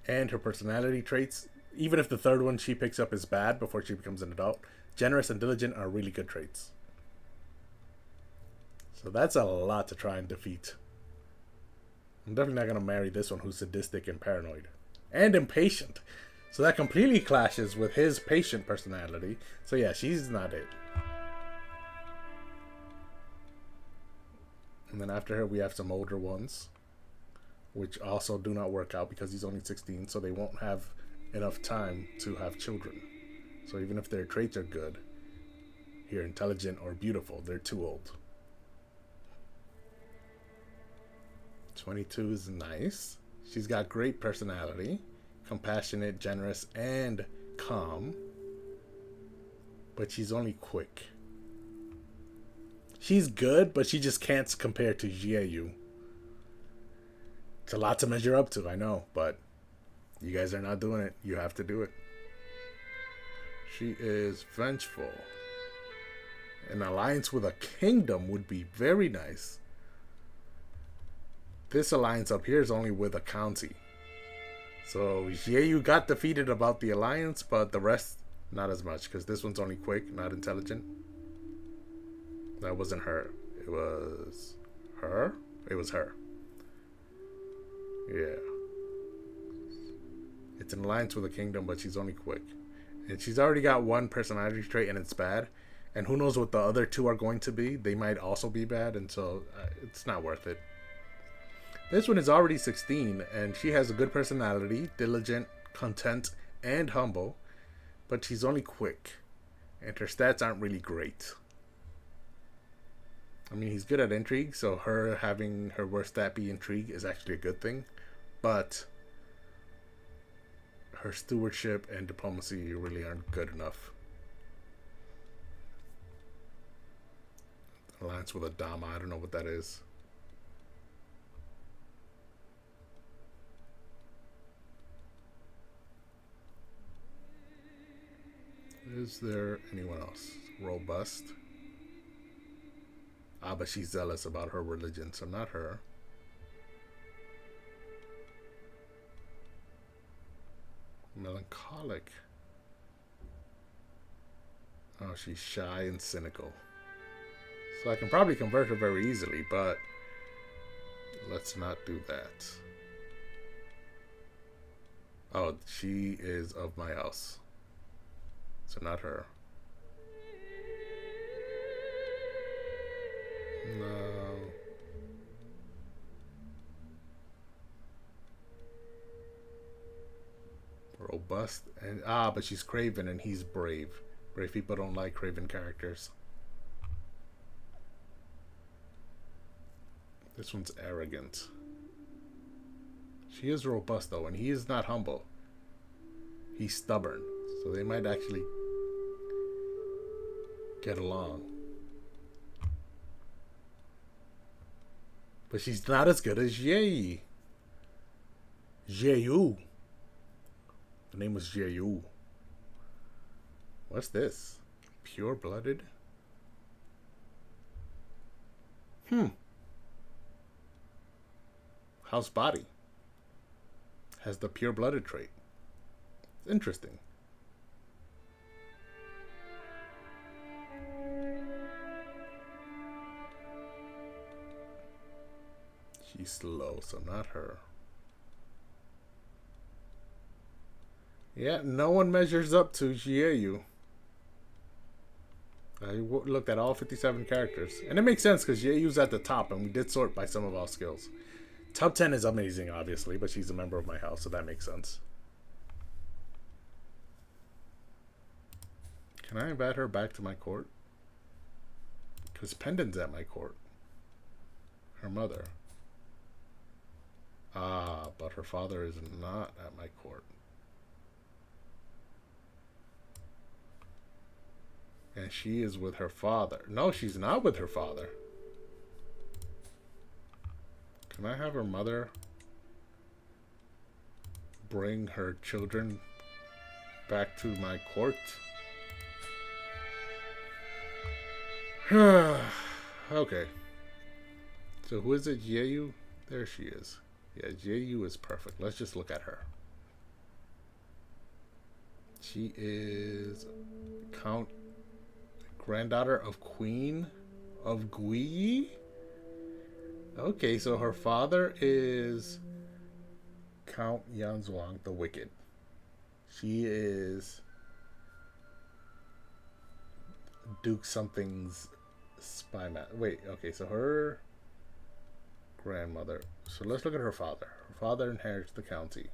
And her personality traits. Even if the third one she picks up is bad before she becomes an adult, generous and diligent are really good traits. So that's a lot to try and defeat. I'm definitely not going to marry this one who's sadistic and paranoid. And impatient. So that completely clashes with his patient personality. So yeah, she's not it. And then after her we have some older ones, which also do not work out because he's only 16, so they won't have enough time to have children. So even if their traits are good, here intelligent or beautiful, they're too old. 22 is nice. She's got great personality, compassionate, generous, and calm. But she's only quick. She's good, but she just can't compare to GAU. It's a lot to measure up to, I know, but you guys are not doing it. You have to do it. She is vengeful. An alliance with a kingdom would be very nice. This alliance up here is only with a county. So, yeah, you got defeated about the alliance, but the rest, not as much. Because this one's only quick, not intelligent. That wasn't her. It was her? It was her. Yeah. It's an alliance with a kingdom, but she's only quick. And she's already got one personality trait, and it's bad. And who knows what the other two are going to be. They might also be bad, and so it's not worth it. This one is already 16, and she has a good personality, diligent, content, and humble. But she's only quick. And her stats aren't really great. I mean, he's good at intrigue, so her having her worst stat be intrigue is actually a good thing. But her stewardship and diplomacy really aren't good enough. Alliance with a Dama, I don't know what that is. Is there anyone else? Robust. Ah, but she's zealous about her religion, so not her. Melancholic. Oh, she's shy and cynical. So I can probably convert her very easily, but let's not do that. Oh, she is of my house. So not her. No. Robust and but she's craven and he's brave. Brave people don't like craven characters. This one's arrogant. She is robust though, and he is not humble. He's stubborn, so they might actually get along. But she's not as good as Ye. Jeyu. The name was Jeyu. What's this? Pure-blooded? House body. Has the pure-blooded trait. Interesting. She's slow, so not her. Yeah, no one measures up to Jieyu. I looked at all 57 characters. And it makes sense because Jieyu's at the top and we did sort by some of our skills. Top 10 is amazing, obviously, but she's a member of my house, so that makes sense. Can I invite her back to my court? Because Pendant's at my court. Her mother. Ah, but her father is not at my court. And she is with her father. No, she's not with her father. Can I have her mother bring her children back to my court? Okay. So who is it? Jeyu? There she is. Yeah, Jeyu is perfect. Let's just look at her. She is Count, granddaughter of Queen of Guiyi. Okay, so her father is Count Yanzhuang the Wicked. She is Duke something's spy man. Wait, okay, so her grandmother. So let's look at her father. Her father inherits the county.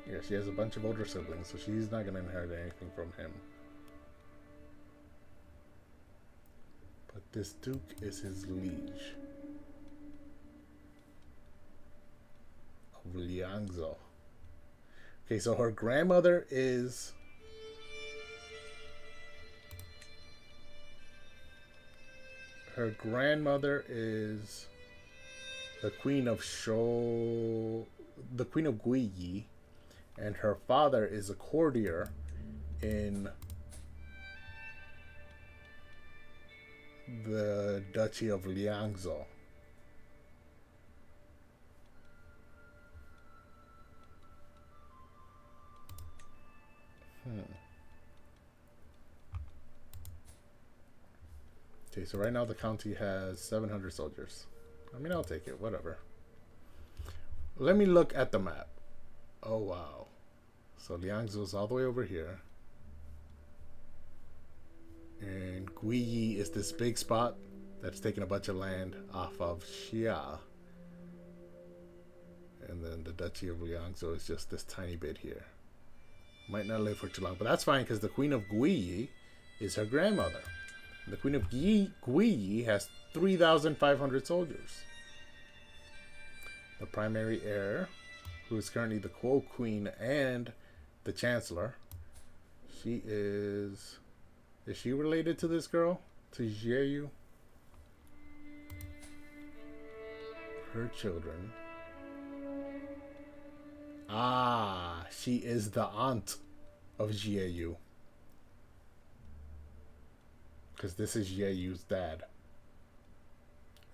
Yeah, she has a bunch of older siblings, so she's not going to inherit anything from him. But this duke is his liege of Liangzhou. Okay, so her grandmother is the Queen of the Queen of Guiyi, and her father is a courtier in the Duchy of Liangzhou. Okay, so right now the county has 700 soldiers. I mean, I'll take it, whatever. Let me look at the map. Oh, wow. So Liangzhou is all the way over here. And Guiyi is this big spot that's taking a bunch of land off of Xia. And then the Duchy of Liangzhou is just this tiny bit here. Might not live for too long, but that's fine because the Queen of Guiyi is her grandmother. The Queen of Guiyi has 3,500 soldiers. The primary heir, who is currently the Kuo Queen and the Chancellor, she is she related to this girl? To Jeyu? Her children. Ah, she is the aunt of Jiayu. Because this is Jiayu's dad.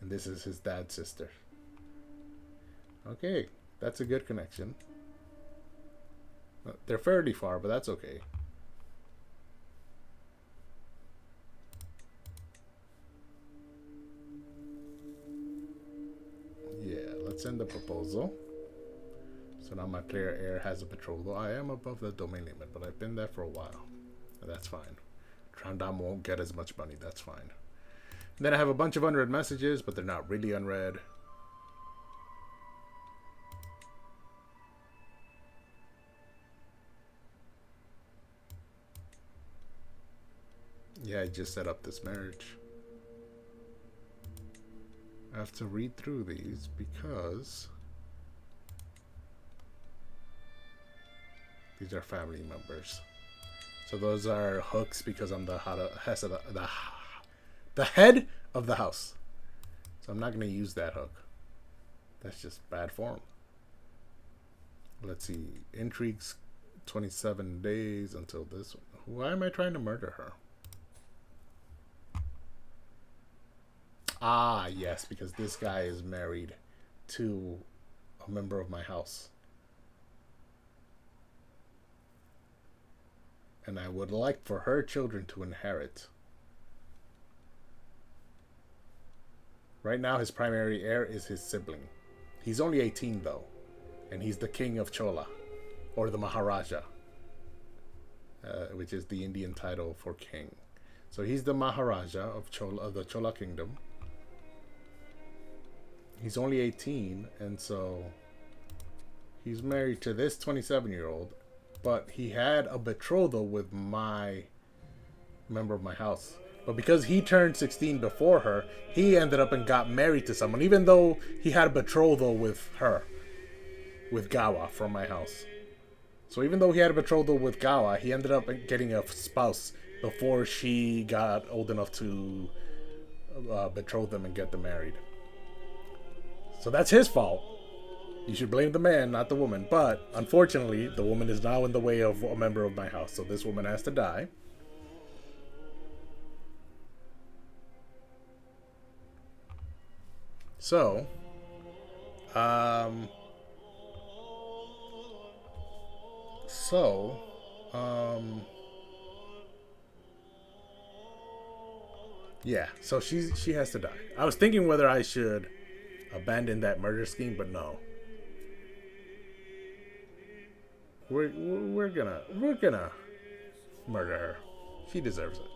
And this is his dad's sister. Okay, that's a good connection. They're fairly far, but that's okay. Yeah, let's send the proposal. So now my player heir has a betrothal. I am above the domain limit, but I've been there for a while. That's fine. Trandam won't get as much money. That's fine. And then I have a bunch of unread messages, but they're not really unread. Yeah, I just set up this marriage. I have to read through these because these are family members. So those are hooks because I'm the head of the house. So I'm not going to use that hook. That's just bad form. Let's see. Intrigues 27 days until this one. Why am I trying to murder her? Ah, yes, because this guy is married to a member of my house. And I would like for her children to inherit. Right now, his primary heir is his sibling. He's only 18, though. And he's the king of Chola. Or the Maharaja. Which is the Indian title for king. So he's the Maharaja of the Chola kingdom. He's only 18, and so he's married to this 27-year-old, but he had a betrothal with my member of my house. But because he turned 16 before her, he ended up and got married to someone, even though he had a betrothal with her, with Gawa from my house. So even though he had a betrothal with Gawa, he ended up getting a spouse before she got old enough to betroth them and get them married. So that's his fault. You should blame the man, not the woman. But, unfortunately, the woman is now in the way of a member of my house. So this woman has to die. So, yeah. So she has to die. I was thinking whether I should abandon that murder scheme, but no. We're gonna murder her. She deserves it.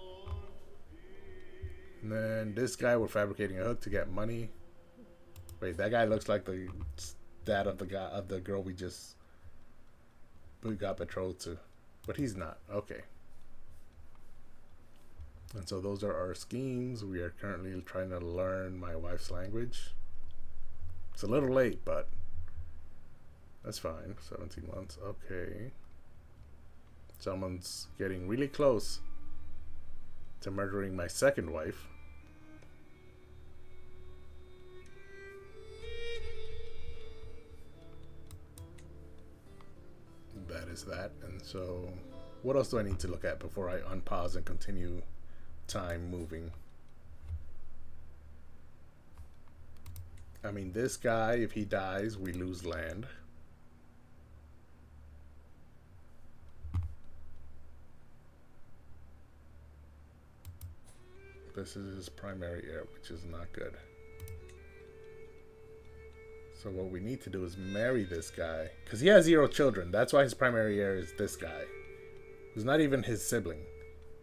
And then this guy, we're fabricating a hook to get money. Wait, that guy looks like the dad of the girl we got betrothed to, but he's not. Okay. And so those are our schemes. We are currently trying to learn my wife's language. It's a little late, but that's fine. 17 months. Okay. Someone's getting really close to murdering my second wife. That is that. And so, what else do I need to look at before I unpause and continue time moving? I mean, this guy, if he dies, we lose land. This is his primary heir, which is not good. So what we need to do is marry this guy. Because he has 0 children. That's why his primary heir is this guy. Who's not even his sibling.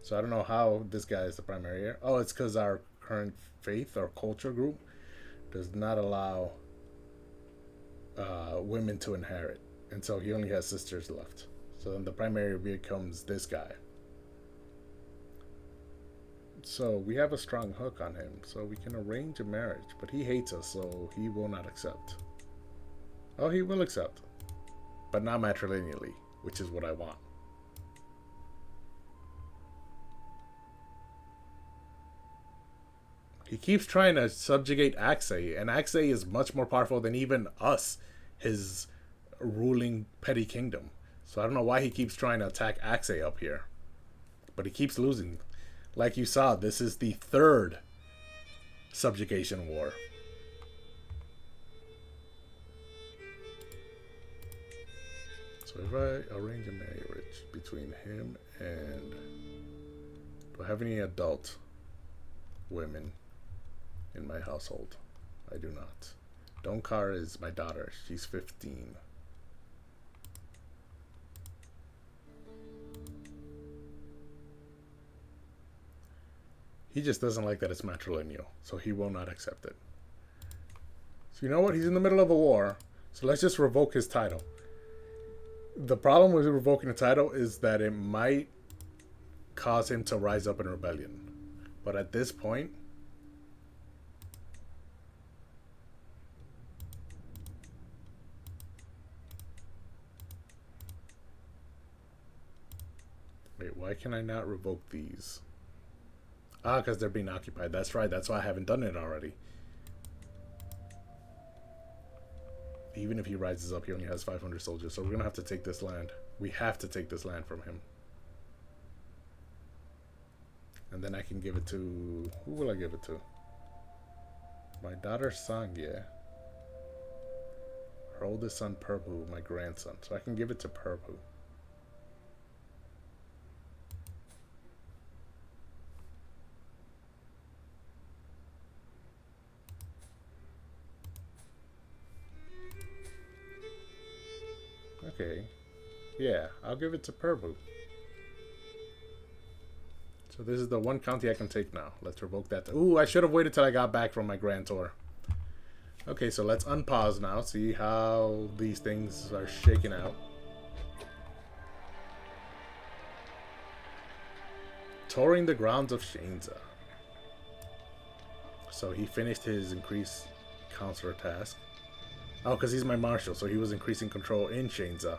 So I don't know how this guy is the primary heir. Oh, it's because our current faith, our culture group, does not allow women to inherit. And so he only has sisters left. So then the primary becomes this guy. So we have a strong hook on him. So we can arrange a marriage. But he hates us, so he will not accept. Oh, he will accept. But not matrilineally, which is what I want. He keeps trying to subjugate Axay, and Axay is much more powerful than even us, his ruling petty kingdom. So I don't know why he keeps trying to attack Axe up here. But he keeps losing. Like you saw, this is the third subjugation war. So if I arrange a marriage between him and... Do I have any adult women in my household? I do not. Donkar is my daughter. She's 15. He just doesn't like that it's matrilineal, so he will not accept it. So you know what? He's in the middle of a war, so let's just revoke his title. The problem with revoking the title is that it might cause him to rise up in rebellion. But at this point, wait, why can I not revoke these? Ah, because they're being occupied. That's right. That's why I haven't done it already. Even if he rises up, he only has 500 soldiers. So we're going to have to take this land. We have to take this land from him. And then I can give it to... Who will I give it to? My daughter Sangye. Her oldest son Prabhu, my grandson. So I can give it to Prabhu. Okay. Yeah, I'll give it to Prabhu. So this is the one county I can take now. Let's revoke that. Ooh, I should have waited till I got back from my grand tour. Okay, so let's unpause now. See how these things are shaking out. Touring the grounds of Shenza. So he finished his increased counselor task. Oh, because he's my marshal, so he was increasing control in Shenza.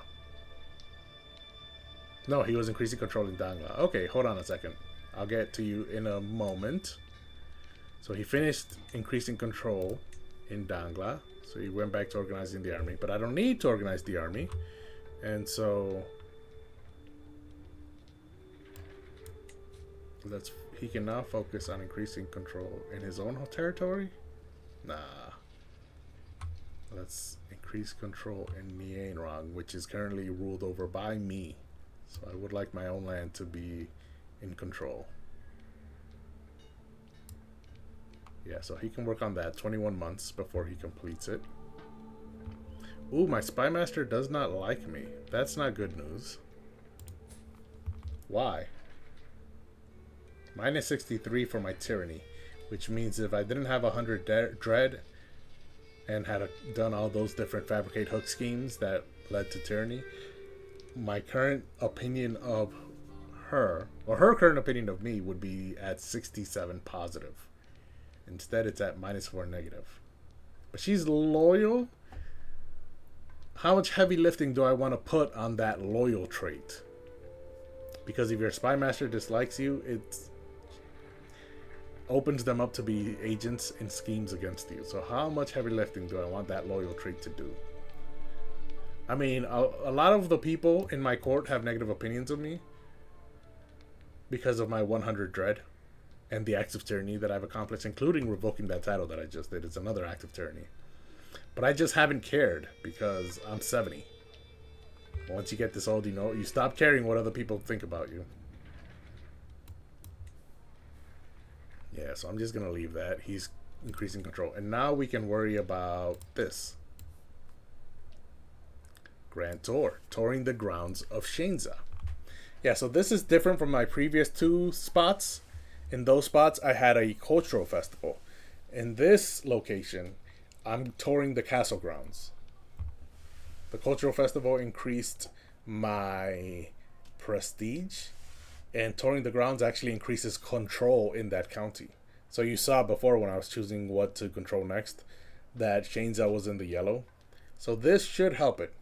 No, he was increasing control in Dangla. Okay, hold on a second. I'll get to you in a moment. So he finished increasing control in Dangla. So he went back to organizing the army. But I don't need to organize the army. And so... he can now focus on increasing control in his own territory? Nah. Let's increase control in Nianrong, which is currently ruled over by me. So I would like my own land to be in control. Yeah, so he can work on that 21 months before he completes it. Ooh, my spy master does not like me. That's not good news. Why? Minus 63 for my tyranny, which means if I didn't have 100 dread and had done all those different fabricate hook schemes that led to tyranny, my current opinion of her, or her current opinion of me, would be at 67 positive. Instead, it's at minus 4 negative. But she's loyal. How much heavy lifting do I want to put on that loyal trait? Because if your spy master dislikes you, it opens them up to be agents in schemes against you. So how much heavy lifting do I want that loyal trait to do? I mean, a lot of the people in my court have negative opinions of me because of my 100 dread and the acts of tyranny that I've accomplished, including revoking that title that I just did. It's another act of tyranny. But I just haven't cared because I'm 70. Once you get this old, you stop caring what other people think about you. Yeah, so I'm just going to leave that. He's increasing control. And now we can worry about this. Grand Tour. Touring the grounds of Shenza. Yeah, so this is different from my previous two spots. In those spots, I had a cultural festival. In this location, I'm touring the castle grounds. The cultural festival increased my prestige, and touring the grounds actually increases control in that county. So you saw before when I was choosing what to control next, that Shenza was in the yellow. So this should help it.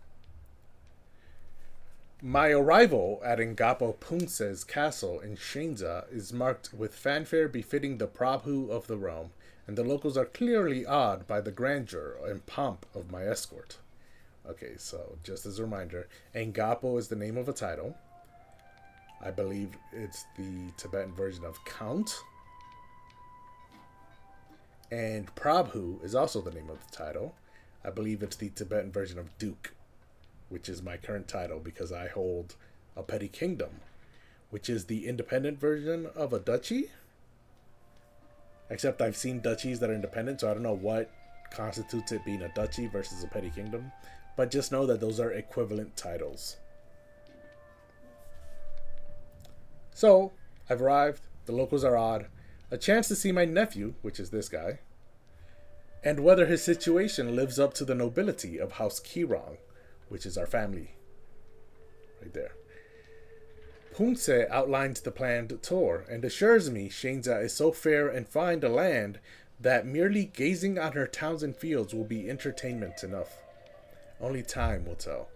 My arrival at Ngapo Punce's castle in Shenza is marked with fanfare befitting the Prabhu of the realm, and the locals are clearly awed by the grandeur and pomp of my escort. Okay, so just as a reminder, Ngapo is the name of a title. I believe it's the Tibetan version of Count. And Prabhu is also the name of the title. I believe it's the Tibetan version of Duke, which is my current title because I hold a petty kingdom, which is the independent version of a duchy. Except I've seen duchies that are independent, so I don't know what constitutes it being a duchy versus a petty kingdom. But just know that those are equivalent titles. So, I've arrived. The locals are odd. A chance to see my nephew, which is this guy, and whether his situation lives up to the nobility of House Kirong, which is our family. Right there. Punse outlines the planned tour and assures me Shenza is so fair and fine to land that merely gazing on her towns and fields will be entertainment enough. Only time will tell.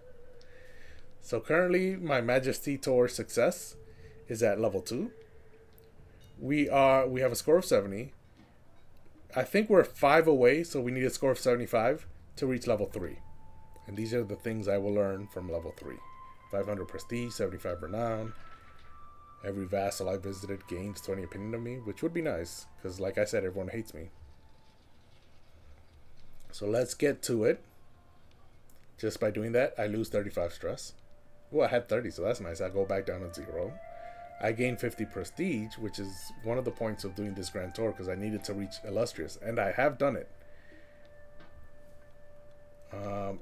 So currently, my Majesty Tour success is at level 2. We have a score of 70. I think we're 5 away, so we need a score of 75 to reach level 3. And these are the things I will learn from level 3. 500 prestige, 75 renown. Every vassal I visited gains 20 opinion of me, which would be nice, because like I said, everyone hates me. So let's get to it. Just by doing that, I lose 35 stress. Oh, I had 30, so that's nice. I go back down to 0. I gain 50 prestige, which is one of the points of doing this Grand Tour, because I needed to reach Illustrious, and I have done it.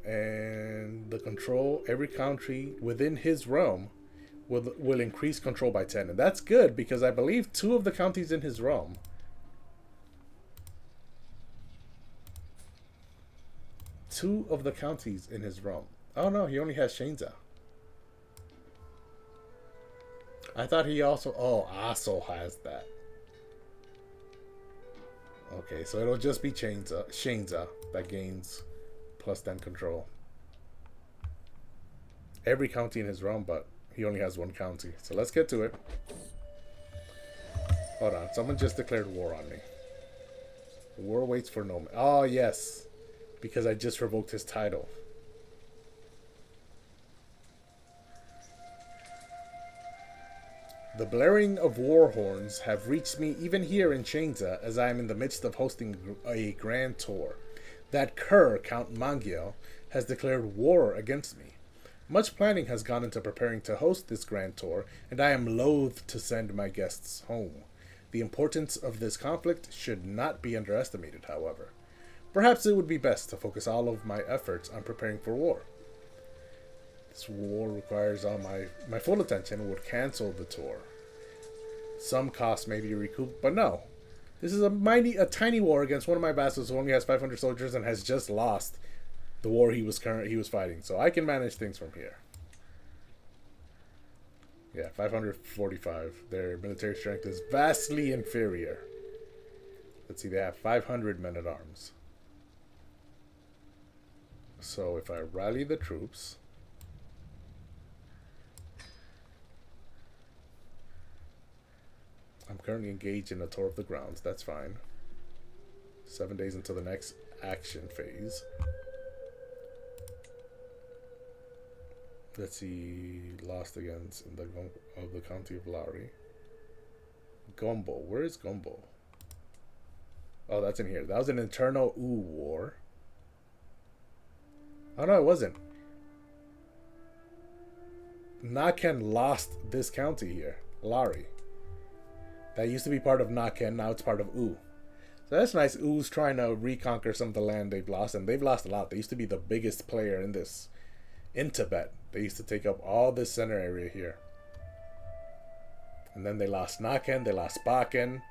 And the control, every country within his realm will increase control by 10. And that's good, because I believe 2 of the counties in his realm Oh no, he only has Shenza. I thought he also... Oh, Aso has that. Okay, so it'll just be Shenza that gains plus 10 control. Every county in his realm, but he only has 1 county. So let's get to it. Hold on, someone just declared war on me. The war waits for no man. Oh, yes. Because I just revoked his title. The blaring of war horns have reached me even here in Shenza as I am in the midst of hosting a grand tour. That cur, Count Mangiel, has declared war against me. Much planning has gone into preparing to host this grand tour, and I am loath to send my guests home. The importance of this conflict should not be underestimated, however. Perhaps it would be best to focus all of my efforts on preparing for war. This war requires all my full attention and would cancel the tour. Some costs may be recouped, but no. This is a tiny war against one of my vassals who only has 500 soldiers and has just lost the war he was fighting. So I can manage things from here. Yeah, 545. Their military strength is vastly inferior. Let's see, they have 500 men-at-arms. So if I rally the troops... I'm currently engaged in a tour of the grounds. That's fine. 7 days until the next action phase. Let's see. Lost against in the county of Lari. Gombo. Where is Gombo? Oh, that's in here. That was an internal war. Oh no, it wasn't. Naken lost this county here. Lari. That used to be part of Naken, now it's part of U. So that's nice. U's trying to reconquer some of the land they've lost, and they've lost a lot. They used to be the biggest player in Tibet. They used to take up all this center area here. And then they lost Naken, they lost Baken,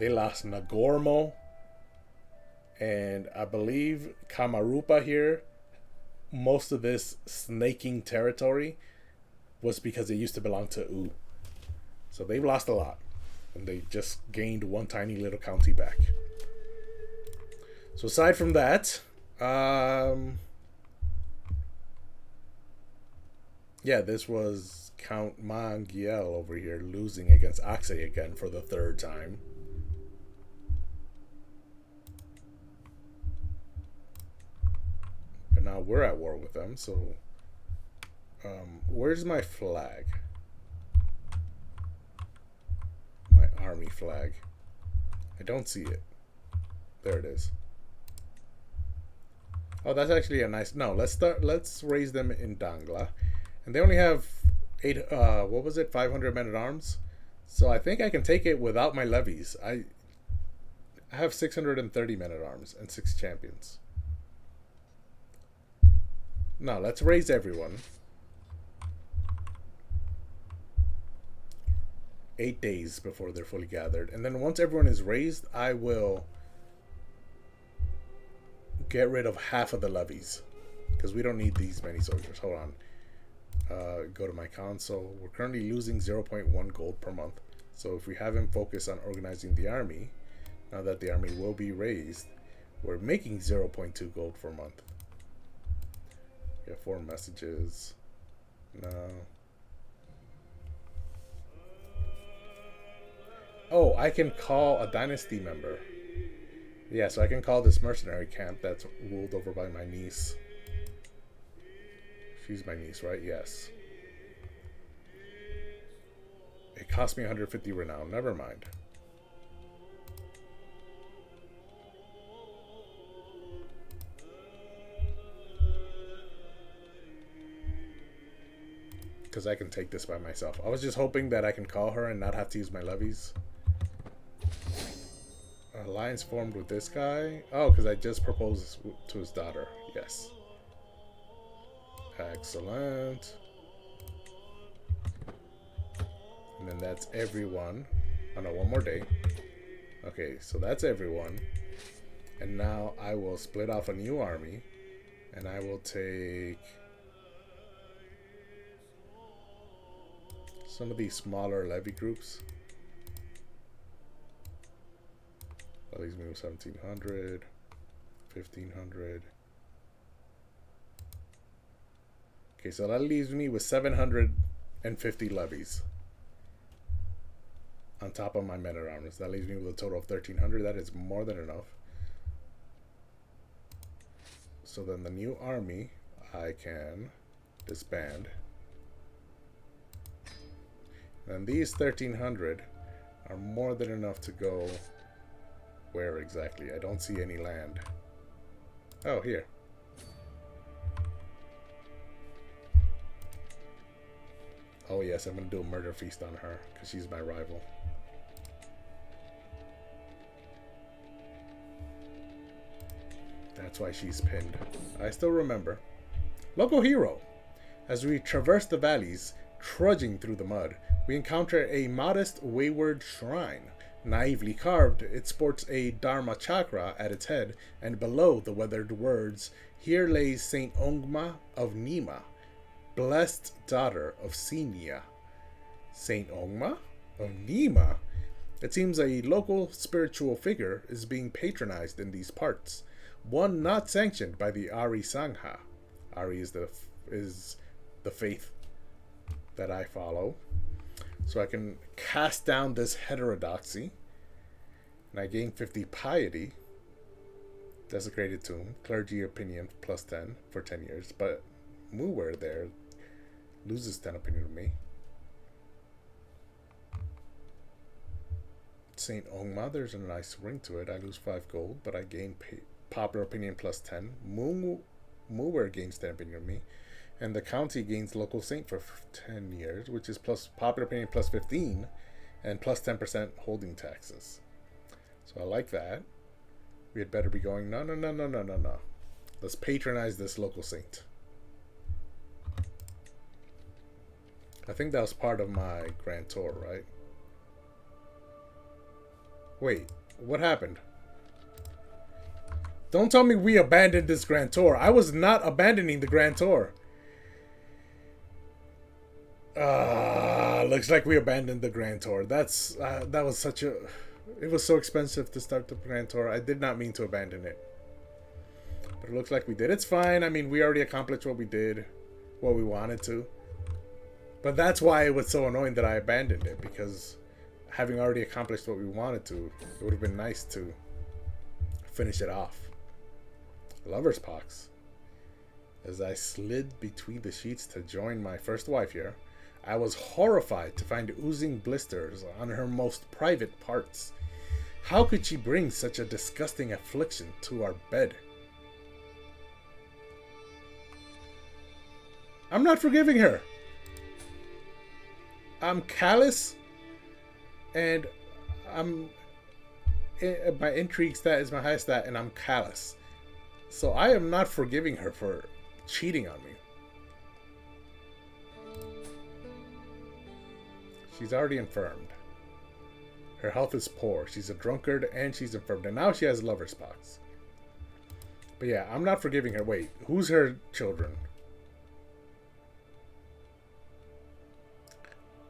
they lost Nagormo, and I believe Kamarupa here. Most of this snaking territory was because it used to belong to U. So they've lost a lot. And they just gained one tiny little county back. So aside from that, yeah, this was Count Mangiel over here losing against Aksay again for the 3rd time. But now we're at war with them, so where's my flag? My army flag. I don't see it. There it is. Oh, that's actually a nice. No, let's raise them in Dangla, and they only have 500 men at arms. So I think I can take it without my levies. I have 630 men at arms and 6 champions. Now let's raise everyone. 8 days before they're fully gathered, and then once everyone is raised, I will get rid of half of the levies because we don't need these many soldiers. Hold on. Go to my console. We're currently losing 0.1 gold per month. So if we have him focus on organizing the army, now that the army will be raised, we're making 0.2 gold per month. We have 4 messages. No. Oh, I can call a dynasty member. Yeah, so I can call this mercenary camp that's ruled over by my niece. She's my niece, right? Yes. It cost me 150 renown. Never mind. Because I can take this by myself. I was just hoping that I can call her and not have to use my levies. Alliance formed with this guy. Oh, because I just proposed to his daughter. Yes. Excellent. And then that's everyone. Oh no, one more day. Okay, so that's everyone. And now I will split off a new army. And I will take some of these smaller levy groups. That leaves me with 1,700, 1,500. Okay, so that leaves me with 750 levies on top of my men at arms. That leaves me with a total of 1,300. That is more than enough. So then the new army I can disband. And these 1,300 are more than enough to go. Where exactly? I don't see any land. Oh, here. Oh yes, I'm gonna do a murder feast on her because she's my rival. That's why she's pinned. I still remember. Local hero. As we traverse the valleys, trudging through the mud, we encounter a modest, wayward shrine. Naively carved, it sports a Dharma chakra at its head, and below the weathered words, "Here lays Saint Ongma of Nima, blessed daughter of Sinia." Saint Ongma of Nima? It seems a local spiritual figure is being patronized in these parts, one not sanctioned by the Ari Sangha. Ari is the faith that I follow. So I can cast down this heterodoxy. And I gain 50 piety. Desecrated tomb. Clergy opinion plus 10 for 10 years. But Muwer there loses 10 opinion to me. Saint Ongma, there's a nice ring to it. I lose 5 gold, but I gain popular opinion plus 10. Muwer gains 10 opinion to me. And the county gains local saint for 10 years, which is plus popular opinion plus 15 and plus 10% holding taxes. So I like that. We had better be going, no. Let's patronize this local saint. I think that was part of my grand tour, right? Wait, what happened? Don't tell me we abandoned this grand tour. I was not abandoning the grand tour. Looks like we abandoned the Grand Tour. That was such a... It was so expensive to start the Grand Tour. I did not mean to abandon it. But it looks like we did. It's fine. I mean, we already accomplished what we did. What we wanted to. But that's why it was so annoying that I abandoned it. Because having already accomplished what we wanted to, it would have been nice to finish it off. Lover's Pox. As I slid between the sheets to join my first wife here, I was horrified to find oozing blisters on her most private parts. How could she bring such a disgusting affliction to our bed? I'm not forgiving her. I'm callous, and my intrigue stat is my highest stat, and I'm callous. So I am not forgiving her for cheating on me. She's already infirmed. Her health is poor. She's a drunkard and she's infirmed. And now she has lover spots. But yeah, I'm not forgiving her. Wait, who's her children?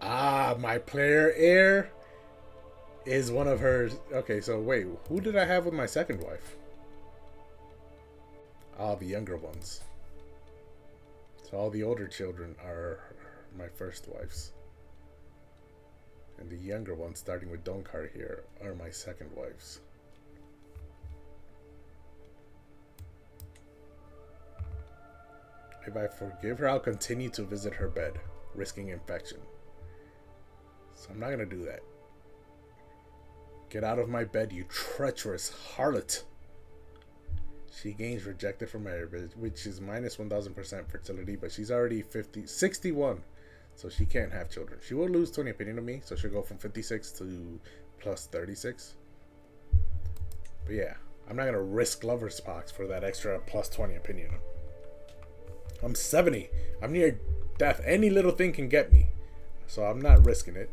Ah, my player heir is one of her. Okay, so wait, who did I have with my second wife? Ah, the younger ones. So all the older children are my first wives. And the younger ones, starting with Donkar here, are my second wives. If I forgive her, I'll continue to visit her bed, risking infection. So I'm not going to do that. Get out of my bed, you treacherous harlot. She gains rejected from marriage, which is minus 1000% fertility, but she's already 61. So she can't have children. She will lose 20 opinion of me, so she'll go from 56 to plus 36. But yeah, I'm not going to risk lover's box for that extra plus 20 opinion. I'm 70. I'm near death. Any little thing can get me. So I'm not risking it.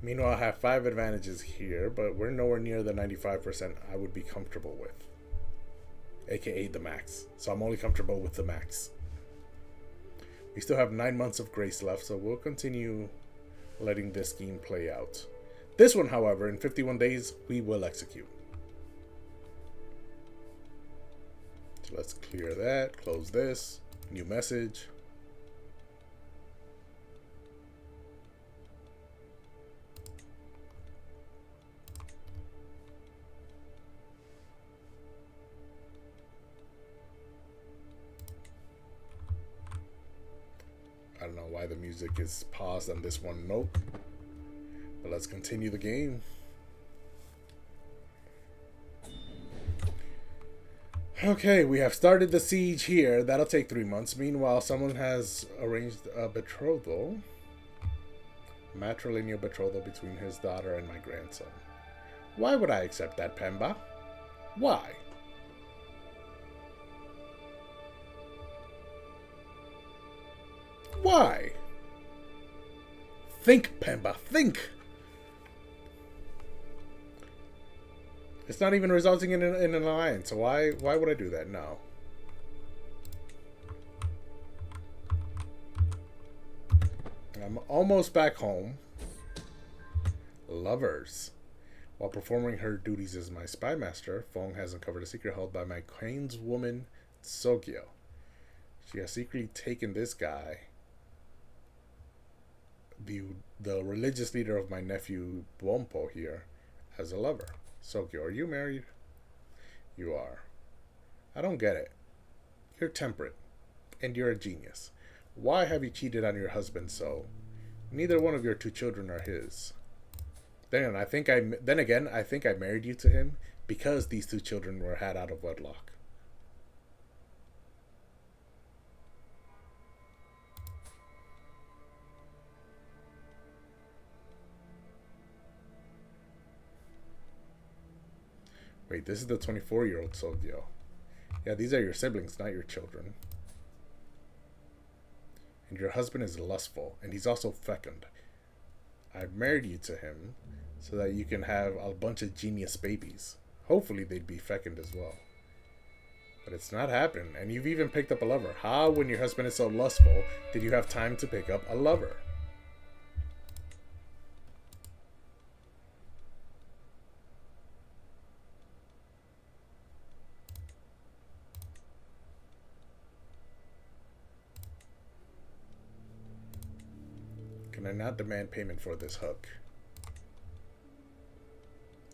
Meanwhile, I have 5 advantages here, but we're nowhere near the 95% I would be comfortable with. AKA the max. So I'm only comfortable with the max. We still have 9 months of grace left, so we'll continue letting this scheme play out. This one, however, in 51 days, we will execute. So let's clear that, close this, new message. I don't know why the music is paused on this one note, but let's continue the game. Okay, we have started the siege here. That'll take 3 months. Meanwhile, someone has arranged a betrothal, matrilineal betrothal between his daughter and my grandson. Why would I accept that, Pemba? Why? Why? Think, Pemba, think! It's not even resulting in an alliance, so why would I do that? No. I'm almost back home. Lovers. While performing her duties as my spy master, Fong has uncovered a secret held by my kinswoman, Sogyo. She has secretly taken this guy, the religious leader of my nephew Buompo here, as a lover. Sogyo, are you married? You are. I don't get it. You're temperate, and you're a genius. Why have you cheated on your husband so? Neither one of your 2 children are his. Then again, I think I married you to him because these 2 children were had out of wedlock. Wait, this is the 24-year-old Sogyo. Yeah, these are your siblings, not your children. And your husband is lustful, and he's also fecund. I married you to him so that you can have a bunch of genius babies. Hopefully they'd be fecund as well. But it's not happening, and you've even picked up a lover. How, when your husband is so lustful, did you have time to pick up a lover? Can I not demand payment for this hook?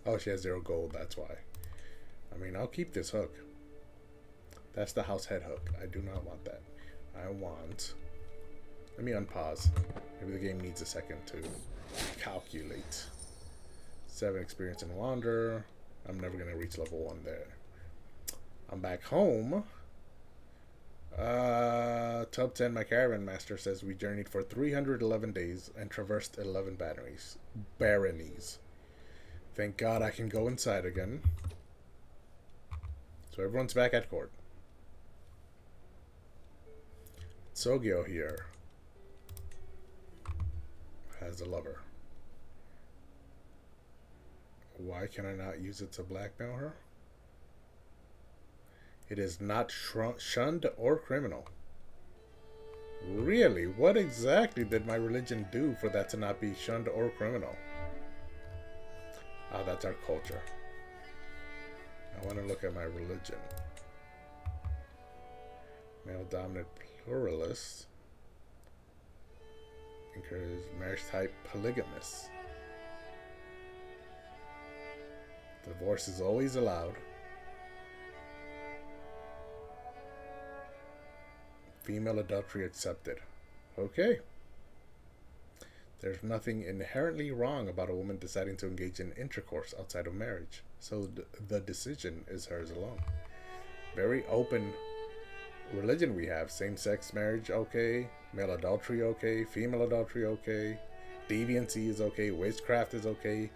Oh, she has 0 gold, that's why. I mean, I'll keep this hook. That's the house head hook. I do not want that. I want... Let me unpause. Maybe the game needs a second to calculate. 7 experience in Wander. I'm never going to reach level 1 there. I'm back home. Top 10, my caravan master says we journeyed for 311 days and traversed 11 baronies. Thank God I can go inside again. So everyone's back at court. Sogyo here has a lover. Why can I not use it to blackmail her? It is not shunned or criminal. Really? What exactly did my religion do for that to not be shunned or criminal? Ah, that's our culture. I want to look at my religion. Male dominant pluralist. Encourage marriage type polygamous. Divorce is always allowed. Female adultery accepted. Okay. There's nothing inherently wrong about a woman deciding to engage in intercourse outside of marriage. So the decision is hers alone. Very open religion we have. Same-sex marriage, okay. Male adultery, okay. Female adultery, okay. Deviancy is okay. Witchcraft is okay.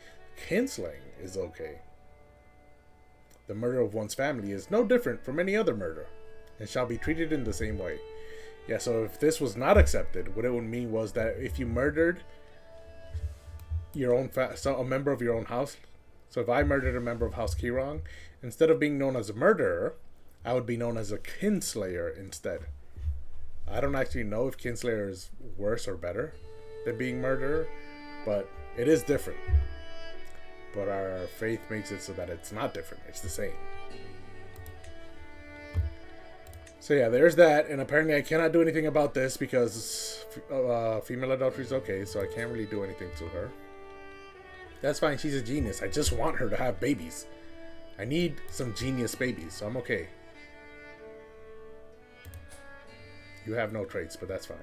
Kinslaying is okay. The murder of one's family is no different from any other murder and shall be treated in the same way. Yeah, so if this was not accepted, what it would mean was that if you murdered your own a member of your own house, so if I murdered a member of House Kirong, instead of being known as a murderer, I would be known as a kinslayer instead. I don't actually know if kinslayer is worse or better than being murderer, but it is different. But our faith makes it so that it's not different, it's the same. So yeah, there's that, and apparently I cannot do anything about this because female adultery is okay, so I can't really do anything to her. That's fine, she's a genius. I just want her to have babies. I need some genius babies, so I'm okay. You have no traits, but that's fine.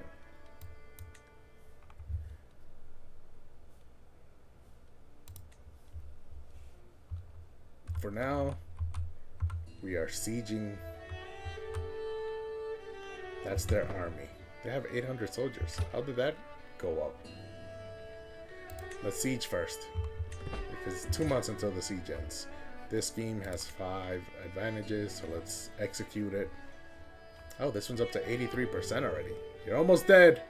For now, we are sieging. That's their army. They have 800 soldiers. How did that go up? Let's siege first, because it's 2 months until the siege ends. This scheme has 5 advantages, so let's execute it. Oh, this one's up to 83% already. You're almost dead.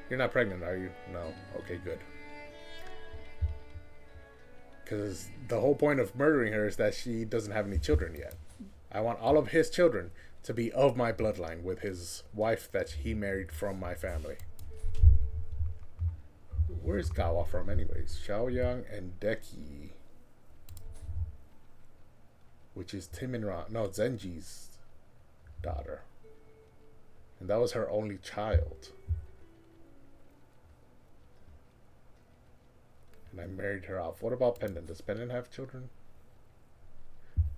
You're not pregnant, are you? No. Okay, good. Because the whole point of murdering her is that she doesn't have any children yet. I want all of his children to be of my bloodline with his wife that he married from my family. Where's Gawa from anyways? Xiaoyang and Deki. Which is Zenji's daughter. And that was her only child. And I married her off. What about Pendant? Does Pendant have children?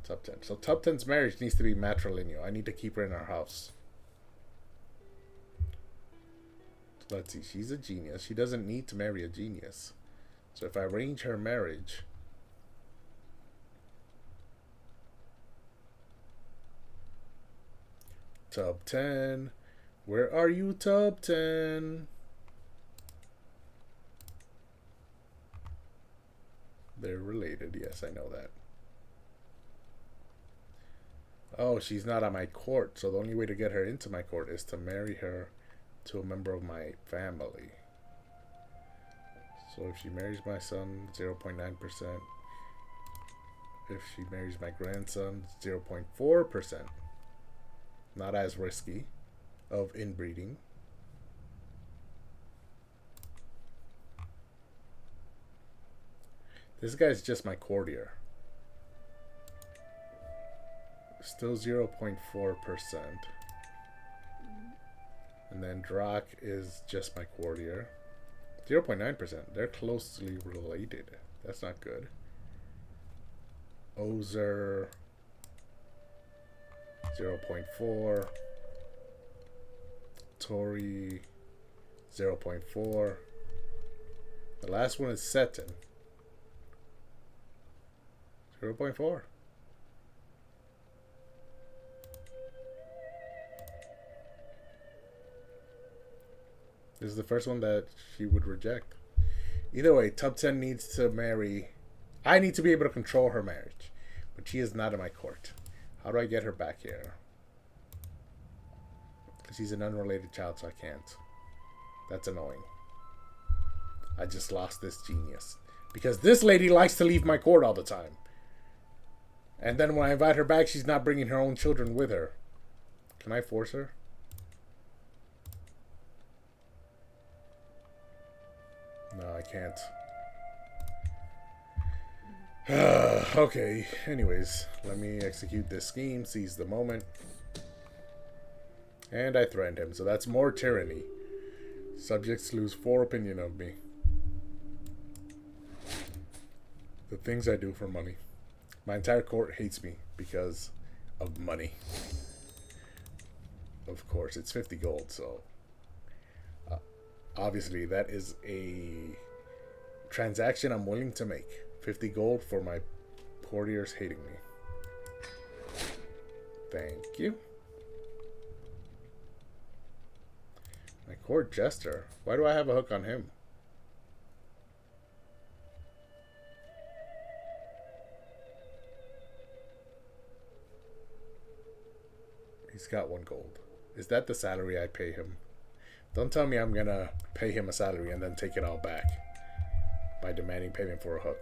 Top 10. So top 10's marriage needs to be matrilineal. I need to keep her in our house. Let's see. She's a genius. She doesn't need to marry a genius. So if I arrange her marriage... Top 10. Where are you, top 10? They're related. Yes, I know that. Oh, she's not on my court, so the only way to get her into my court is to marry her to a member of my family. So if she marries my son, 0.9%. If she marries my grandson, 0.4%. Not as risky of inbreeding. This guy's just my courtier. Still 0.4%. And then Drak is just my courtier. 0.9%. They're closely related. That's not good. Ozer. 0.4. Tori, 0.4. The last one is Seton. 0.4. This is the first one that she would reject. Either way, Top 10 needs to marry. I need to be able to control her marriage. But she is not in my court. How do I get her back here? Because she's an unrelated child, so I can't. That's annoying. I just lost this genius. Because this lady likes to leave my court all the time. And then when I invite her back, she's not bringing her own children with her. Can I force her? No, I can't. Okay, anyways, let me execute this scheme, seize the moment. And I threatened him, so that's more tyranny. Subjects lose 4 opinion of me. The things I do for money. My entire court hates me because of money. Of course, it's 50 gold, so... obviously, that is a transaction I'm willing to make. 50 gold for my courtiers hating me. Thank you. My court jester. Why do I have a hook on him? He's got 1 gold. Is that the salary I pay him? Don't tell me I'm gonna pay him a salary and then take it all back by demanding payment for a hook.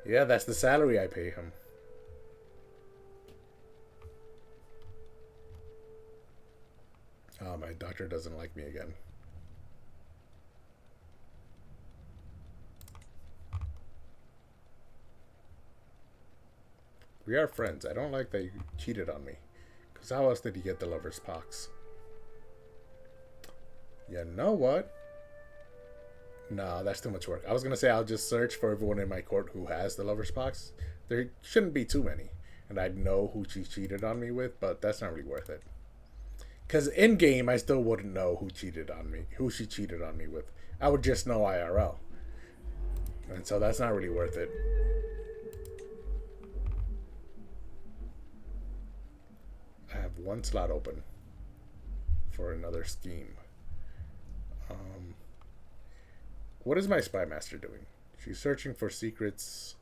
Yeah, that's the salary I pay him. Oh, my doctor doesn't like me again. We are friends. I don't like that you cheated on me. Because how else did you get the lover's pox? You know what? No, that's too much work. I was going to say I'll just search for everyone in my court who has the lover's pox. There shouldn't be too many. And I'd know who she cheated on me with, but that's not really worth it. Because in-game, I still wouldn't know who cheated on me, who she cheated on me with. I would just know IRL. And so that's not really worth it. I have 1 slot open for another scheme. What is my spy master doing? She's searching for secrets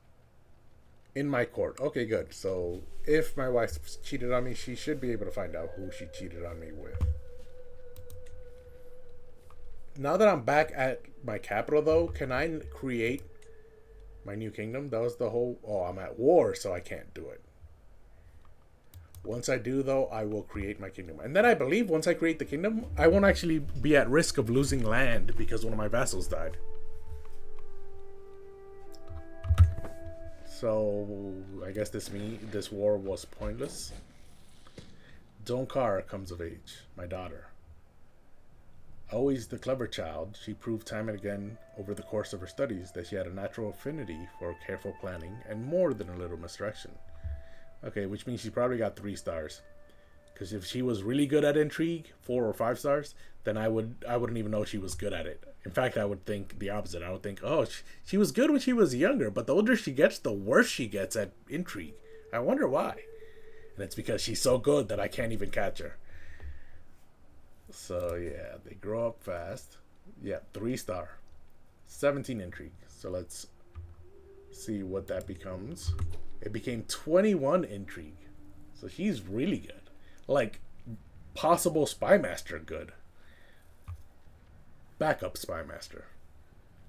in my court. Okay, good. So if my wife cheated on me, she should be able to find out who she cheated on me with. Now that I'm back at my capital, though, can I create my new kingdom? That was the whole... Oh, I'm at war, so I can't do it. Once I do, though, I will create my kingdom. And then I believe once I create the kingdom, I won't actually be at risk of losing land because one of my vassals died. So, I guess this war was pointless. Donkar comes of age, my daughter. Always the clever child, she proved time and again over the course of her studies that she had a natural affinity for careful planning and more than a little misdirection. Okay, which means she probably got 3 stars. Because if she was really good at intrigue, 4 or 5 stars, then I wouldn't even know she was good at it. In fact, I would think the opposite. I would think, oh, she was good when she was younger, but the older she gets, the worse she gets at intrigue. I wonder why. And it's because she's so good that I can't even catch her. So, yeah, they grow up fast. Yeah, 3 star. 17 intrigue. So let's see what that becomes. It became 21 intrigue. So she's really good. Like, possible spy master good. Backup spy master.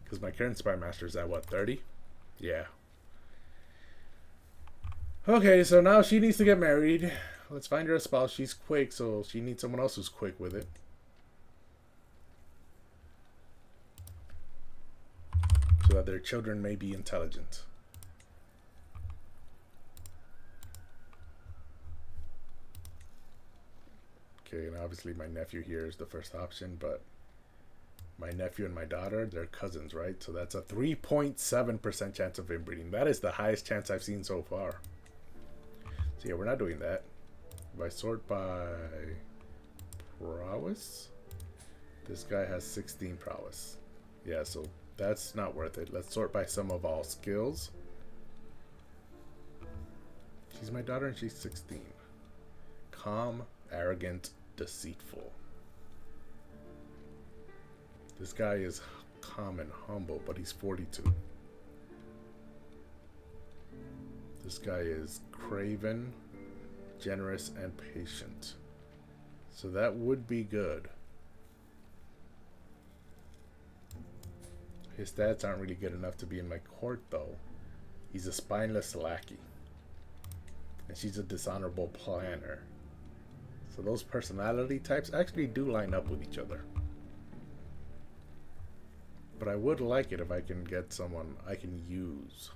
Because my current spy master is at what, 30? Yeah. Okay, so now she needs to get married. Let's find her a spouse. She's quick, so she needs someone else who's quick with it. So that their children may be intelligent. Okay, and obviously my nephew here is the first option, but my nephew and my daughter, they're cousins, right? So that's a 3.7% chance of inbreeding. That is the highest chance I've seen so far. So yeah, we're not doing that. If I sort by prowess, this guy has 16 prowess. Yeah, so that's not worth it. Let's sort by sum of all skills. She's my daughter and she's 16. Calm, arrogant, deceitful. This guy is calm and humble, but he's 42. This guy is craven, generous, and patient. So that would be good. His stats aren't really good enough to be in my court, though. He's a spineless lackey. And she's a dishonorable planner. So those personality types actually do line up with each other. But I would like it if I can get someone I can use.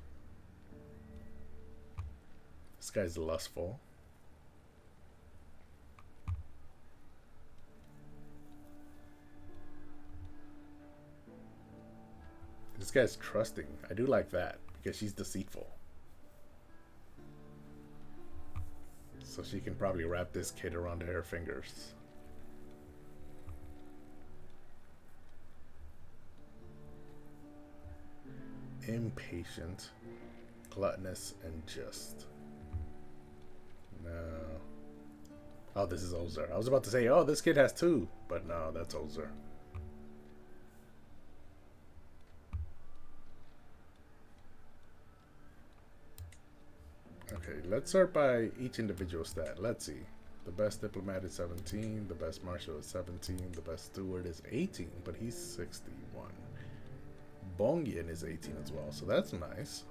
This guy's lustful. This guy's trusting. I do like that because she's deceitful. So she can probably wrap this kid around her fingers. Impatient, gluttonous, and just. No. Oh, this is Ozer. I was about to say, oh, this kid has 2. But no, that's Ozer. Okay, let's sort by each individual stat. Let's see. The best diplomat is 17. The best marshal is 17. The best steward is 18, but he's 61. Bongyan is 18 as well, so that's nice.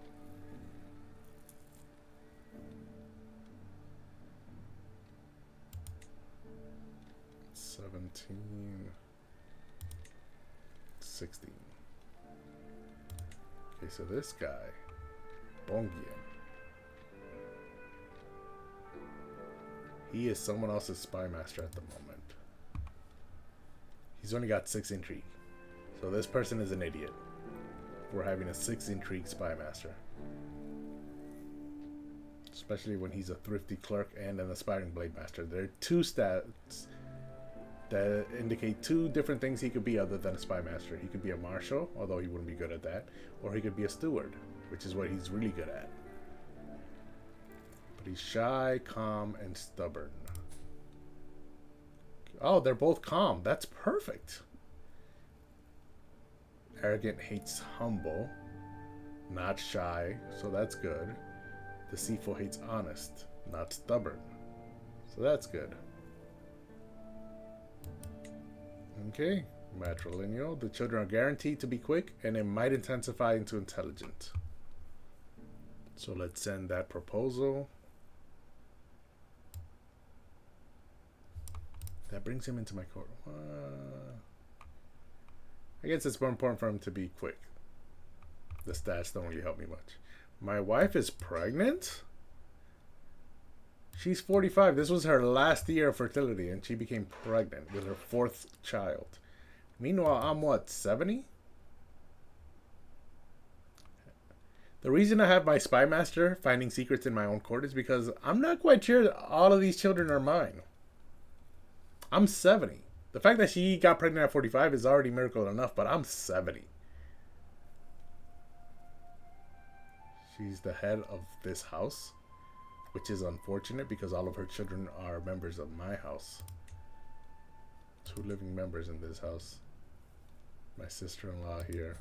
$17, 16. Okay, so this guy, Bongyan, he is someone else's spy master at the moment. He's only got 6 intrigue, so this person is an idiot. We're having a 6 intrigue spy master. Especially when he's a thrifty clerk and an aspiring blade master. There are 2 stats that indicate 2 different things he could be other than a spy master. He could be a marshal, although he wouldn't be good at that, or he could be a steward, which is what he's really good at. But he's shy, calm, and stubborn. Oh, they're both calm. That's perfect. Arrogant hates humble, not shy, so that's good. Deceitful hates honest, not stubborn, so that's good. Okay, matrilineal. The children are guaranteed to be quick, and it might intensify into intelligent. So let's send that proposal. That brings him into my court. I guess it's more important for him to be quick. The stats don't really help me much. My wife is pregnant? She's 45. This was her last year of fertility, and she became pregnant with her 4th child. Meanwhile, I'm what, 70? The reason I have my spy master finding secrets in my own court is because I'm not quite sure that all of these children are mine. I'm 70. The fact that she got pregnant at 45 is already miracle enough, but I'm 70. She's the head of this house, which is unfortunate because all of her children are members of my house. 2 living members in this house. My sister-in-law here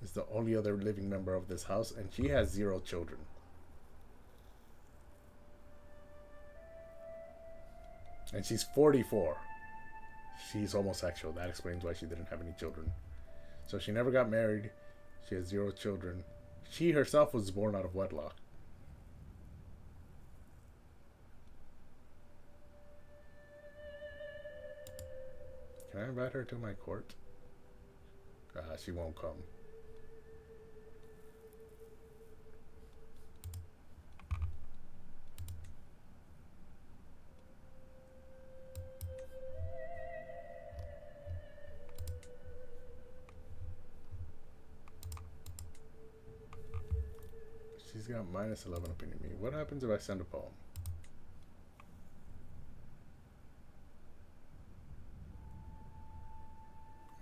is the only other living member of this house, and she has 0 children. And she's 44. She's homosexual. That explains why she didn't have any children. So she never got married. She has 0 children. She herself was born out of wedlock. Can I invite her to my court? She won't come. She's got -11 opinion me. What happens if I send a poem?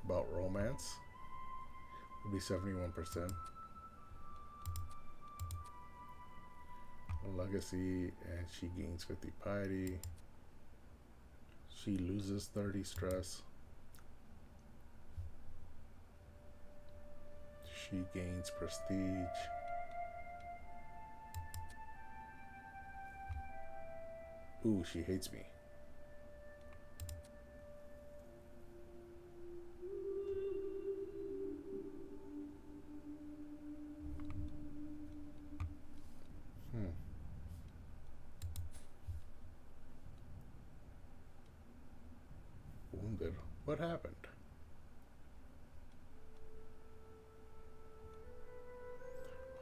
about romance would be 71%. Legacy, and she gains 50 piety. She loses 30 stress. She gains prestige. Ooh, she hates me. Wounded. What happened?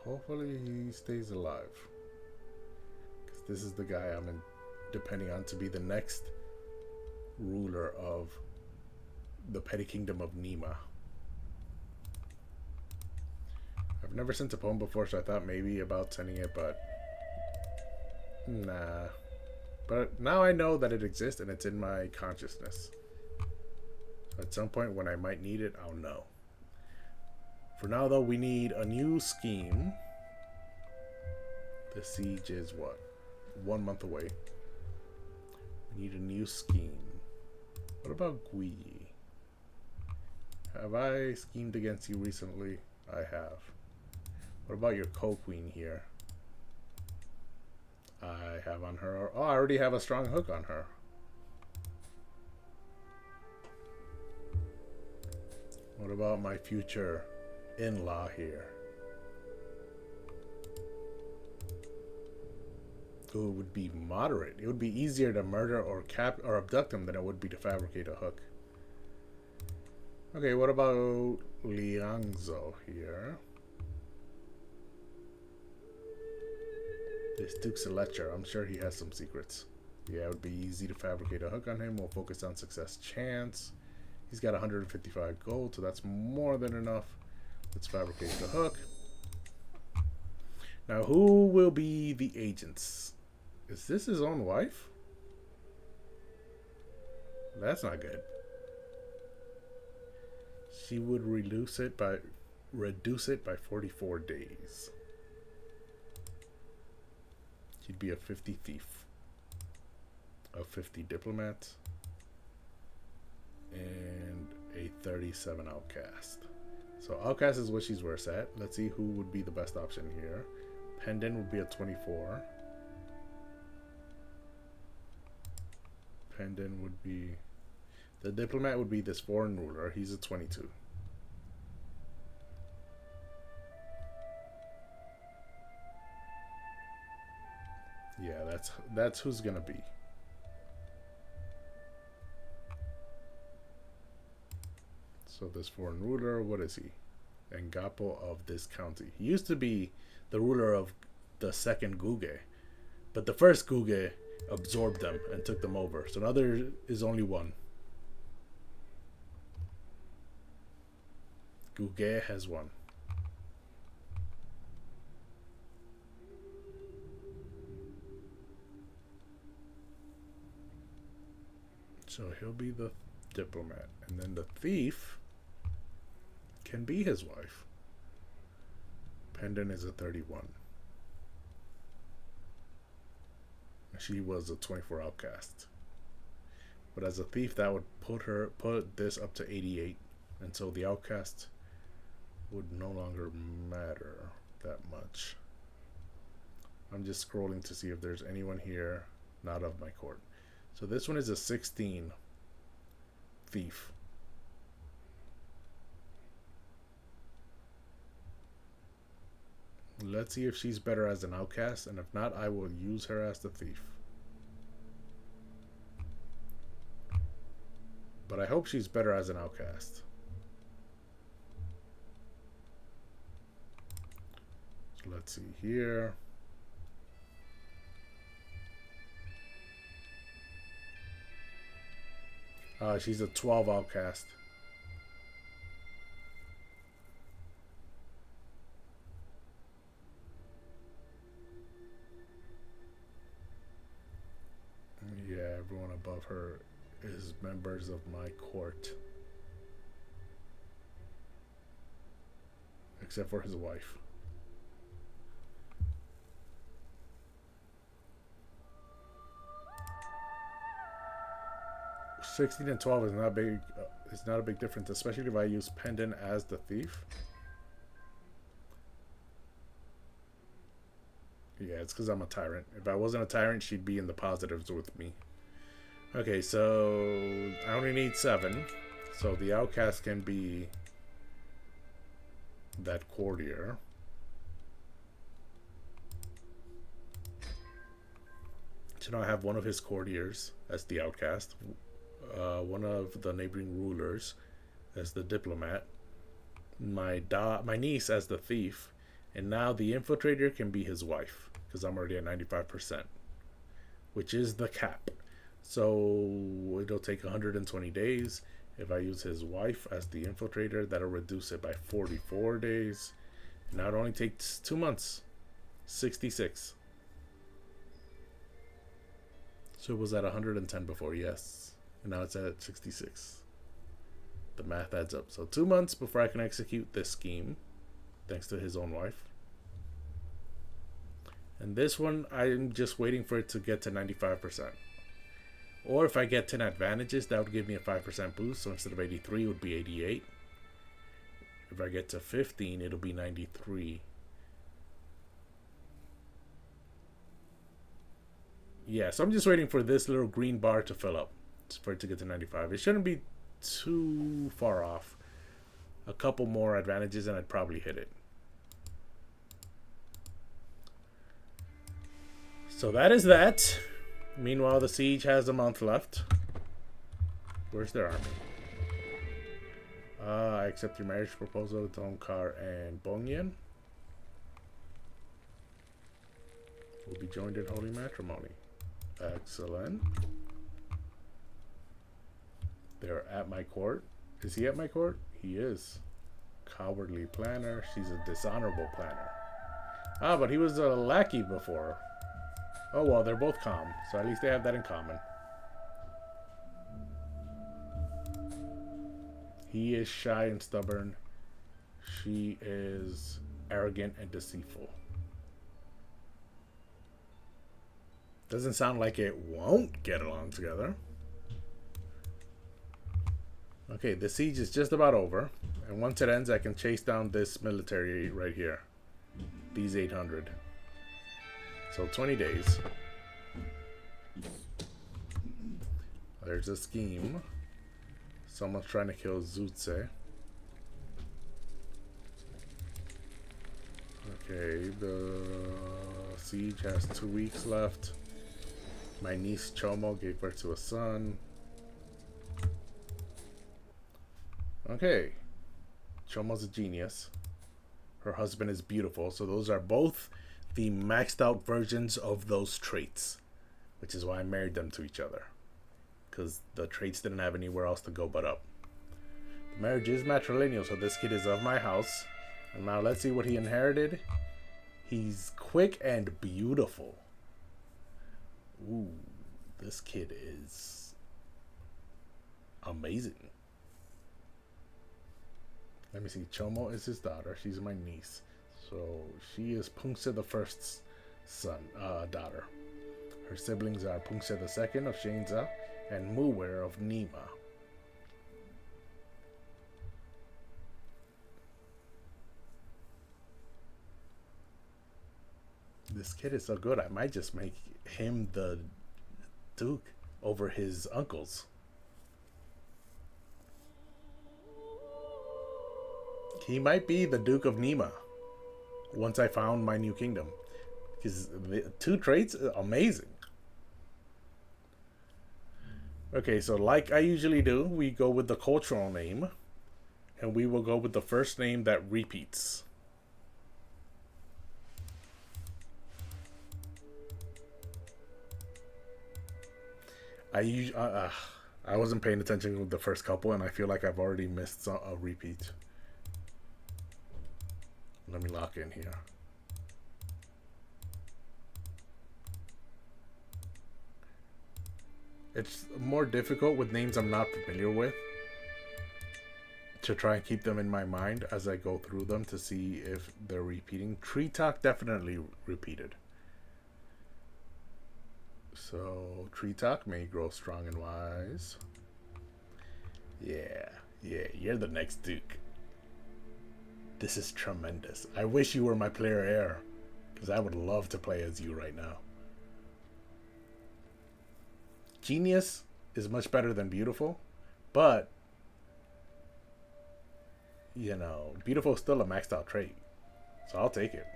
Hopefully he stays alive. Because this is the guy I'm depending on to be the next ruler of the petty kingdom of Nima. I've never sent a poem before, so I thought maybe about sending it, but nah. But now I know that it exists and it's in my consciousness. At some point when I might need it, I'll know. For now, though, we need a new scheme. The siege is what? 1 month away. We need a new scheme. What about Gui? Have I schemed against you recently? I have. What about your co-queen here? I have on her. Oh, I already have a strong hook on her. What about my future in-law here? Ooh, it would be moderate. It would be easier to murder or abduct him than it would be to fabricate a hook. Okay, what about Liangzo here? This Duke's a lecher. I'm sure he has some secrets. Yeah, it would be easy to fabricate a hook on him. We'll focus on success chance. He's got 155 gold, so that's more than enough. Let's fabricate the hook. Now, who will be the agents? Is this his own wife? That's not good. She would reduce it by 44 days. She'd be a 50 thief, a 50 diplomat, and a 37 outcast. So outcast is what she's worse at. Let's see who would be the best option here. Pendant would be a 24. Pendant would be... The diplomat would be this foreign ruler. He's a 22. Yeah, that's who's gonna be. So this foreign ruler, what is he? Engapo of this county. He used to be the ruler of the second Guge, but the first Guge absorbed them and took them over. So now there is only one. Guge has one. So he'll be the diplomat. And then the thief can be his wife. Pendant is a 31. She was a 24 outcast. But as a thief, that would put this up to 88. And so the outcast would no longer matter that much. I'm just scrolling to see if there's anyone here not of my court. So this one is a 16 thief. Let's see if she's better as an outcast, and if not, I will use her as the thief. But I hope she's better as an outcast. So let's see here. She's a 12 outcast. Yeah, everyone above her is members of my court. except for his wife. $16 and $12 is not big. It's not a big difference, especially if I use Pendant as the thief. Yeah, it's because I'm a tyrant. If I wasn't a tyrant, she'd be in the positives with me. Okay, so I only need 7. So the outcast can be that courtier. So now I have one of his courtiers as the outcast, one of the neighboring rulers as the diplomat, my niece as the thief, and now the infiltrator can be his wife because I'm already at 95%, which is the cap. So it'll take 120 days. If I use his wife as the infiltrator, that'll reduce it by 44 days. Now it only takes 2 months, 66. So it was at 110 before, yes. And now it's at 66. The math adds up. So 2 months before I can execute this scheme, thanks to his own wife. And this one, I'm just waiting for it to get to 95%. Or if I get 10 advantages, that would give me a 5% boost. So instead of 83, it would be 88. If I get to 15, it'll be 93. Yeah, so I'm just waiting for this little green bar to fill up for it to get to 95. It shouldn't be too far off. A couple more advantages and I'd probably hit it. So that is that. Meanwhile, the siege has a month left. Where's their army? I accept your marriage proposal with Donkar and Bongyan. Will be joined in holy matrimony. Excellent. They're at my court. Is he at my court? He is. Cowardly planner. She's a dishonorable planner. Ah, but he was a lackey before. Oh well, they're both calm, so at least they have that in common. He is shy and stubborn. She is arrogant and deceitful. Doesn't sound like it won't get along together. Okay, the siege is just about over. And once it ends, I can chase down this military right here. These 800. So 20 days. There's a scheme. Someone's trying to kill Zutze. Okay, the siege has 2 weeks left. My niece Chomo gave birth to a son. Okay. Chomo's a genius. Her husband is beautiful. So those are both the maxed out versions of those traits. Which is why I married them to each other. Because the traits didn't have anywhere else to go but up. The marriage is matrilineal, so this kid is of my house. And now let's see what he inherited. He's quick and beautiful. Ooh, this kid is amazing. Let me see. Chomo is his daughter. She's my niece. So she is Pungse the First's daughter. Her siblings are Pungse the Second of Shenza and Muwer of Nima. This kid is so good. I might just make him the Duke over his uncles. He might be the Duke of Nima once I found my new kingdom. Because the 2 traits are amazing. Okay, so like I usually do, we go with the cultural name. And we will go with the first name that repeats. I wasn't paying attention with the first couple, and I feel like I've already missed a repeat. Let me lock in here. It's more difficult with names I'm not familiar with. to try and keep them in my mind as I go through them to see if they're repeating. Tree Talk definitely repeated. So, Tree Talk may grow strong and wise. Yeah, you're the next Duke. This is tremendous. I wish you were my player heir, because I would love to play as you right now. Genius is much better than beautiful, but you know, beautiful is still a maxed out trait, so I'll take it.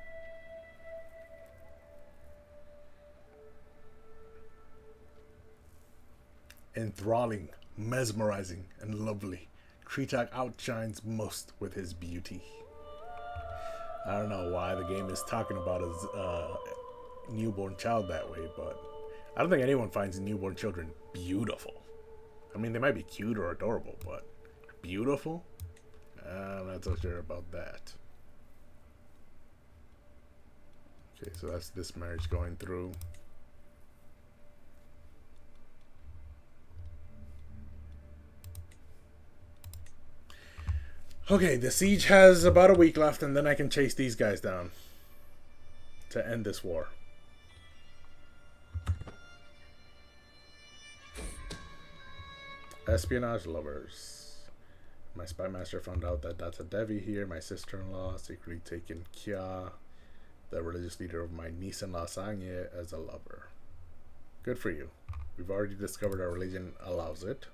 Enthralling, mesmerizing, and lovely. Kreetak outshines most with his beauty. I don't know why the game is talking about his newborn child that way, but I don't think anyone finds newborn children beautiful. I mean, they might be cute or adorable, but beautiful? I'm not so sure about that. Okay, so that's this marriage going through. Okay, the siege has about a week left, and then I can chase these guys down to end this war. Espionage lovers. My spy master found out that Data Devi here, my sister-in-law, secretly taken Kya, the religious leader of my niece-in-law Sangye, as a lover. Good for you. We've already discovered our religion allows it.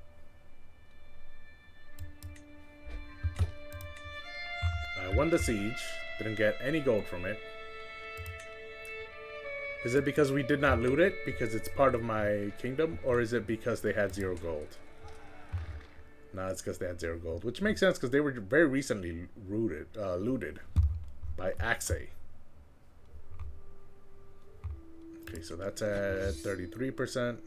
I won the siege, didn't get any gold from it. Is it because we did not loot it, because it's part of my kingdom, or is it because they had 0 gold? No, it's because they had 0 gold, which makes sense because they were very recently looted by Axe. Okay, so that's at 33%.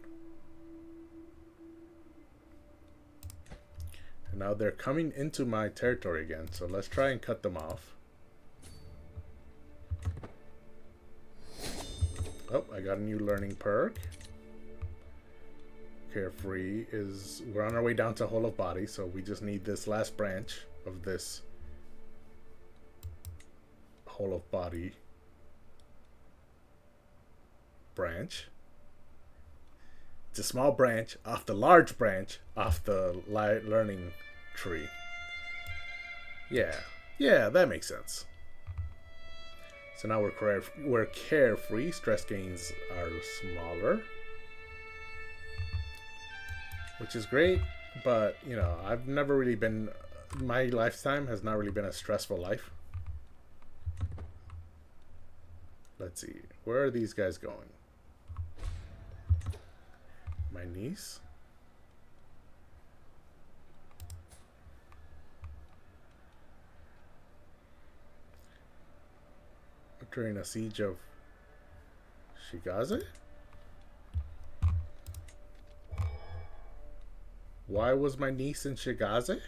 And now they're coming into my territory again, so let's try and cut them off. Oh, I got a new learning perk. Carefree is, we're on our way down to whole of body, so we just need this last branch of this whole of body branch. It's a small branch off the large branch off the learning tree. Yeah, that makes sense. So now we're carefree. Stress gains are smaller, which is great, but you know, I've never really been, my lifetime has not really been a stressful life. Let's see, where are these guys going? My niece? During a siege of Shigaze? Why was my niece in Shigaze?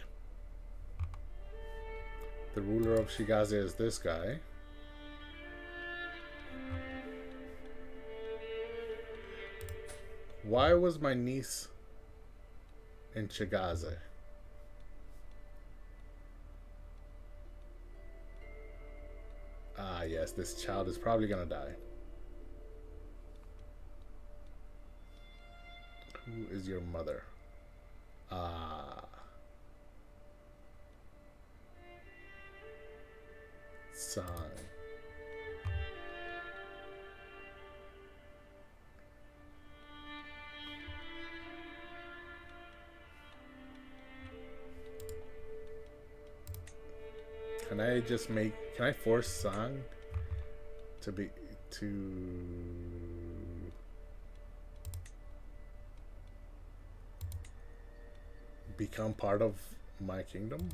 The ruler of Shigaze is this guy. Why was my niece in Shigaze? Ah, yes, this child is probably gonna die. Who is your mother? Ah. Son. Can I just make, can I force Sang to become part of my kingdom?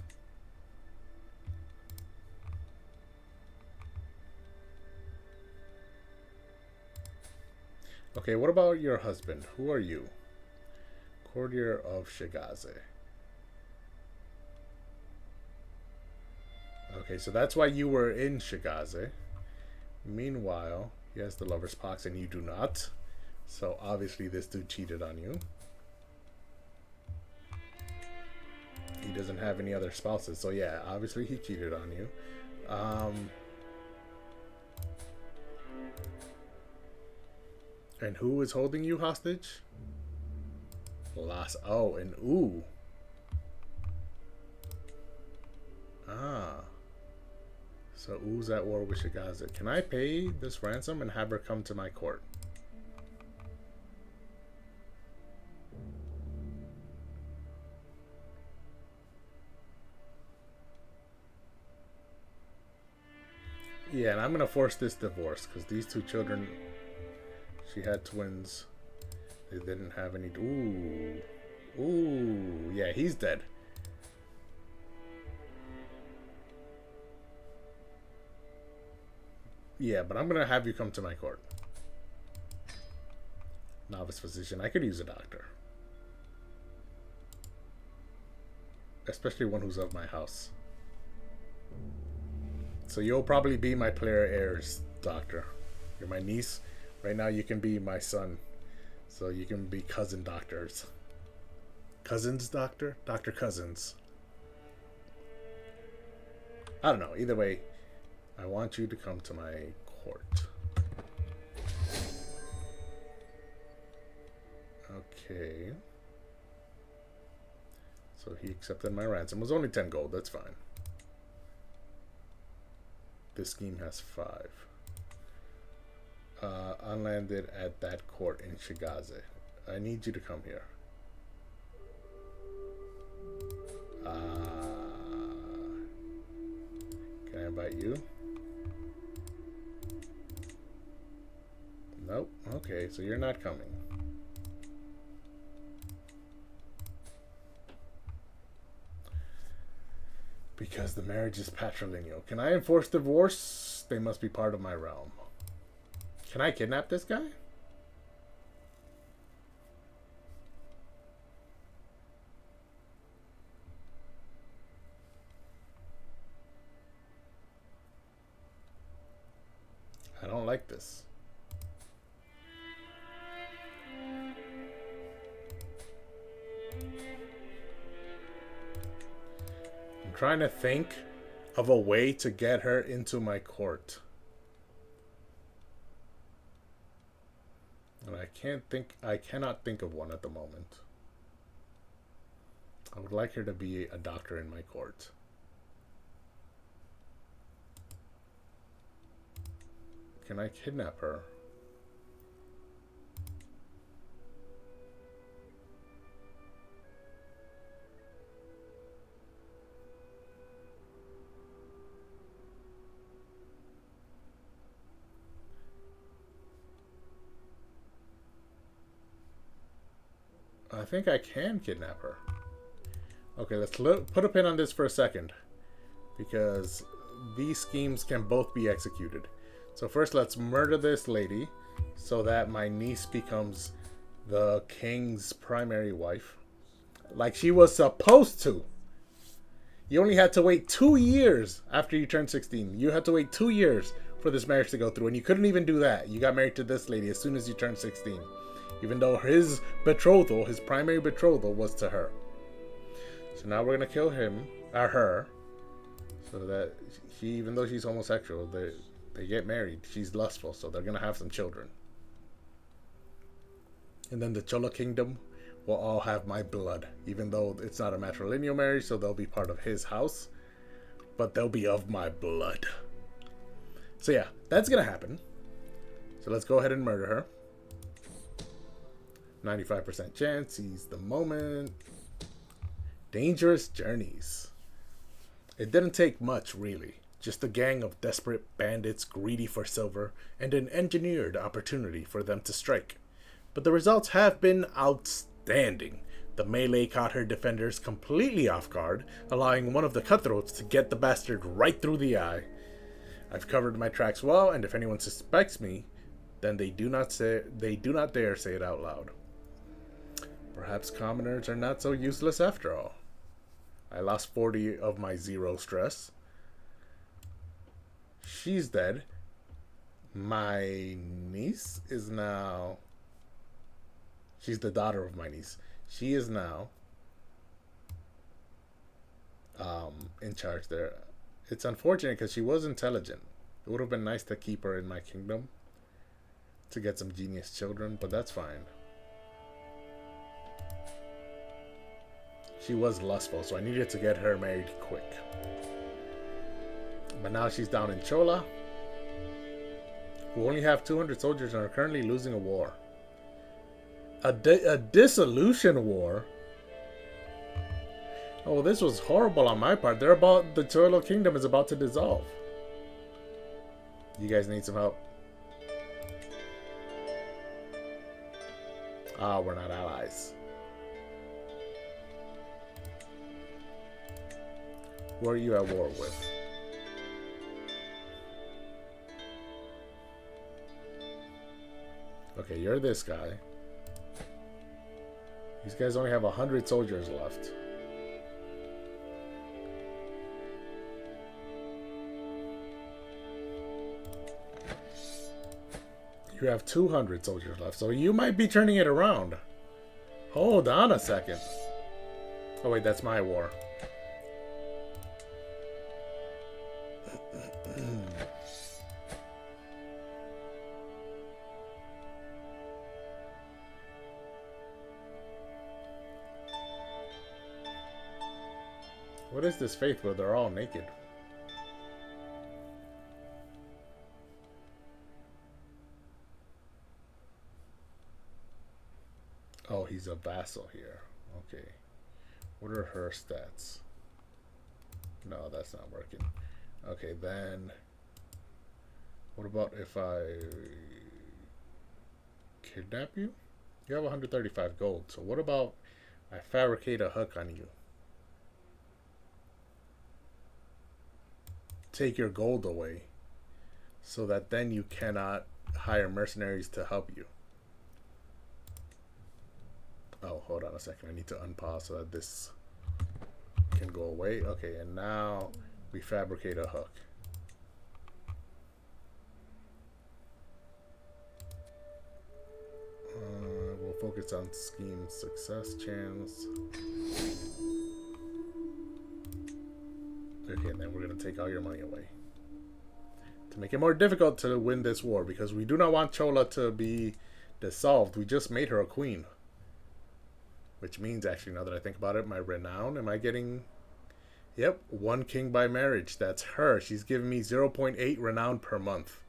Okay, what about your husband? Who are you? Courtier of Shigaze. Okay, so that's why you were in Shigaze. Meanwhile, he has the lover's pox and you do not. So obviously this dude cheated on you. He doesn't have any other spouses. So yeah, obviously he cheated on you. And who is holding you hostage? Oh, and ooh. Ah. So ooh's at war with Shigaze. Can I pay this ransom and have her come to my court? Yeah, and I'm gonna force this divorce because these two children, she had twins. They didn't have any. Ooh, yeah, he's dead. Yeah, but I'm gonna have you come to my court. Novice physician. I could use a doctor, especially one who's of my house. So you'll probably be my player heirs doctor. You're my niece. Right now you can be my son. So you can be cousin doctors. Cousins doctor? Dr. Cousins. I don't know. Either way, I want you to come to my court. Okay. So he accepted my ransom. It was only 10 gold. That's fine. This scheme has 5. Unlanded at that court in Shigaze. I need you to come here. Can I invite you? Nope. Okay, so you're not coming. Because the marriage is patrilineal. Can I enforce divorce? They must be part of my realm. Can I kidnap this guy? I don't like this. I'm trying to think of a way to get her into my court. And I cannot think of one at the moment. I would like her to be a doctor in my court. Can I kidnap her? I think I can kidnap her. Okay, let's put a pin on this for a second, because these schemes can both be executed. So first, let's murder this lady so that my niece becomes the king's primary wife, like she was supposed to. You only had to wait 2 years after you turned 16. You had to wait 2 years for this marriage to go through, and you couldn't even do that. You got married to this lady as soon as you turned 16. Even though his betrothal, his primary betrothal, was to her. So now we're gonna kill him, or her, so that she, even though she's homosexual, they get married. She's lustful, so they're gonna have some children. And then the Chola Kingdom will all have my blood, even though it's not a matrilineal marriage, so they'll be part of his house, but they'll be of my blood. So yeah, that's gonna happen. So let's go ahead and murder her. 95% chance, seize the moment. Dangerous journeys. It didn't take much, really. Just a gang of desperate bandits greedy for silver and an engineered opportunity for them to strike. But the results have been outstanding. The melee caught her defenders completely off guard, allowing one of the cutthroats to get the bastard right through the eye. I've covered my tracks well, and if anyone suspects me, then they do not dare say it out loud. Perhaps commoners are not so useless after all. I lost 40 of my 0 stress. She's dead. My niece is now... She's the daughter of my niece. She is now in charge there. It's unfortunate because she was intelligent. It would have been nice to keep her in my kingdom to get some genius children, but that's fine. She was lustful, so I needed to get her married quick. But now she's down in Chola, who only have 200 soldiers and are currently losing a war. A dissolution war? Oh, this was horrible on my part. The Cholo Kingdom is about to dissolve. You guys need some help. Ah, we're not allies. Who are you at war with? Okay, you're this guy. These guys only have 100 soldiers left. You have 200 soldiers left, so you might be turning it around. Hold on a second. Oh wait, that's my war. What is this faith where they're all naked? Oh, he's a vassal here. Okay. What are her stats? No, that's not working. Okay, then... What about if I... kidnap you? You have 135 gold. So what about I fabricate a hook on you? Take your gold away. So that then you cannot hire mercenaries to help you. Oh, hold on a second. I need to unpause so that this can go away. Okay, and now we fabricate a hook. We'll focus on scheme success chance. Okay, and then we're going to take all your money away. To make it more difficult to win this war, because we do not want Chola to be dissolved. We just made her a queen. Which means, actually, now that I think about it, my renown, am I getting... Yep, 1 king by marriage. That's her. She's giving me 0.8 renown per month.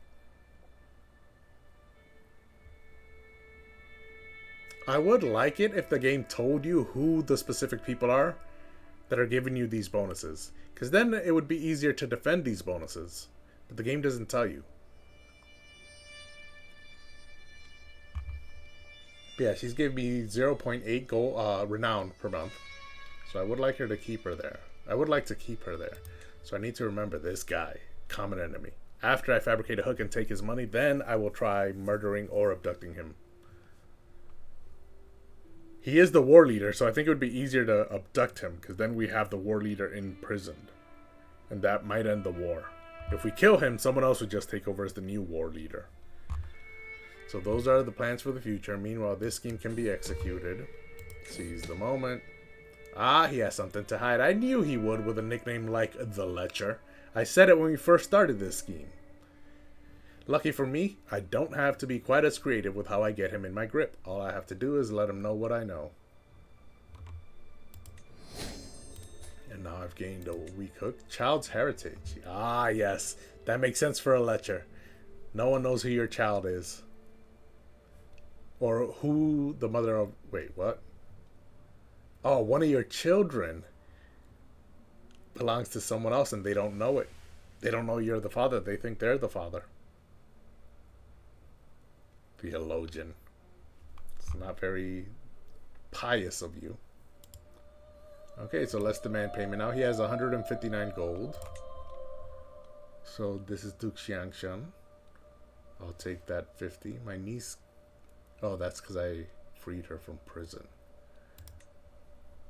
I would like it if the game told you who the specific people are that are giving you these bonuses. Because then it would be easier to defend these bonuses. But the game doesn't tell you. But yeah, she's giving me 0.8 gold renown per month. So I would like her to keep her there. I would like to keep her there. So I need to remember this guy. Common enemy. After I fabricate a hook and take his money, then I will try murdering or abducting him. He is the war leader, so I think it would be easier to abduct him, because then we have the war leader imprisoned. And that might end the war. If we kill him, someone else would just take over as the new war leader. So those are the plans for the future. Meanwhile, this scheme can be executed. Seize the moment. Ah, he has something to hide. I knew he would with a nickname like the Lecher. I said it when we first started this scheme. Lucky for me, I don't have to be quite as creative with how I get him in my grip. All I have to do is let him know what I know. And now I've gained a weak hook. Child's heritage. Ah, yes. That makes sense for a Lecher. No one knows who your child is. Or who the mother of... Wait, what? Oh, one of your children belongs to someone else and they don't know it. They don't know you're the father. They think they're the father. Theologian. It's not very pious of you. Okay, so let's demand payment now. He has 159 gold. So this is Duke Xiangshan. I'll take that 50. My niece... Oh, that's because I freed her from prison.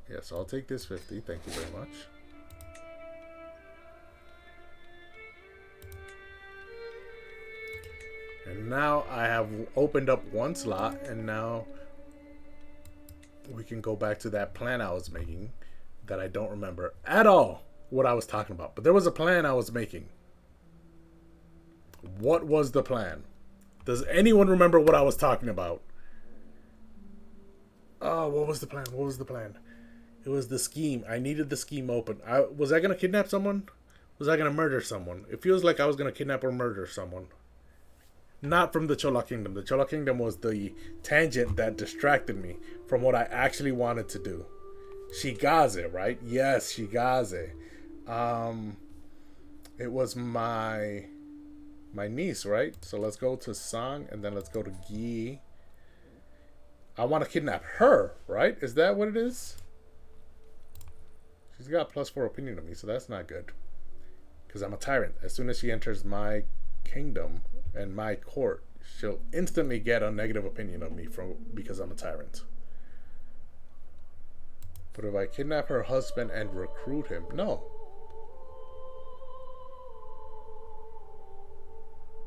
Yes, I'll take this 50. Thank you very much. And now I have opened up one slot, and now we can go back to that plan I was making. that I don't remember at all what I was talking about. But there was a plan I was making. What was the plan? Does anyone remember what I was talking about? Oh, what was the plan? What was the plan? It was the scheme. I needed the scheme open. Was I going to kidnap someone? Was I going to murder someone? It feels like I was going to kidnap or murder someone. Not from the Chola Kingdom. The Chola Kingdom was the tangent that distracted me from what I actually wanted to do. Shigaze, right? Yes, Shigaze. It was my niece, right? So let's go to Sang, and then let's go to Gi. I want to kidnap her, right? Is that what it is? She's got +4 opinion of me, so that's not good. Because I'm a tyrant. As soon as she enters my kingdom and my court, she'll instantly get a negative opinion of me because I'm a tyrant. But if I kidnap her husband and recruit him, no.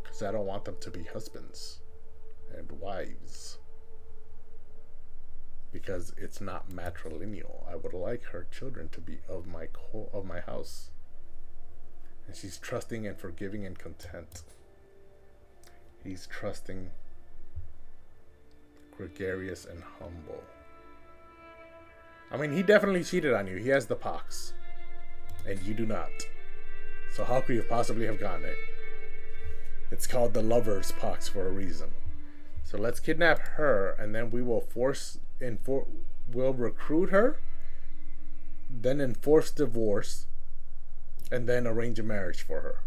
Because I don't want them to be husbands and wives. Because it's not matrilineal. I would like her children to be of my house. And she's trusting and forgiving and content. He's trusting, gregarious, and humble. I mean, he definitely cheated on you. He has the pox. And you do not. So how could you possibly have gotten it? It's called the lover's pox for a reason. So let's kidnap her, and then we will we'll recruit her, then enforce divorce, and then arrange a marriage for her.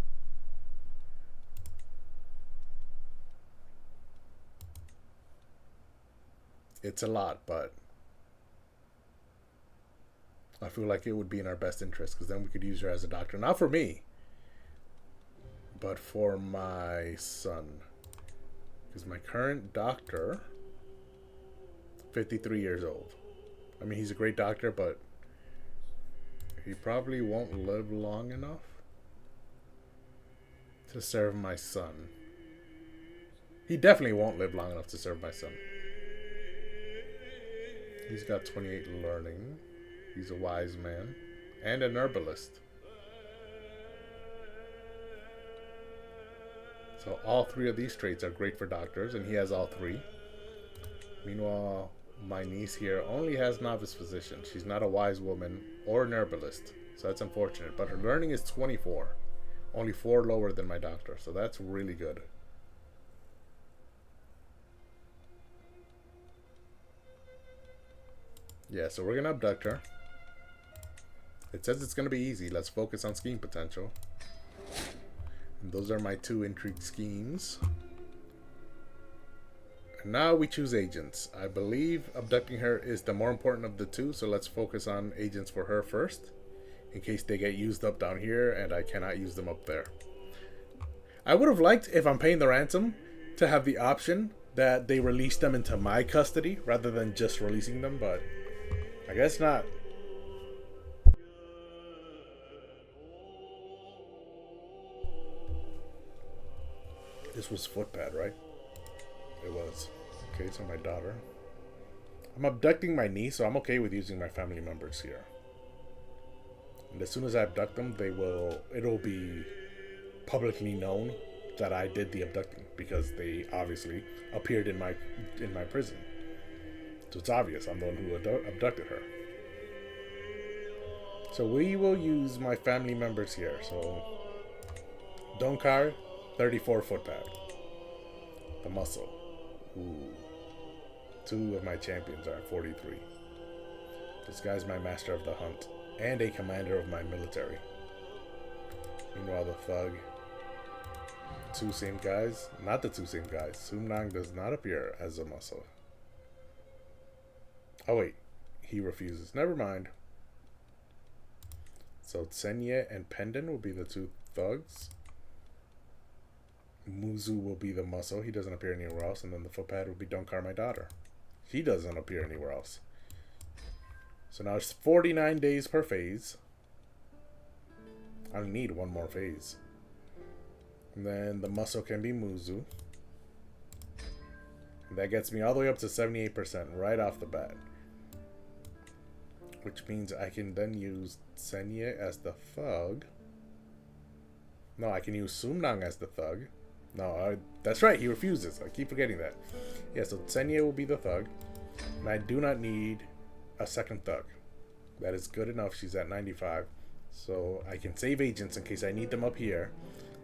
It's a lot, but I feel like it would be in our best interest, because then we could use her as a doctor. Not for me, but for my son. Because my current doctor, 53 years old. I mean, he's a great doctor, but he probably won't live long enough to serve my son. He definitely won't live long enough to serve my son. He's got 28 learning. He's a wise man and an herbalist. So all 3 of these traits are great for doctors, and he has all 3. Meanwhile, my niece here only has novice physician. She's not a wise woman or an herbalist, so that's unfortunate. But her learning is 24, only 4 lower than my doctor, so that's really good. Yeah, so we're gonna abduct her. It says it's gonna be easy. Let's focus on scheme potential. And those are my 2 intrigue schemes. And now we choose agents. I believe abducting her is the more important of the 2, so let's focus on agents for her first, in case they get used up down here and I cannot use them up there. I would have liked, if I'm paying the ransom, to have the option that they release them into my custody rather than just releasing them, but I guess not. This was footpad, right? It was. Okay, so my daughter. I'm abducting my niece, so I'm okay with using my family members here. And as soon as I abduct them, it'll be publicly known that I did the abducting, because they obviously appeared in my prison. So it's obvious I'm the one who abducted her. So we will use my family members here. So Donkar, 34 footpad. The muscle. Ooh. 2 of my champions are 43. This guy's my master of the hunt and a commander of my military. Meanwhile, the thug. 2 same guys. Not the 2 same guys. Sumnang does not appear as a muscle. Oh wait, he refuses. Never mind. So Tsenye and Pendon will be the 2 thugs. Muzu will be the muscle. He doesn't appear anywhere else. And then the footpad will be Donkar, my daughter. She doesn't appear anywhere else. So now it's 49 days per phase. I need 1 more phase. And then the muscle can be Muzu. And that gets me all the way up to 78% right off the bat. which means I can then use Senye as the thug. No, I can use Sumnang as the thug. No, that's right, he refuses. I keep forgetting that. Yeah, so Senye will be the thug. And I do not need a second thug. That is good enough. She's at 95. So I can save agents in case I need them up here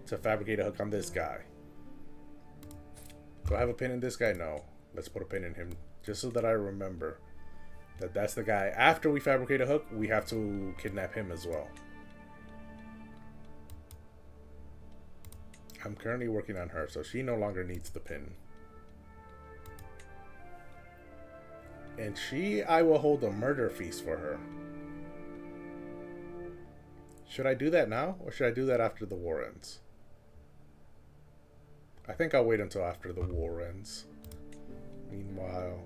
to fabricate a hook on this guy. Do I have a pin in this guy? No. Let's put a pin in him just so that I remember that that's the guy. After we fabricate a hook, we have to kidnap him as well. I'm currently working on her, so she no longer needs the pin. And I will hold a murder feast for her. Should I do that now, or should I do that after the war ends? I think I'll wait until after the war ends. Meanwhile,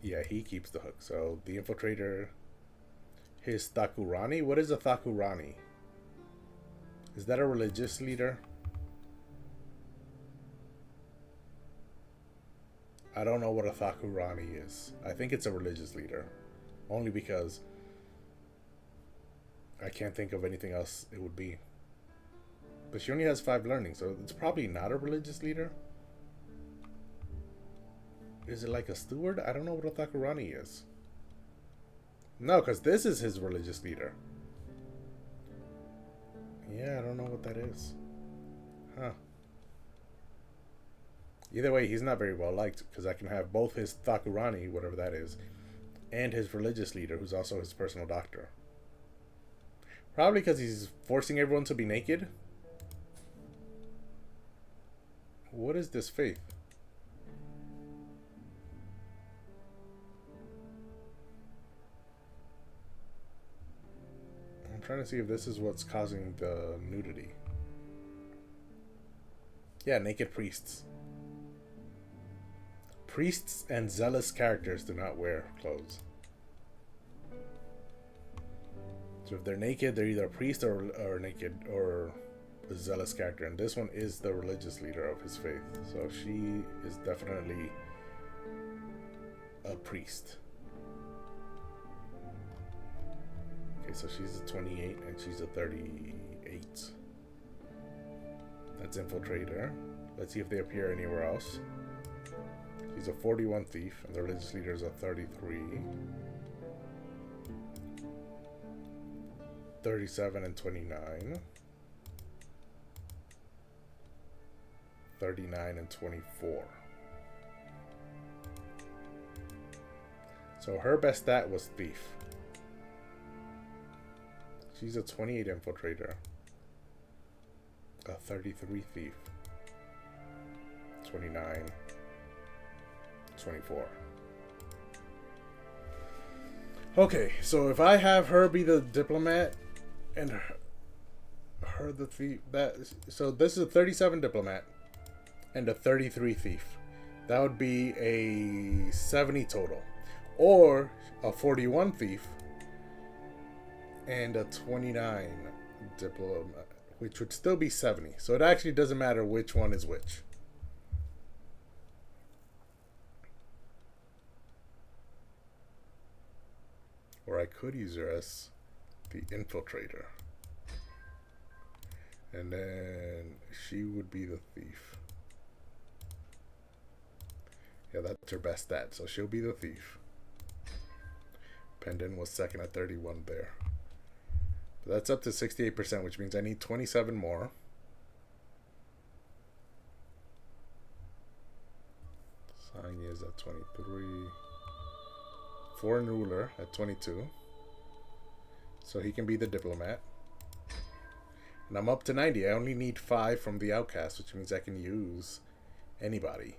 yeah, he keeps the hook. So the infiltrator, his Thakurani. What is a Thakurani? Is that a religious leader? I don't know what a Thakurani is. I think it's a religious leader. Only because I can't think of anything else it would be. But she only has 5 learning, so it's probably not a religious leader. Is it like a steward? I don't know what a Thakurani is. No, because this is his religious leader. Yeah, I don't know what that is. Huh. Either way, he's not very well liked, because I can have both his Thakurani, whatever that is, and his religious leader, who's also his personal doctor. Probably because he's forcing everyone to be naked. What is this faith? I'm trying to see if this is what's causing the nudity. Yeah, naked priests. Priests and zealous characters do not wear clothes. So if they're naked, they're either a priest or naked or a zealous character. And this one is the religious leader of his faith. So she is definitely a priest. Okay, so she's a 28 and she's a 38. That's infiltrator. Let's see if they appear anywhere else. He's a 41 thief, and the religious leader is a 33. 37 and 29. 39 and 24. So her best stat was thief. She's a 28 infiltrator. A 33 thief. 29. 24. Okay, so if I have her be the diplomat and her the thief, so this is a 37 diplomat and a 33 thief. That would be a 70 total, or a 41 thief and a 29 diplomat, which would still be 70. So it actually doesn't matter which one is which. Or I could use her as the infiltrator. And then she would be the thief. Yeah, that's her best stat. So she'll be the thief. Pendant was second at 31 there. But that's up to 68%, which means I need 27 more. Sanya is at 23. Foreign ruler at 22. So he can be the diplomat. And I'm up to 90. I only need 5 from the outcast, which means I can use anybody.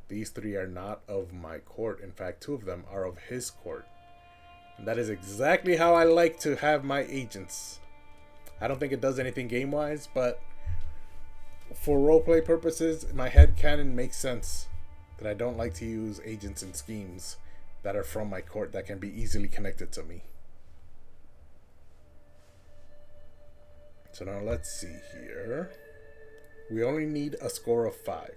These 3 are not of my court. In fact, 2 of them are of his court. And that is exactly how I like to have my agents. I don't think it does anything game-wise, but for roleplay purposes, my headcanon makes sense. That I don't like to use agents and schemes that are from my court that can be easily connected to me. So now let's see here. We only need a score of 5.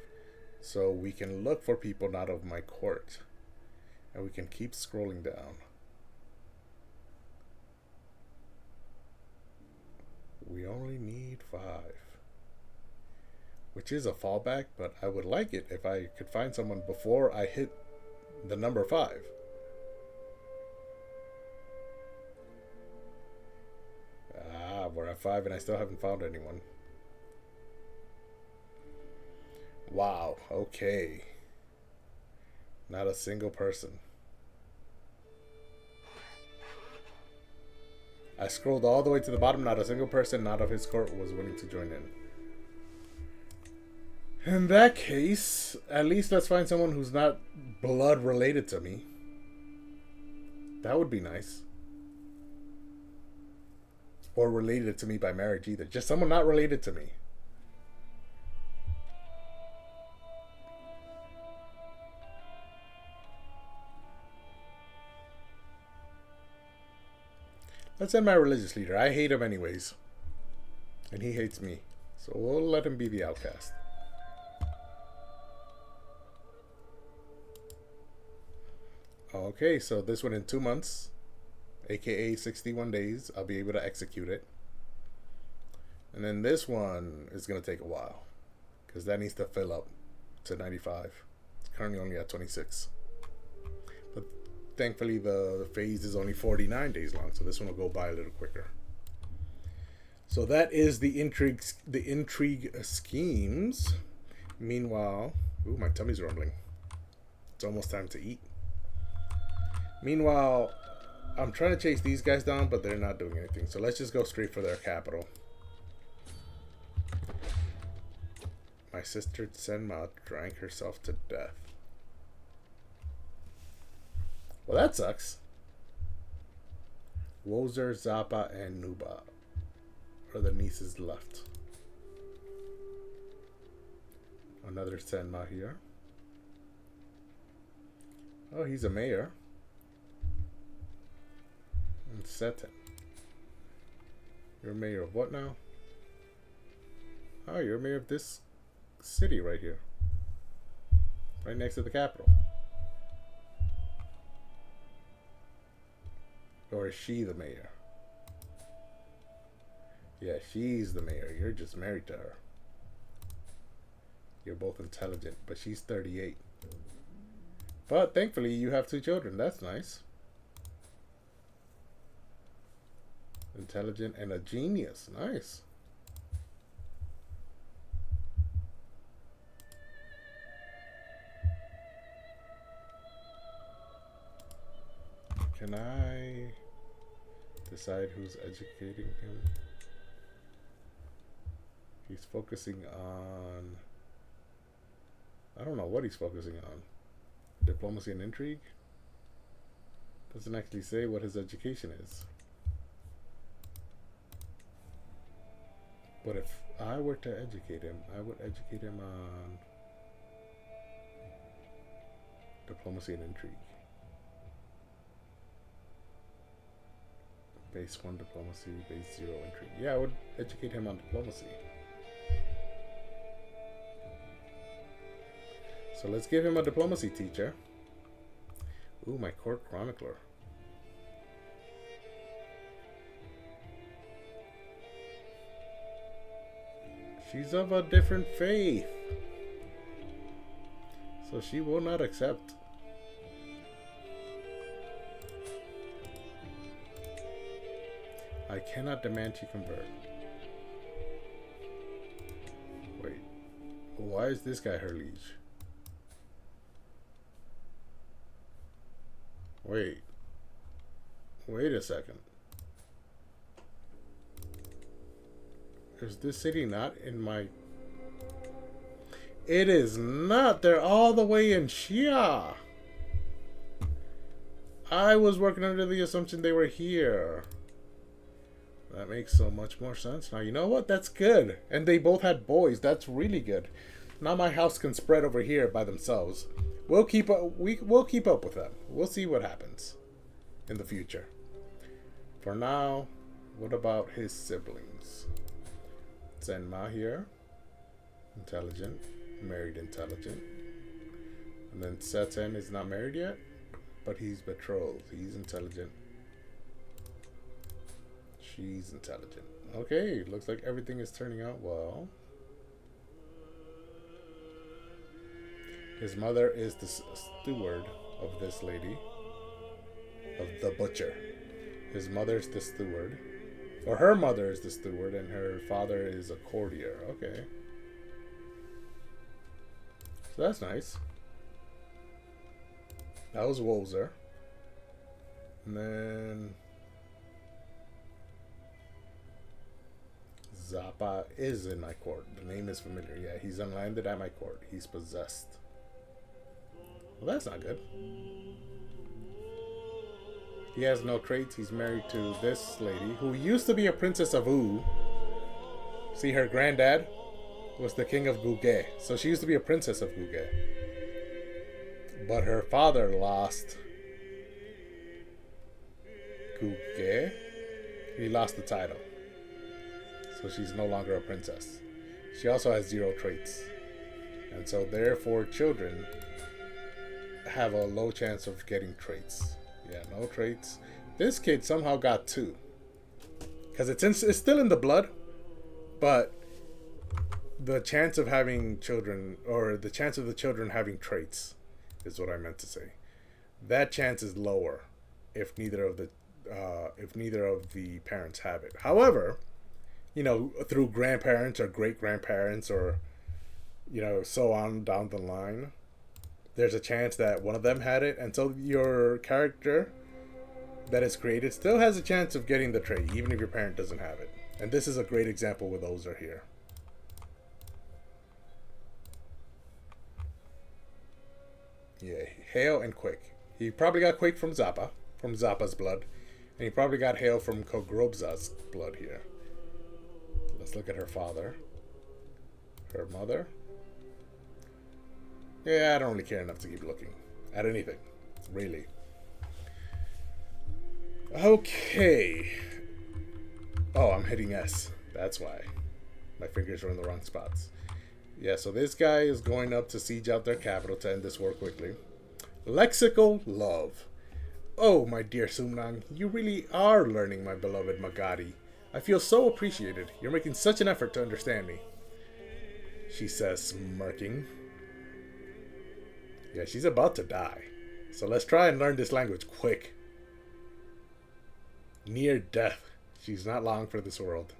So we can look for people not of my court. And we can keep scrolling down. We only need 5. Which is a fallback, but I would like it if I could find someone before I hit the number 5. Ah, we're at 5 and I still haven't found anyone. Wow, okay. Not a single person. I scrolled all the way to the bottom, not a single person, not of his court, was willing to join in. In that case, at least let's find someone who's not blood related to me. That would be nice. Or related to me by marriage either. Just someone not related to me. Let's send my religious leader. I hate him anyways. And he hates me. So we'll let him be the outcast. Okay, so this one in 2 months, aka 61 days, I'll be able to execute it. And then this one is going to take a while, because that needs to fill up to 95. It's currently only at 26. But thankfully the phase is only 49 days long, so this one will go by a little quicker. So that is the intrigue schemes. Meanwhile, ooh, my tummy's rumbling. It's almost time to eat. Meanwhile, I'm trying to chase these guys down, but they're not doing anything. So let's just go straight for their capital. My sister Senma drank herself to death. Well, that sucks. Wozer, Zappa, and Nuba are the nieces left. Another Senma here. Oh, he's a mayor. And Seton. You're mayor of what now? Oh, you're mayor of this city right here. Right next to the capital. Or is she the mayor? Yeah, she's the mayor. You're just married to her. You're both intelligent, but she's 38. But thankfully, you have 2 children. That's nice. Intelligent and a genius. Nice. Can I decide who's educating him? He's focusing on... I don't know what he's focusing on. Diplomacy and intrigue? Doesn't actually say what his education is. But if I were to educate him, I would educate him on diplomacy and intrigue. Base 1 diplomacy, base 0 intrigue. Yeah, I would educate him on diplomacy. So let's give him a diplomacy teacher. Ooh, my court chronicler. She's of a different faith, so she will not accept. I cannot demand she convert. Wait, why is this guy her liege? Wait a second. Is this city not in my... It is not. They're all the way in Shia. I was working under the assumption they were here. That makes so much more sense now. You know what? That's good. And they both had boys. That's really good. Now my house can spread over here by themselves. We'll keep up. We'll keep up with them. We'll see what happens in the future. For now, what about his siblings? Zenma here, intelligent, married intelligent. And then Seten is not married yet. But he's betrothed. He's intelligent. She's intelligent. Okay, looks like everything is turning out well. His mother is the steward of this lady. Of the butcher. His mother's the steward. Or her mother is the steward and her father is a courtier. Okay. So that's nice. That was Wozer. And then Zappa is in my court. The name is familiar. Yeah, he's unlanded at my court. He's possessed. Well, that's not good. He has no traits. He's married to this lady who used to be a princess of U. See, her granddad was the king of Gugé. So she used to be a princess of Gugé. But her father lost Gugé. He lost the title. So she's no longer a princess. She also has 0 traits. And so therefore children have a low chance of getting traits. Yeah, no traits. This kid somehow got 2. Because it's still in the blood. But the chance of having children, or the chance of the children having traits, is what I meant to say. That chance is lower if neither of the parents have it. However, you know, through grandparents or great grandparents or, you know, so on down the line, there's a chance that one of them had it, and so your character that is created still has a chance of getting the trait, even if your parent doesn't have it. And this is a great example with Ozer here. Yeah, Hail and Quick. He probably got Quick from Zappa, from Zappa's blood, and he probably got Hail from Kogrobza's blood here. Let's look at her father. Her mother. Yeah, I don't really care enough to keep looking at anything, really. Okay. Oh, I'm hitting S. That's why. My fingers are in the wrong spots. Yeah, so this guy is going up to siege out their capital to end this war quickly. Lexical love. Oh, my dear Sumnang, you really are learning, my beloved Magadi. I feel so appreciated. You're making such an effort to understand me. She says, smirking. Yeah, she's about to die. So let's try and learn this language quick. Near death. She's not long for this world.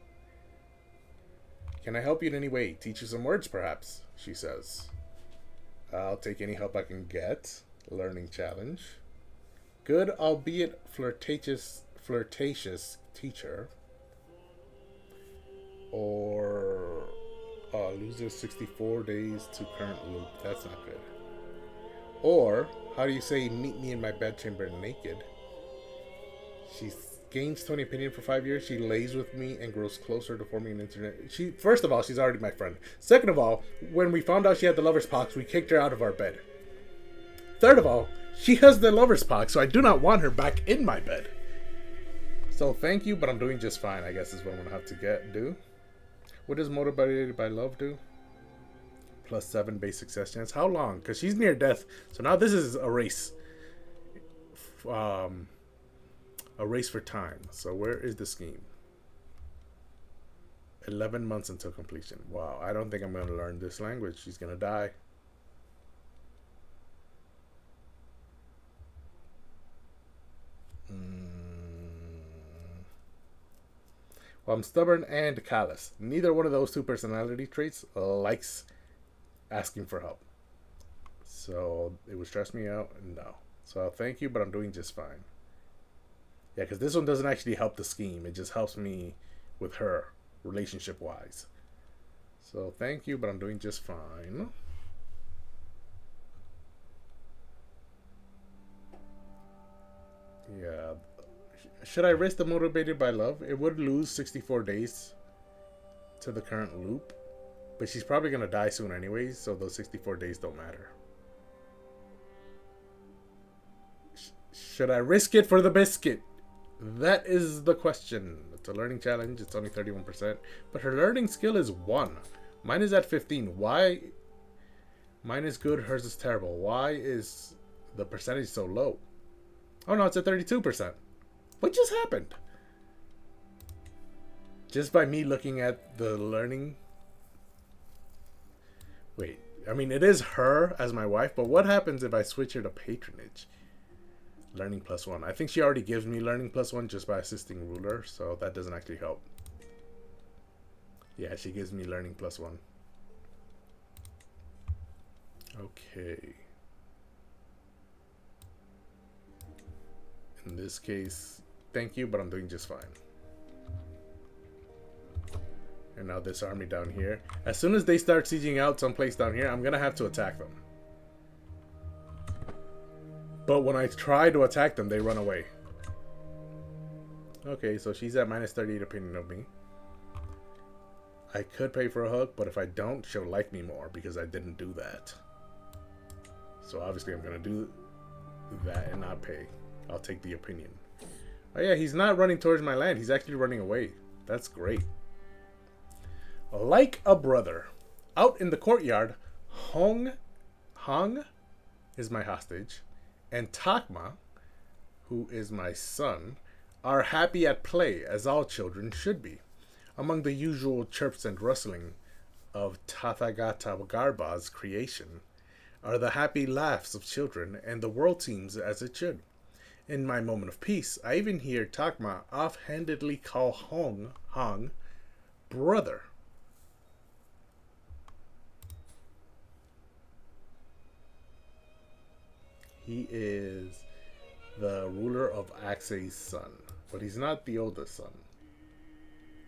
Can I help you in any way? Teach you some words, perhaps? She says. I'll take any help I can get. Learning challenge. Good, albeit flirtatious teacher. Or loses 64 days to current loop. That's not good. Or, how do you say, meet me in my bedchamber naked? She gains 20 opinion for 5 years. She lays with me and grows closer to forming an internet. First of all, she's already my friend. Second of all, when we found out she had the lover's pox, we kicked her out of our bed. Third of all, she has the lover's pox, so I do not want her back in my bed. So thank you, but I'm doing just fine, I guess is what I'm going to have to do. What does Motivated by Love do? +7 base success chance. How long? Because she's near death. So now this is a race. A race for time. So where is the scheme? 11 months until completion. Wow, I don't think I'm going to learn this language. She's going to die. Well, I'm stubborn and callous. Neither one of those 2 personality traits likes asking for help. So it would stress me out. No. So I'll thank you, but I'm doing just fine. Yeah, because this one doesn't actually help the scheme. It just helps me with her, relationship-wise. So thank you, but I'm doing just fine. Yeah. Should I risk the Motivated by Love? It would lose 64 days to the current loop. But she's probably going to die soon anyways, so those 64 days don't matter. Should I risk it for the biscuit? That is the question. It's a learning challenge. It's only 31%. But her learning skill is 1. Mine is at 15. Why? Mine is good. Hers is terrible. Why is the percentage so low? Oh no, it's at 32%. What just happened? Just by me looking at the learning. Wait, I mean, it is her as my wife, but what happens if I switch her to patronage? Learning +1. I think she already gives me learning +1 just by assisting ruler, so that doesn't actually help. Yeah, she gives me learning +1. Okay. In this case, thank you, but I'm doing just fine. And now this army down here. As soon as they start sieging out someplace down here, I'm going to have to attack them. But when I try to attack them, they run away. Okay, so she's at -38 opinion of me. I could pay for a hook, but if I don't, she'll like me more because I didn't do that. So obviously I'm going to do that and not pay. I'll take the opinion. Oh yeah, he's not running towards my land. He's actually running away. That's great. Like a brother. Out in the courtyard, Hong is my hostage, and Takma, who is my son, are happy at play, as all children should be. Among the usual chirps and rustling of Tathagata Garba's creation are the happy laughs of children, and the world seems as it should. In my moment of peace, I even hear Takma offhandedly call Hong brother. He is the ruler of Aksei's son, but he's not the oldest son.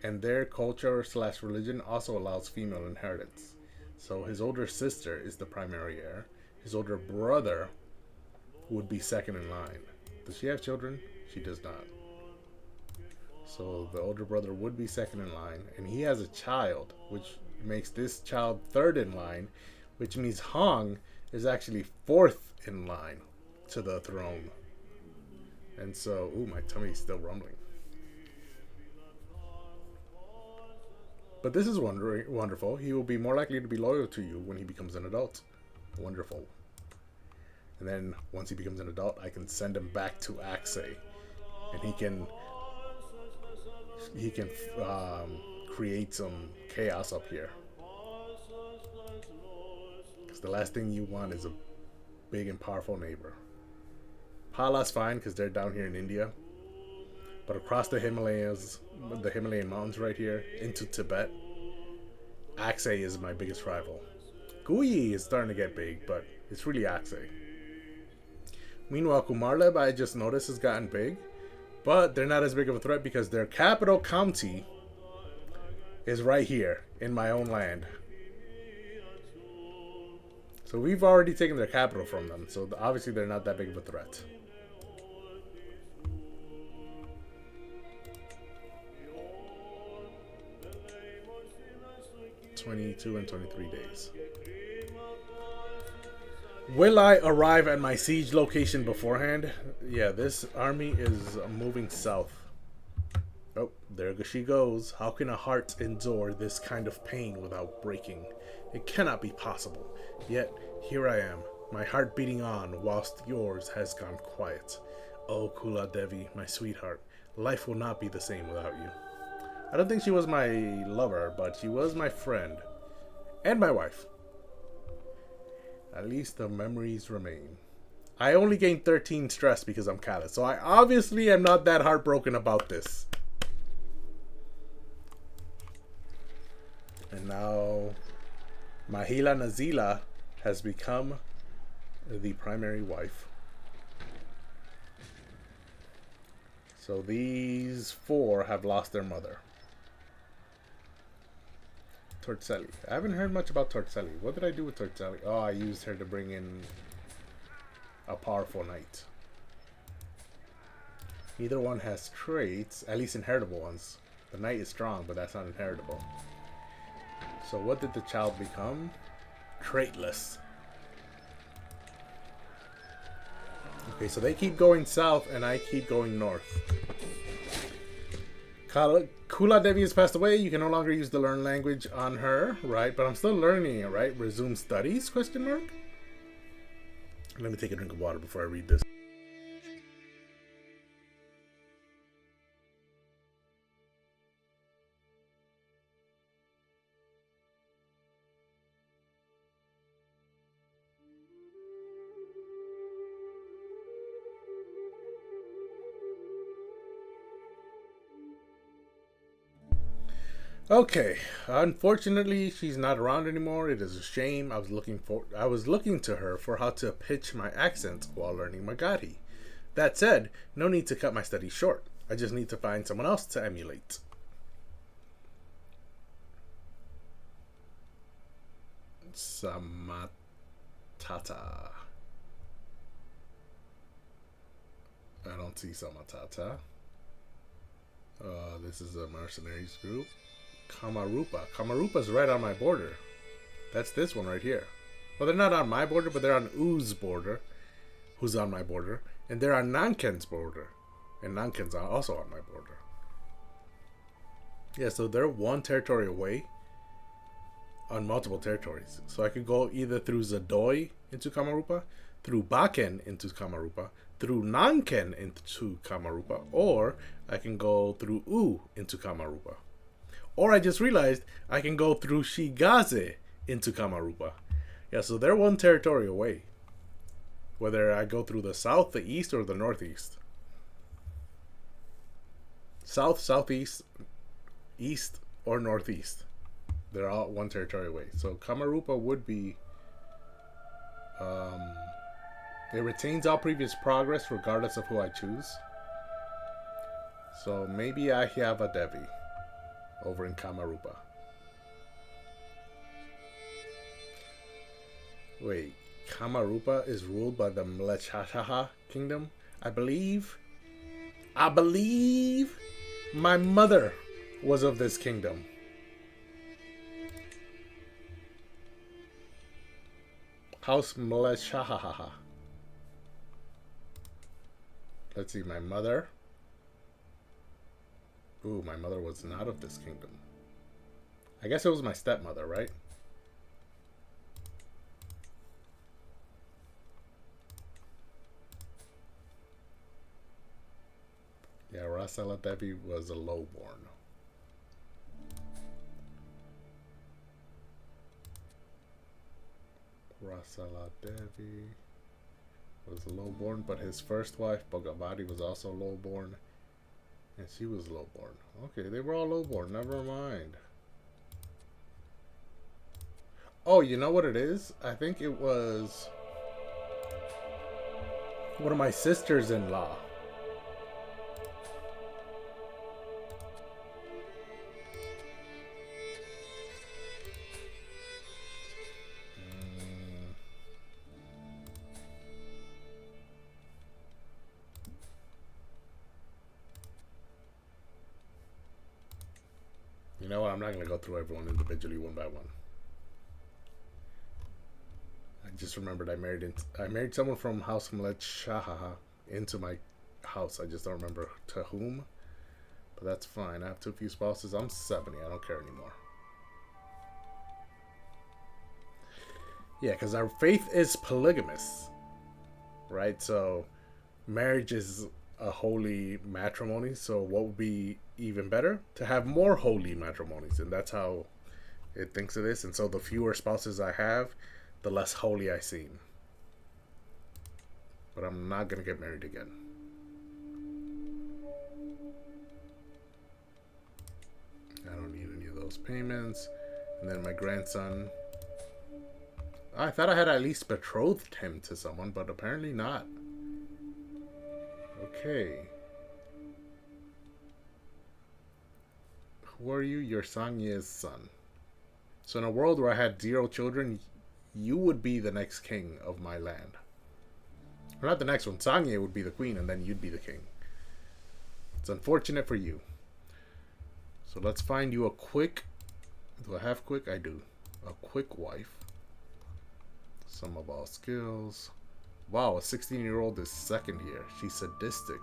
And their culture / religion also allows female inheritance. So his older sister is the primary heir. His older brother would be second in line. Does she have children? She does not. So the older brother would be second in line, and he has a child, which makes this child third in line, which means Hong is actually fourth in line to the throne. And so, ooh, my tummy's still rumbling. But this is wonderful. He will be more likely to be loyal to you when he becomes an adult. Wonderful. And then once he becomes an adult, I can send him back to Aksei, and he can create some chaos up here. Because the last thing you want is a big and powerful neighbor. Pala's fine because they're down here in India, but across the Himalayas, the Himalayan mountains right here into Tibet, Aksei is my biggest rival. Guyi is starting to get big, but it's really Aksei. Meanwhile, Kumarleb, I just noticed, has gotten big, but they're not as big of a threat because their capital county is right here in my own land. So we've already taken their capital from them, so obviously they're not that big of a threat. (22 and 23 days). Will I arrive at my siege location beforehand? Yeah, this army is moving south. Oh, there she goes. How can a heart endure this kind of pain without breaking? It cannot be possible. Yet, here I am, my heart beating on whilst yours has gone quiet. Oh, Kula Devi, my sweetheart, life will not be the same without you. I don't think she was my lover, but she was my friend. And my wife. At least the memories remain. I only gained 13 stress because I'm callous, so I obviously am not that heartbroken about this. And now Mahila Nazila has become the primary wife. So these four have lost their mother. Torcelli. I haven't heard much about Torcelli. What did I do with Torcelli? Oh, I used her to bring in a powerful knight. Neither one has traits, at least inheritable ones. The knight is strong, but that's not inheritable. So what did the child become? Traitless. Okay, so they keep going south and I keep going north. Kula Devi has passed away. You can no longer use the learn language on her, right? But I'm still learning it, right? Resume studies, question mark? Let me take a drink of water before I read this. Okay, unfortunately, she's not around anymore. It is a shame. I was looking to her for how to pitch my accents while learning Magadi. That said, no need to cut my studies short. I just need to find someone else to emulate. Samatata. I don't see Samatata. This is a mercenaries group. Kamarupa. Kamarupa's right on my border. That's this one right here. Well, they're not on my border, but they're on U's border, who's on my border. And they're on Nanken's border. And Nanken's also on my border. Yeah, so they're one territory away on multiple territories. So I could go either through Zadoi into Kamarupa, through Baken into Kamarupa, through Nanken into Kamarupa, or I can go through U into Kamarupa. Or I just realized I can go through Shigaze into Kamarupa. Yeah, so they're one territory away. Whether I go through the south, the east, or the northeast. South, southeast, east, or northeast. They're all one territory away. So Kamarupa would be... it retains all previous progress regardless of who I choose. So maybe I have a Devi over in Kamarupa. Wait, Kamarupa is ruled by the Mlechashaha kingdom? I believe my mother was of this kingdom. House Mlechashaha. Let's see, my mother. Ooh, my mother was not of this kingdom. I guess it was my stepmother, right? Yeah, Rasala Devi was a lowborn. Rasala Devi was lowborn, but his first wife, Bhagavati, was also lowborn. And she was lowborn. Okay, they were all lowborn. Never mind. Oh, you know what it is? I think it was one of my sisters-in-law. You know what? I'm not going to go through everyone individually one by one. I just remembered I married someone from House Mlechashaha into my house. I just don't remember to whom. But that's fine. I have too few spouses. I'm 70. I don't care anymore. Yeah, because our faith is polygamous. Right? So marriage is a holy matrimony. So what would be even better? To have more holy matrimonies. And that's how it thinks it is. And so the fewer spouses I have, the less holy I seem. But I'm not going to get married again. I don't need any of those payments. And then my grandson. I thought I had at least betrothed him to someone, but apparently not. Okay. Who are you? You're Sangye's son. So in a world where I had 0 children, you would be the next king of my land. Or not the next one. Sangye would be the queen, and then you'd be the king. It's unfortunate for you. So let's find you a quick... Do I have quick? I do. A quick wife. Some of all skills. Wow, a 16-year-old is second here. She's sadistic.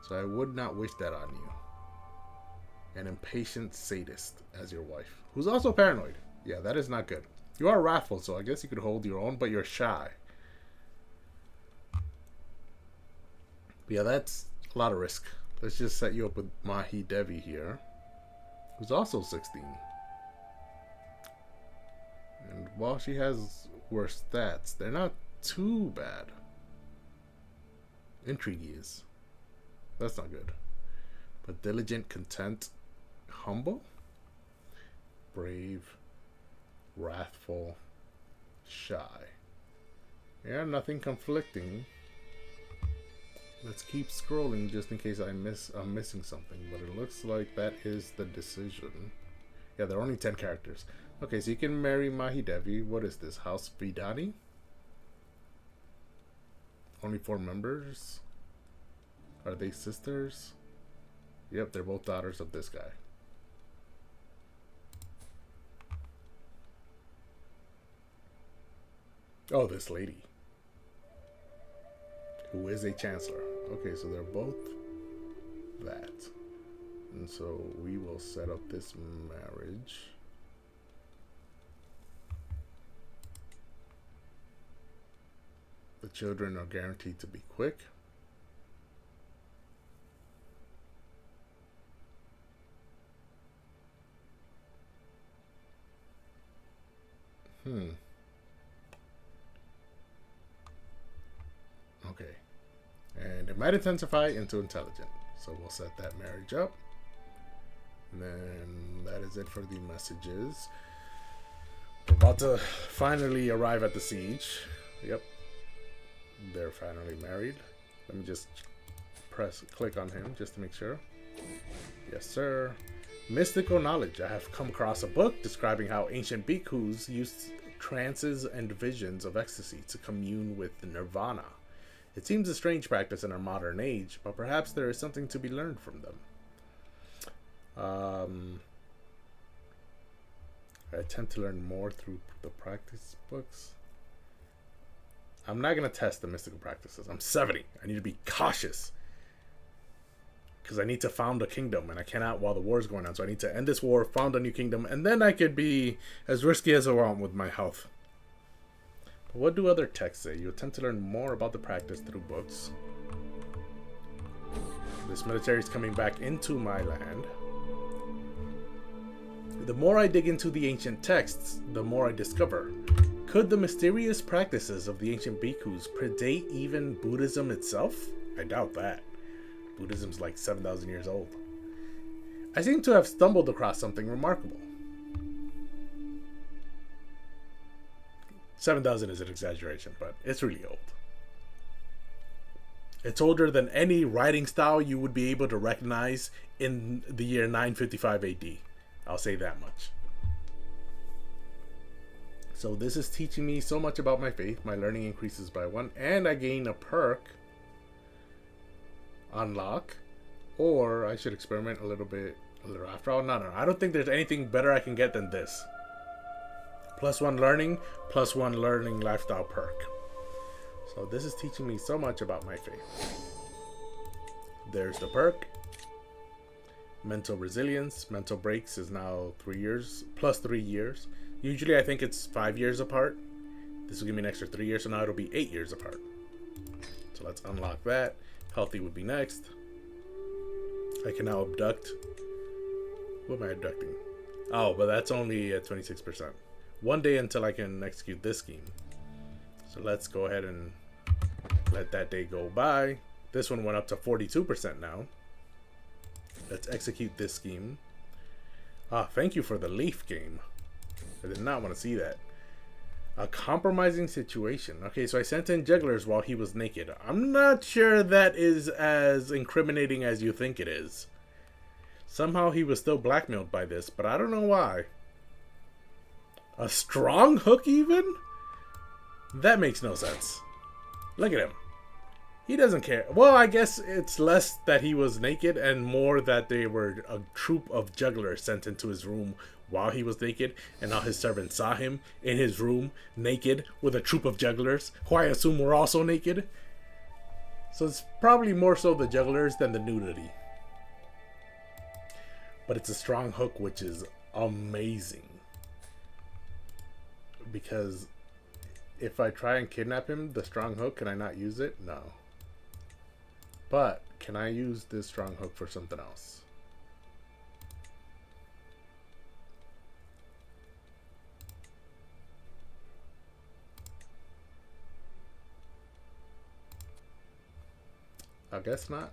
So I would not wish that on you. An impatient sadist as your wife. Who's also paranoid. Yeah, that is not good. You are wrathful, so I guess you could hold your own, but you're shy. But yeah, that's a lot of risk. Let's just set you up with Mahi Devi here, who's also 16. And while she has worse stats, they're not too bad. Intrigue is. That's not good. But diligent, content, humble? brave, wrathful, shy. Yeah, nothing conflicting. Let's keep scrolling just in case I'm missing something, but it looks like that is the decision. Yeah, there are only 10 characters. Okay, so you can marry Mahidevi. What is this? House Vidani? Only 4 members? Are they sisters? Yep, they're both daughters of this guy. Oh, this lady. Who is a chancellor. Okay, so they're both that. And so we will set up this marriage. The children are guaranteed to be quick. Okay. And it might intensify into intelligent. So we'll set that marriage up. And then that is it for the messages. We're about to finally arrive at the siege. Yep. They're finally married. Let me just click on him just to make sure. Yes, sir. Mystical knowledge. I have come across a book describing how ancient bhikkhus used trances and visions of ecstasy to commune with nirvana. It seems a strange practice in our modern age, but perhaps there is something to be learned from them. I attempt to learn more through the practice books. I'm not going to test the mystical practices. I'm 70. I need to be cautious. Because I need to found a kingdom, and I cannot while the war is going on. So I need to end this war, found a new kingdom, and then I could be as risky as I want with my health. But what do other texts say? You attempt to learn more about the practice through books. This military is coming back into my land. The more I dig into the ancient texts, the more I discover. Could the mysterious practices of the ancient bhikkhus predate even Buddhism itself? I doubt that. Buddhism's like 7,000 years old. I seem to have stumbled across something remarkable. 7,000 is an exaggeration, but it's really old. It's older than any writing style you would be able to recognize in the year 955 AD. I'll say that much. So this is teaching me so much about my faith. My learning increases by 1, and I gain a perk. Unlock. Or I should experiment a little after all. No. I don't think there's anything better I can get than this. +1 learning, +1 learning lifestyle perk. So this is teaching me so much about my faith. There's the perk. Mental resilience. Mental breaks is now 3 years, +3 years. Usually I think it's 5 years apart. This will give me an extra 3 years, so now it'll be 8 years apart. So let's unlock that. Healthy would be next. I can now abduct. What am I abducting? Oh, but that's only at 26%. 1 day until I can execute this scheme. So let's go ahead and let that day go by. This one went up to 42% now. Let's execute this scheme. Thank you for the leaf game. I did not want to see that. A compromising situation. Okay, so I sent in jugglers while he was naked. I'm not sure that is as incriminating as you think it is. Somehow he was still blackmailed by this, but I don't know why. A strong hook even? That makes no sense. Look at him. He doesn't care. Well, I guess it's less that he was naked and more that they were a troop of jugglers sent into his room while he was naked, and now his servants saw him in his room naked with a troop of jugglers who I assume were also naked. So it's probably more so the jugglers than the nudity. But it's a strong hook, which is amazing. Because if I try and kidnap him, the strong hook, can I not use it? No. But can I use this strong hook for something else? I guess not.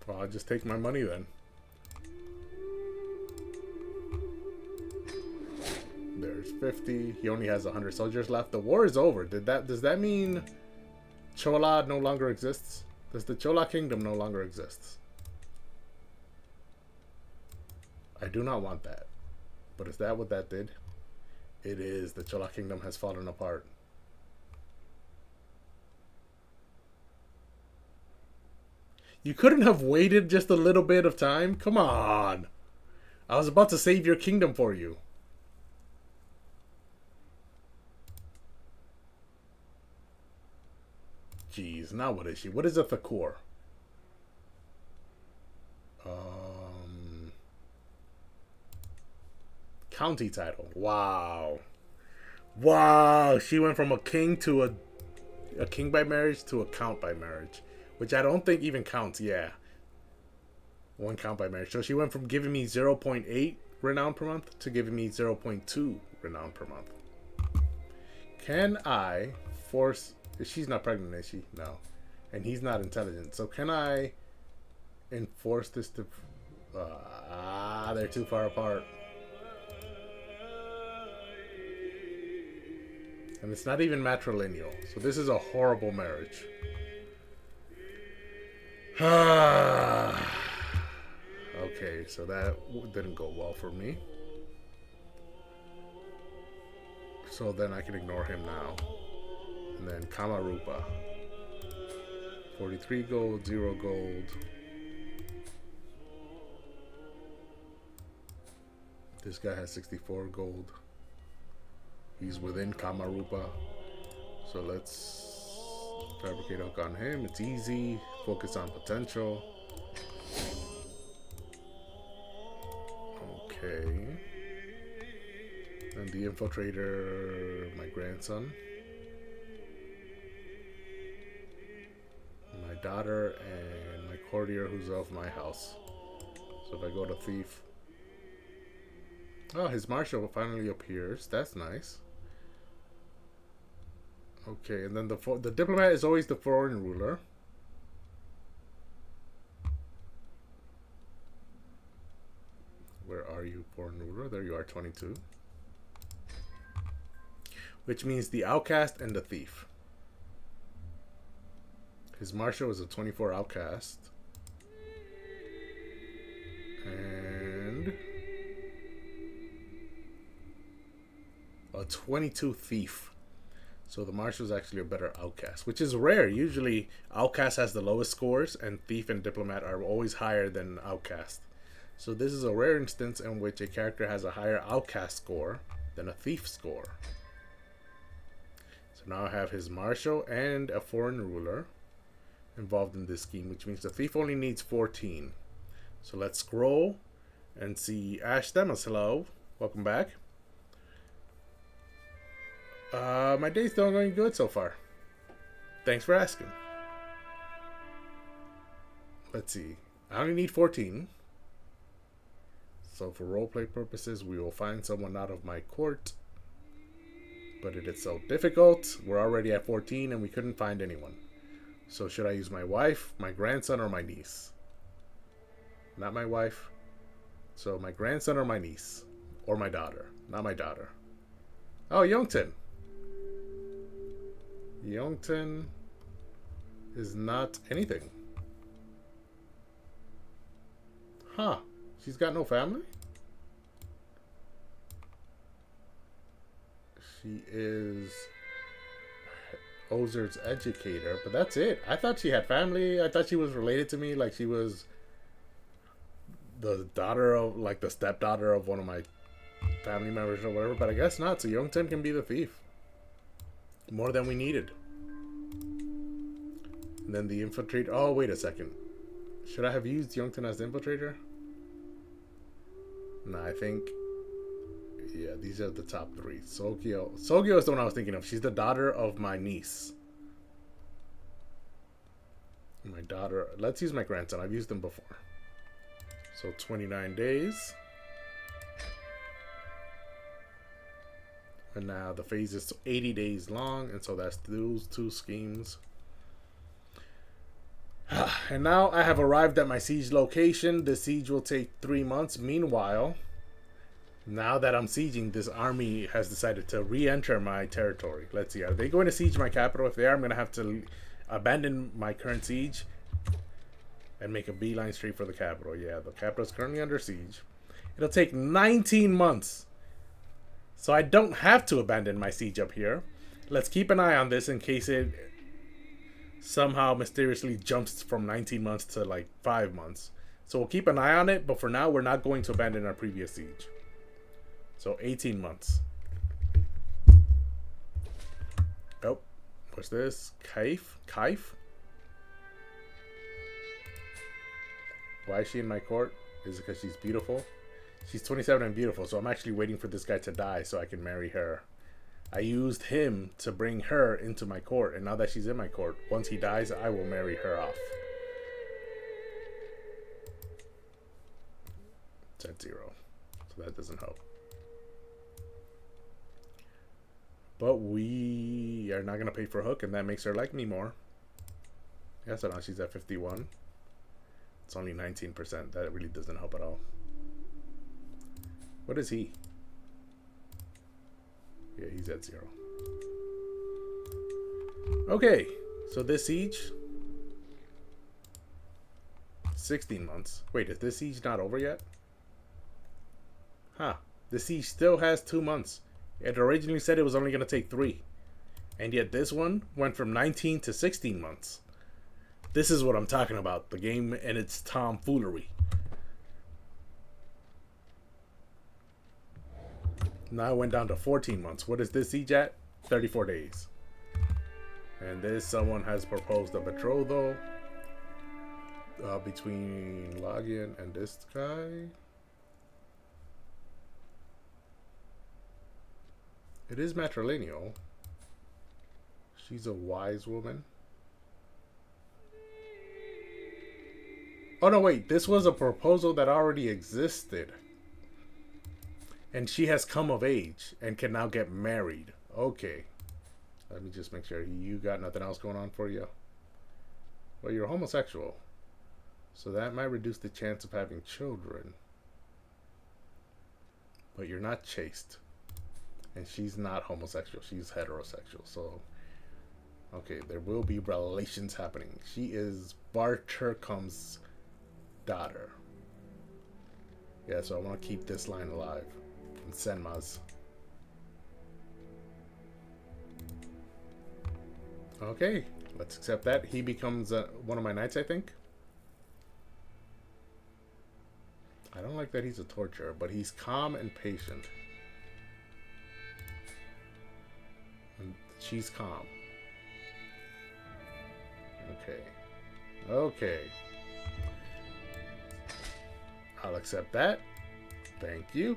Well, I'll just take my money then. He's 50. He only has 100 soldiers left. The war is over. Does that mean Chola no longer exists? Does the Chola kingdom no longer exists? I do not want that. But is that what that did? It is. The Chola kingdom has fallen apart. You couldn't have waited just a little bit of time? Come on. I was about to save your kingdom for you. Jeez, now what is she? What is a Thakur? County title. Wow. Wow. She went from a king to a king by marriage to a count by marriage. Which I don't think even counts, yeah. One count by marriage. So she went from giving me 0.8 renown per month to giving me 0.2 renown per month. Can I force... She's not pregnant, is she? No. And he's not intelligent. So can I enforce this to... they're too far apart. And it's not even matrilineal. So this is a horrible marriage. Okay, so that didn't go well for me. So then I can ignore him now. And then Kamarupa. 43 gold, 0 gold. This guy has 64 gold. He's within Kamarupa. So let's fabricate hook on him. It's easy. Focus on potential. Okay. And the infiltrator, my grandson. My daughter and my courtier who's of my house. So if I go to thief. Oh, his marshal finally appears. That's nice. Okay, and then the diplomat is always the foreign ruler. Where are you, foreign ruler? There you are, 22. Which means the outcast and the thief. His marshal is a 24 outcast. And a 22 thief. So the marshal is actually a better outcast, which is rare. Usually outcast has the lowest scores and thief and diplomat are always higher than outcast. So this is a rare instance in which a character has a higher outcast score than a thief score. So now I have his marshal and a foreign ruler involved in this scheme, which means the thief only needs 14. So let's scroll and see Ash Demas. Hello, welcome back. My day's still going good so far. Thanks for asking. Let's see. I only need 14. So for roleplay purposes, we will find someone out of my court. But it is so difficult. We're already at 14 and we couldn't find anyone. So should I use my wife, my grandson, or my niece? Not my wife. So my grandson or my niece. Or my daughter. Not my daughter. Oh, Youngton. Youngton is not anything. Huh. She's got no family? She is Ozer's educator, but that's it. I thought she had family. I thought she was related to me, like she was the daughter of, like the stepdaughter of one of my family members or whatever, but I guess not. So Youngton can be the thief. More than we needed. And then the infiltrator. Oh, wait a second. Should I have used Youngton as the infiltrator? No, I think... Yeah, these are the top three. Sogyo. Sogyo is the one I was thinking of. She's the daughter of my niece. My daughter... Let's use my grandson. I've used them before. So 29 days. And now the phase is 80 days long. And so that's those two schemes. And now I have arrived at my siege location. The siege will take 3 months. Meanwhile, Now that I'm sieging, this army has decided to re-enter my territory. Let's see, are they going to siege my capital? If they are, I'm going to have to abandon my current siege and make a beeline straight for the capital. Yeah, the capital is currently under siege. It'll take 19 months. So I don't have to abandon my siege up here. Let's keep an eye on this in case it somehow mysteriously jumps from 19 months to like 5 months. So we'll keep an eye on it, but for now we're not going to abandon our previous siege. So 18 months. Oh, what's this? Kaif? Why is she in my court? Is it because she's beautiful? She's 27 and beautiful, so I'm actually waiting for this guy to die so I can marry her. I used him to bring her into my court, and now that she's in my court, once he dies, I will marry her off. It's at 0, so that doesn't help. But we are not going to pay for a hook, and that makes her like me more. Yeah, so now she's at 51. It's only 19%. That really doesn't help at all. What is he? Yeah, he's at 0. Okay, so this siege, 16 months. Wait, is this siege not over yet? Huh. The siege still has 2 months. It originally said it was only going to take 3. And yet this one went from 19 to 16 months. This is what I'm talking about. The game and its tomfoolery. Now it went down to 14 months. What is this siege at? 34 days. And this, someone has proposed a betrothal between Lagian and this guy. It is matrilineal. She's a wise woman. Oh no, wait. This was a proposal that already existed. And she has come of age and can now get married. Okay. Let me just make sure you got nothing else going on for you. Well, you're homosexual. So that might reduce the chance of having children. But you're not chaste. And she's not homosexual. She's heterosexual. So, okay, there will be relations happening. She is Barturcum's daughter. Yeah, so I want to keep this line alive. And Senma's. Okay, let's accept that. He becomes one of my knights, I think. I don't like that he's a torturer, but he's calm and patient. And she's calm. Okay. Okay. I'll accept that. Thank you.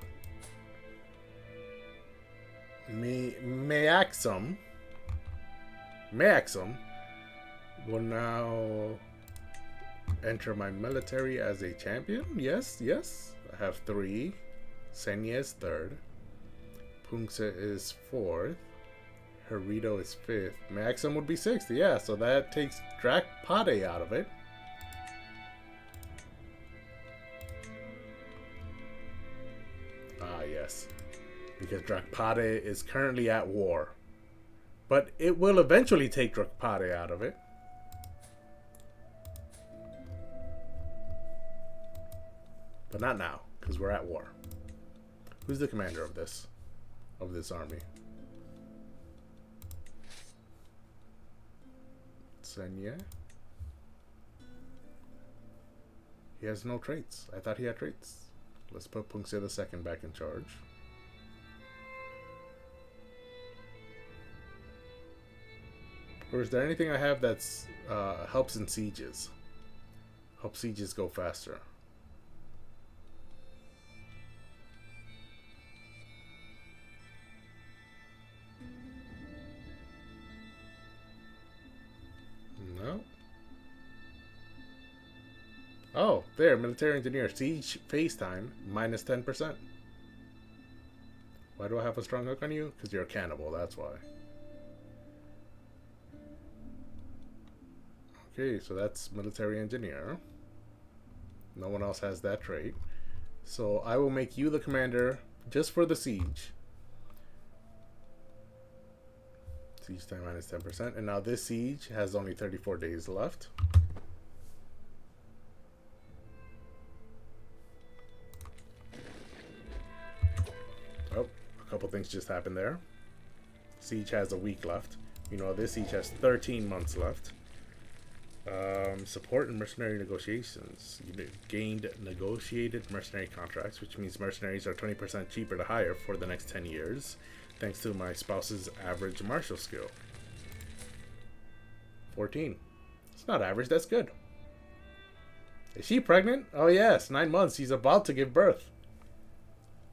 Maxim will now enter my military as a champion. Yes, yes. I have 3. Senya is 3rd. Pungsa is 4th. Harito is 5th. Maxim would be 6th. Yeah, so that takes Drakpade out of it. Ah, yes. Because Drakpade is currently at war. But it will eventually take Drakpade out of it. But not now, because we're at war. Who's the commander of this army? Senya. He has no traits. I thought he had traits. Let's put Pungse II back in charge. Or is there anything I have that's helps in sieges? Helps sieges go faster. No. Oh, there, military engineer. Siege phase time, minus 10%. Why do I have a strong hook on you? Because you're a cannibal, that's why. Okay, so that's military engineer. No one else has that trait. So I will make you the commander. just for the siege. Siege time minus 10%. And now this siege has only 34 days left. Oh, a couple things just happened there. Siege has a week left. You know, this siege has 13 months left. Support and mercenary negotiations. You gained negotiated mercenary contracts, which means mercenaries are 20% cheaper to hire for the next 10 years, thanks to my spouse's average martial skill. 14. It's not average, that's good. Is she pregnant? Oh yes, 9 months. She's about to give birth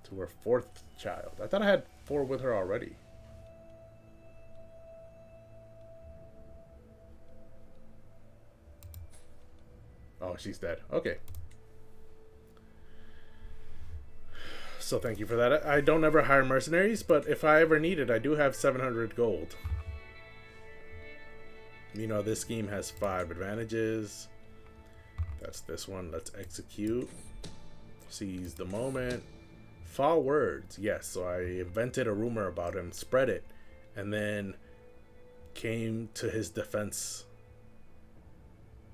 to her 4th child. I thought I had 4 with her already. Oh, she's dead. Okay. So thank you for that. I don't ever hire mercenaries, but if I ever need it, I do have 700 gold. You know, this scheme has 5 advantages. That's this one. Let's execute. Seize the moment. Foul words. Yes, so I invented a rumor about him, spread it, and then came to his defense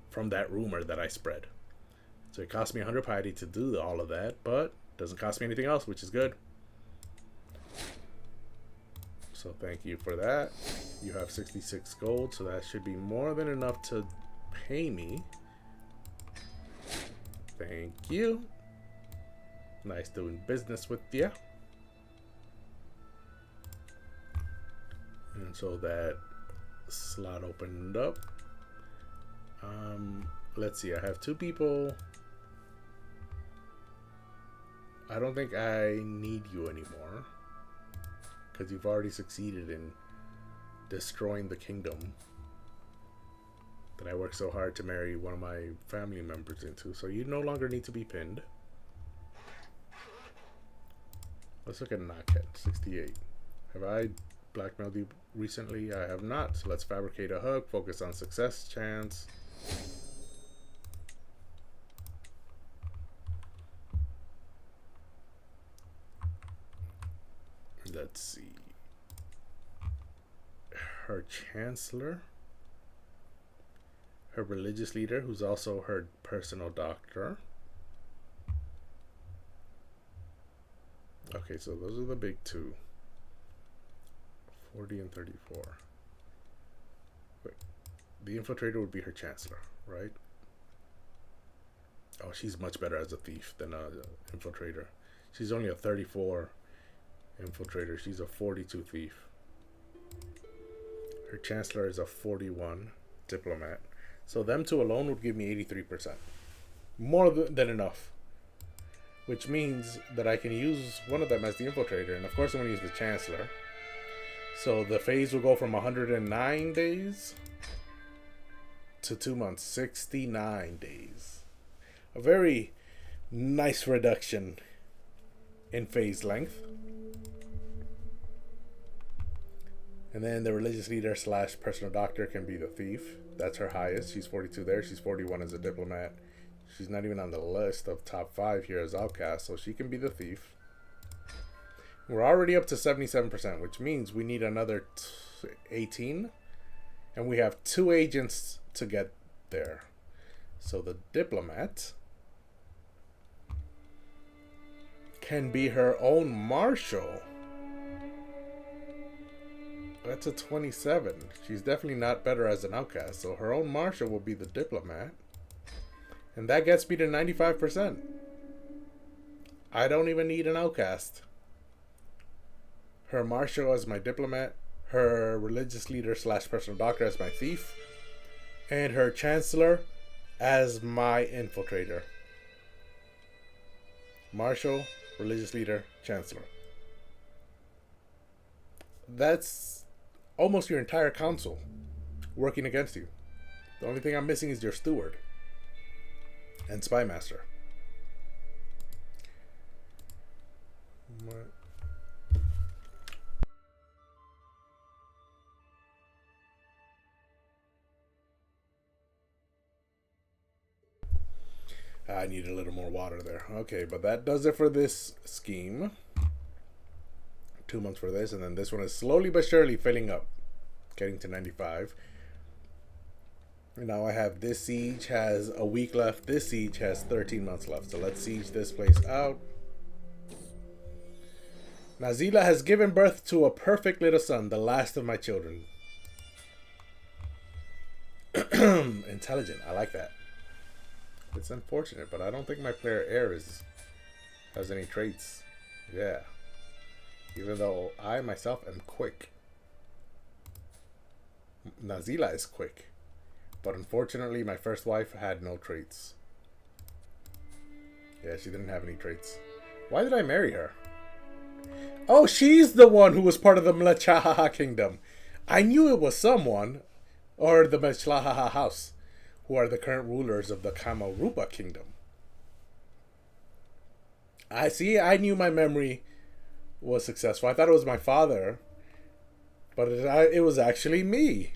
from that rumor that I spread. So it cost me 100 piety to do all of that, but doesn't cost me anything else, which is good. So thank you for that. You have 66 gold, so that should be more than enough to pay me. Thank you. Nice doing business with you. And so that slot opened up. Let's see, I have 2 people. I don't think I need you anymore, because you've already succeeded in destroying the kingdom that I worked so hard to marry one of my family members into. So you no longer need to be pinned. Let's look at Knockhead, 68. Have I blackmailed you recently? I have not. So let's fabricate a hook, focus on success chance. Let's see. Her chancellor, her religious leader, who's also her personal doctor. Okay, so those are the big 2. 40 and 34. Wait, the infiltrator would be her chancellor, right? Oh, she's much better as a thief than an infiltrator. She's only a 34 infiltrator. She's a 42 thief. Her chancellor is a 41 diplomat. So them 2 alone would give me 83%. More than enough. Which means that I can use one of them as the infiltrator. And of course I'm going to use the chancellor. So the phase will go from 109 days to 2 months. 69 days. A very nice reduction in phase length. And then the religious leader / personal doctor can be the thief. That's her highest. She's 42 there. She's 41 as a diplomat. She's not even on the list of top 5 here as outcast, so she can be the thief. We're already up to 77%, which means we need another 18. And we have 2 agents to get there. So the diplomat can be her own marshal. That's a 27. She's definitely not better as an outcast. So her own marshal will be the diplomat. And that gets me to 95%. I don't even need an outcast. Her marshal as my diplomat. Her religious leader / personal doctor as my thief. And her chancellor as my infiltrator. Marshal, religious leader, chancellor. That's almost your entire council working against you. The only thing I'm missing is your steward and spy master. I need a little more water there. Okay, but that does it for this scheme. 2 months for this, and then this one is slowly but surely filling up, getting to 95. And now I have this siege has a week left. This siege has 13 months left. So let's siege this place out. Nazila has given birth to a perfect little son, the last of my children. Intelligent. I like that. It's unfortunate, but I don't think my player heir has any traits. Yeah. Even though I myself am quick. Nazila is quick. But unfortunately, my first wife had no traits. Yeah, she didn't have any traits. Why did I marry her? Oh, she's the one who was part of the Mlachahaha kingdom. I knew it was someone. Or the Mlachahaha house. Who are the current rulers of the Kamarupa kingdom. I knew my memory was successful. I thought it was my father. But it was actually me.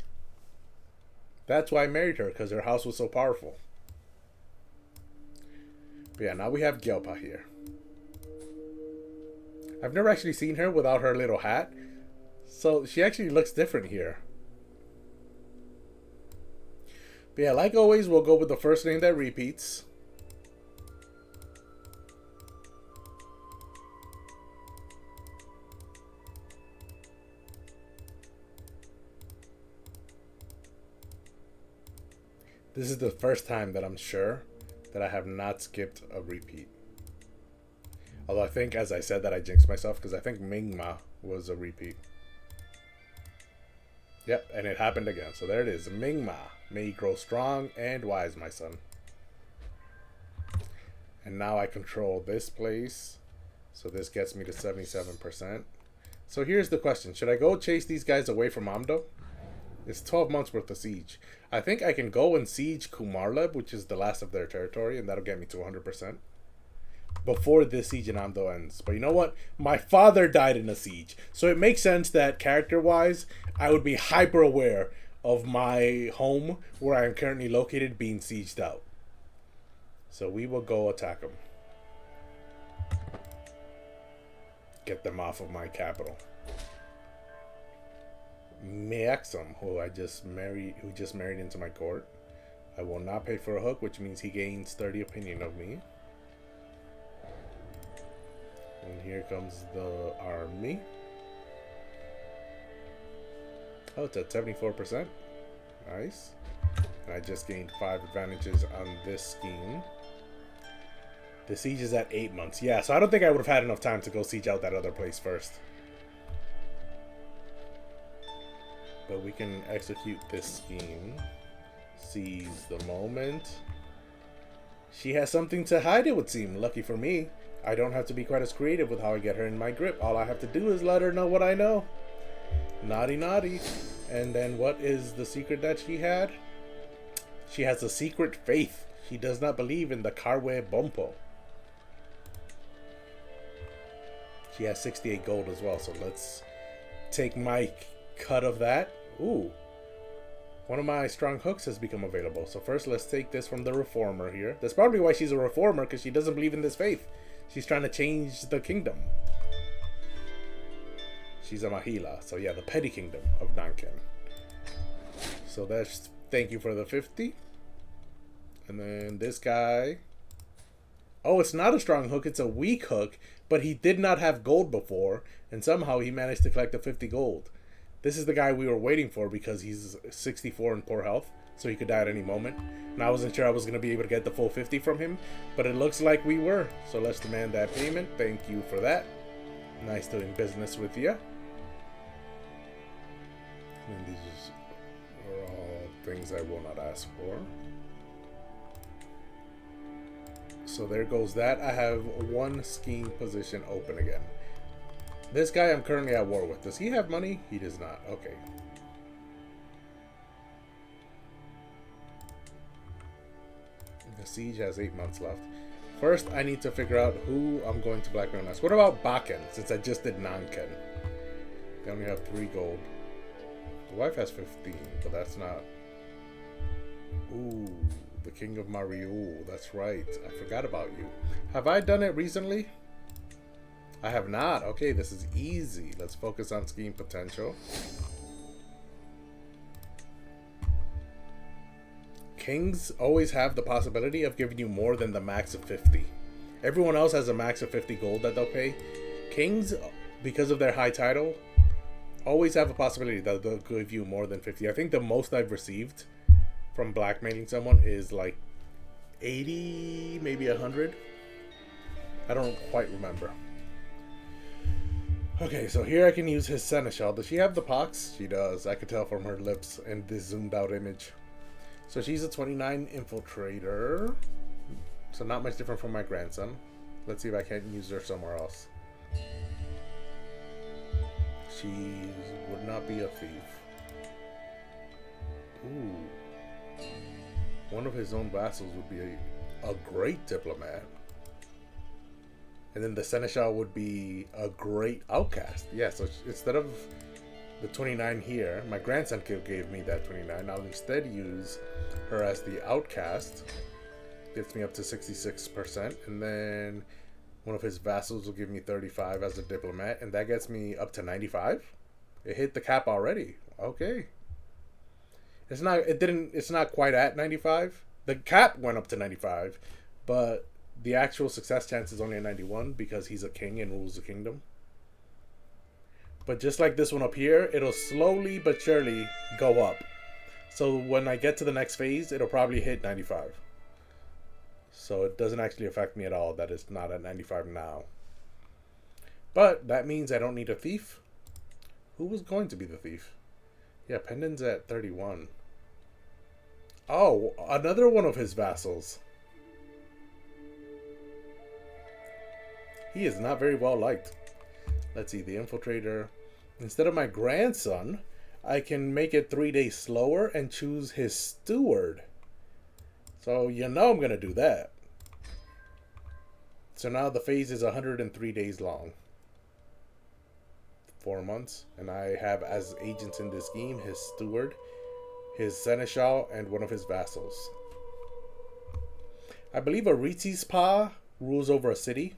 That's why I married her, because her house was so powerful. But yeah, now we have Gyalpa here. I've never actually seen her without her little hat. So she actually looks different here. But yeah, like always, we'll go with the first name that repeats. This is the first time that I'm sure that I have not skipped a repeat. Although I think, as I said, that I jinxed myself because I think Mingma was a repeat. Yep, and it happened again. So there it is. Mingma. May he grow strong and wise, my son. And now I control this place. So this gets me to 77%. So here's the question. Should I go chase these guys away from Amdo? It's 12 months worth of siege. I think I can go and siege Kumarleb, which is the last of their territory, and that'll get me to 100%. Before this siege in Amdo ends. But you know what? My father died in a siege. So it makes sense that character-wise, I would be hyper aware of my home, where I am currently located, being sieged out. So we will go attack them. Get them off of my capital. Meaxum, who just married into my court. I will not pay for a hook, which means he gains 30 opinion of me. And here comes the army. Oh, it's at 74%. Nice. And I just gained 5 advantages on this scheme. The siege is at 8 months. Yeah, so I don't think I would have had enough time to go siege out that other place first. But we can execute this scheme. Seize the moment. She has something to hide, it would seem. Lucky for me. I don't have to be quite as creative with how I get her in my grip. All I have to do is let her know what I know. Naughty, naughty. And then what is the secret that she had? She has a secret faith. She does not believe in the Karwe Bompo. She has 68 gold as well, so let's take my cut of that. Ooh. One of my strong hooks has become available. So first, let's take this from the reformer here. That's probably why she's a reformer, because she doesn't believe in this faith. She's trying to change the kingdom. She's a Mahila. So yeah, the petty kingdom of Nanken. So that's, thank you for the 50. And then this guy. Oh, it's not a strong hook. It's a weak hook. But he did not have gold before. And somehow he managed to collect the 50 gold. This is the guy we were waiting for because he's 64 in poor health. So he could die at any moment. And I wasn't sure I was going to be able to get the full 50 from him. But it looks like we were. So let's demand that payment. Thank you for that. Nice doing business with you. And these are all things I will not ask for. So there goes that. I have one scheme position open again. This guy I'm currently at war with. Does he have money? He does not. Okay. The siege has 8 months left. First, I need to figure out who I'm going to blackmail next. What about Bakken, since I just did Nanken? They only have 3 gold. The wife has 15, but that's not... Ooh, the King of Mariu. That's right. I forgot about you. Have I done it recently? I have not. Okay, this is easy. Let's focus on scheme potential. Kings always have the possibility of giving you more than the max of 50. Everyone else has a max of 50 gold that they'll pay. Kings, because of their high title, always have a possibility that they'll give you more than 50. I think the most I've received from blackmailing someone is like 80, maybe 100. I don't quite remember. Okay, so here I can use his Seneschal. Does she have the pox? She does. I could tell from her lips and this zoomed out image. So she's a 29 infiltrator. So not much different from my grandson. Let's see if I can't use her somewhere else. She would not be a thief. Ooh. One of his own vassals would be a great diplomat. And then the Seneschal would be a great outcast. Yeah, so instead of the 29 here, my grandson gave me that 29. I'll instead use her as the outcast. Gets me up to 66%. And then one of his vassals will give me 35 as a diplomat. And that gets me up to 95. It hit the cap already. Okay. It's not quite at 95. The cap went up to 95. But the actual success chance is only at 91 because he's a king and rules the kingdom. But just like this one up here, it'll slowly but surely go up. So when I get to the next phase, it'll probably hit 95. So it doesn't actually affect me at all that it's not at 95 now. But that means I don't need a thief. Who was going to be the thief? Yeah, Pendon's at 31. Oh, another one of his vassals. He is not very well liked. Let's see, the infiltrator. Instead of my grandson, I can make it 3 days slower and choose his steward. So you know I'm going to do that. So now the phase is 103 days long. 4 months. And I have as agents in this game his steward, his seneschal, and one of his vassals. I believe Aritz's Pa rules over a city.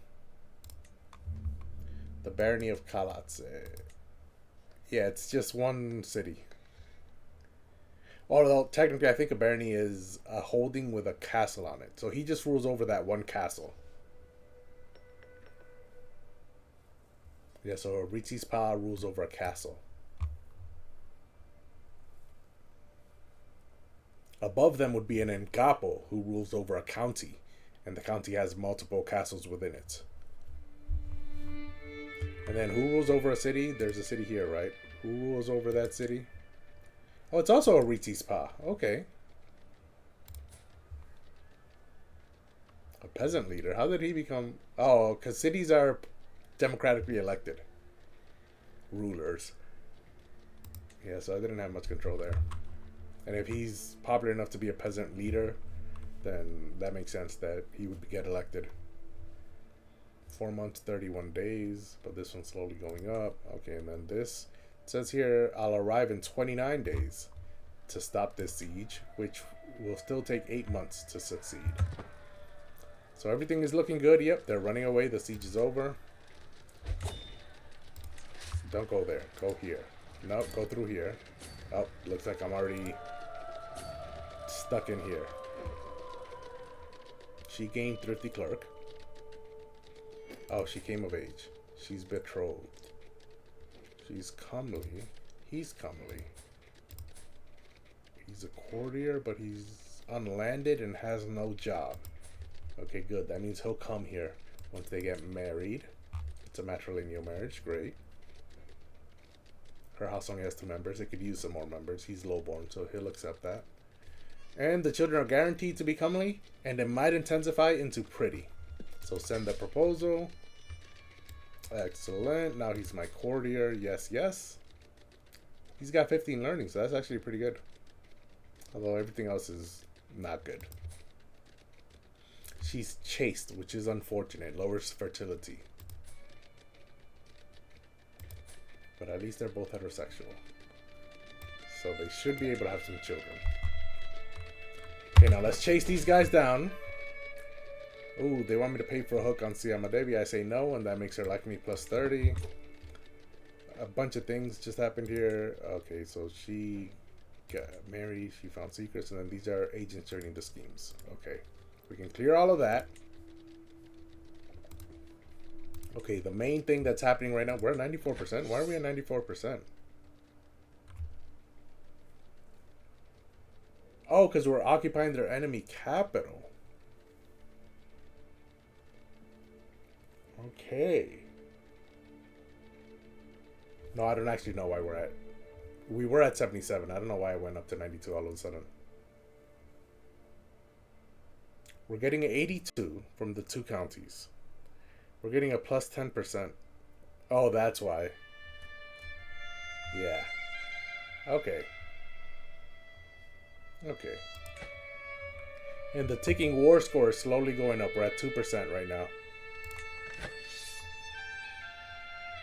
The barony of Kalatz. Yeah, it's just one city. Although technically I think a barony is a holding with a castle on it. So he just rules over that one castle. Yeah, so Aritz's Pa rules over a castle. Above them would be an Ngapo who rules over a county. And the county has multiple castles within it. And then who rules over a city? There's a city here, right? Who rules over that city? Oh, it's also a Aritz's Pa. Okay. A peasant leader. How did he become... Oh, because cities are democratically elected rulers. Yeah, so I didn't have much control there. And if he's popular enough to be a peasant leader, then that makes sense that he would get elected. 4 months, 31 days, but this one's slowly going up. Okay, and then this it says here, I'll arrive in 29 days to stop this siege, which will still take 8 months to succeed. So everything is looking good. Yep, they're running away. The siege is over. Don't go there. Go here. Nope, go through here. Oh, looks like I'm already stuck in here. She gained Thrifty Clerk. Oh, she came of age. She's betrothed. She's comely. He's comely. He's a courtier, but he's unlanded and has no job. Okay, good. That means he'll come here once they get married. It's a matrilineal marriage. Great. Her house only has 2 members. It could use some more members. He's lowborn, so he'll accept that. And the children are guaranteed to be comely, and it might intensify into pretty. So send the proposal. Excellent. Now he's my courtier. Yes, yes. He's got 15 learning, so that's actually pretty good. Although everything else is not good. She's chaste, which is unfortunate. Lowers fertility. But at least they're both heterosexual. So they should be able to have some children. Okay, now let's chase these guys down. Ooh, they want me to pay for a hook on Siama Devi. I say no, and that makes her like me plus 30. A bunch of things just happened here. Okay, so she got married, she found secrets, and then these are agents joining the schemes. Okay, we can clear all of that. Okay, the main thing that's happening right now, we're at 94%. Why are we at 94%? Oh, because we're occupying their enemy capital. Okay. No, I don't actually know why we're at... We were at 77. I don't know why it went up to 92 all of a sudden. We're getting an 82 from the 2 counties. We're getting a plus 10%. Oh, that's why. Yeah. Okay. Okay. And the ticking war score is slowly going up. We're at 2% right now.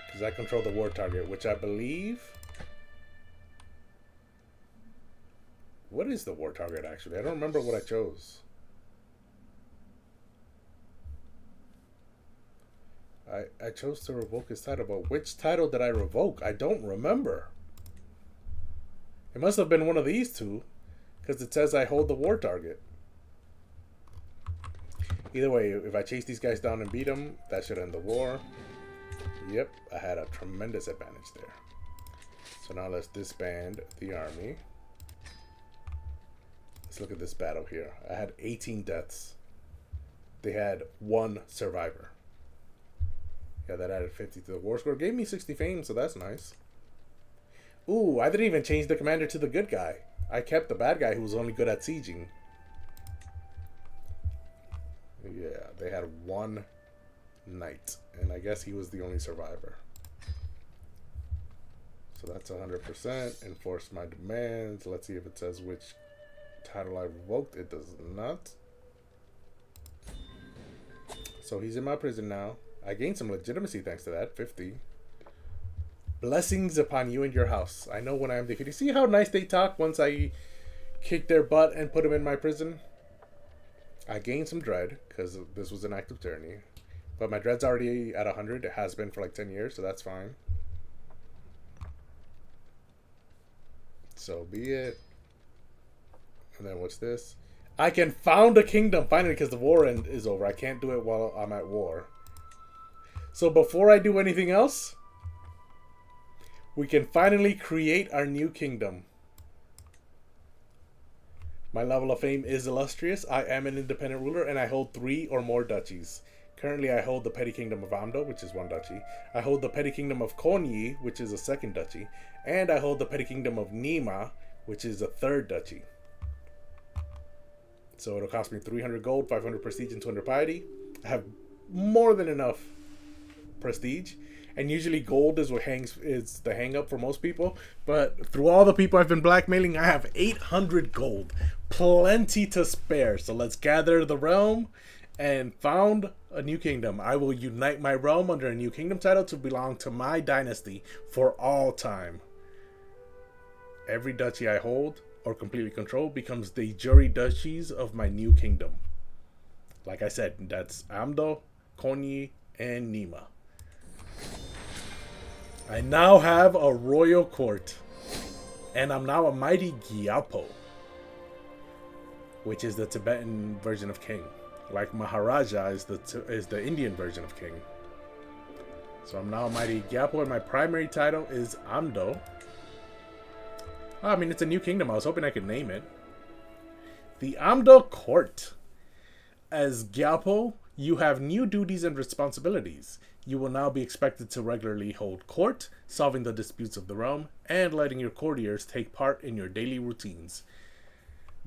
Because I control the war target, which I believe... What is the war target, actually? I don't remember what I chose. I chose to revoke his title, but which title did I revoke? I don't remember. It must have been one of these two, because it says I hold the war target. Either way, if I chase these guys down and beat them, that should end the war. Yep, I had a tremendous advantage there. So now let's disband the army. Let's look at this battle here. I had 18 deaths. They had 1 survivor. Yeah, that added 50 to the war score. Gave me 60 fame, so that's nice. Ooh, I didn't even change the commander to the good guy. I kept the bad guy who was only good at sieging. Yeah, they had 1 knight, and I guess he was the only survivor. So that's 100%. Enforce my demands. Let's see if it says which title I revoked. It does not. So he's in my prison now. I gained some legitimacy thanks to that. 50. Blessings upon you and your house. I know when I am defeated. See how nice they talk once I kick their butt and put them in my prison? I gained some dread because this was an active tyranny. But my dread's already at 100. It has been for like 10 years, so that's fine. So be it. And then what's this? I can found a kingdom finally because the war is over. I can't do it while I'm at war. So before I do anything else, we can finally create our new kingdom. My level of fame is illustrious. I am an independent ruler and I hold 3 or more duchies. Currently I hold the petty kingdom of Amdo, which is 1 duchy. I hold the petty kingdom of Konyi, which is a 2nd duchy. And I hold the petty kingdom of Nima, which is a 3rd duchy. So it'll cost me 300 gold, 500 prestige, and 200 piety. I have more than enough prestige, and usually gold is what is the hang up for most people, but through all the people I've been blackmailing, I have 800 gold, plenty to spare. So let's gather the realm and found a new kingdom. I will unite my realm under a new kingdom title to belong to my dynasty for all time. Every duchy I hold or completely control becomes the jury duchies of my new kingdom. Like I said, that's Amdo, Konyi, and Nima. I now have a royal court, and I'm now a mighty Gyapo, which is the Tibetan version of king. Like Maharaja is the Indian version of king. So I'm now a mighty Gyapo, and my primary title is Amdo. I mean, it's a new kingdom. I was hoping I could name it. The Amdo Court. As Gyapo, you have new duties and responsibilities. You will now be expected to regularly hold court, solving the disputes of the realm, and letting your courtiers take part in your daily routines.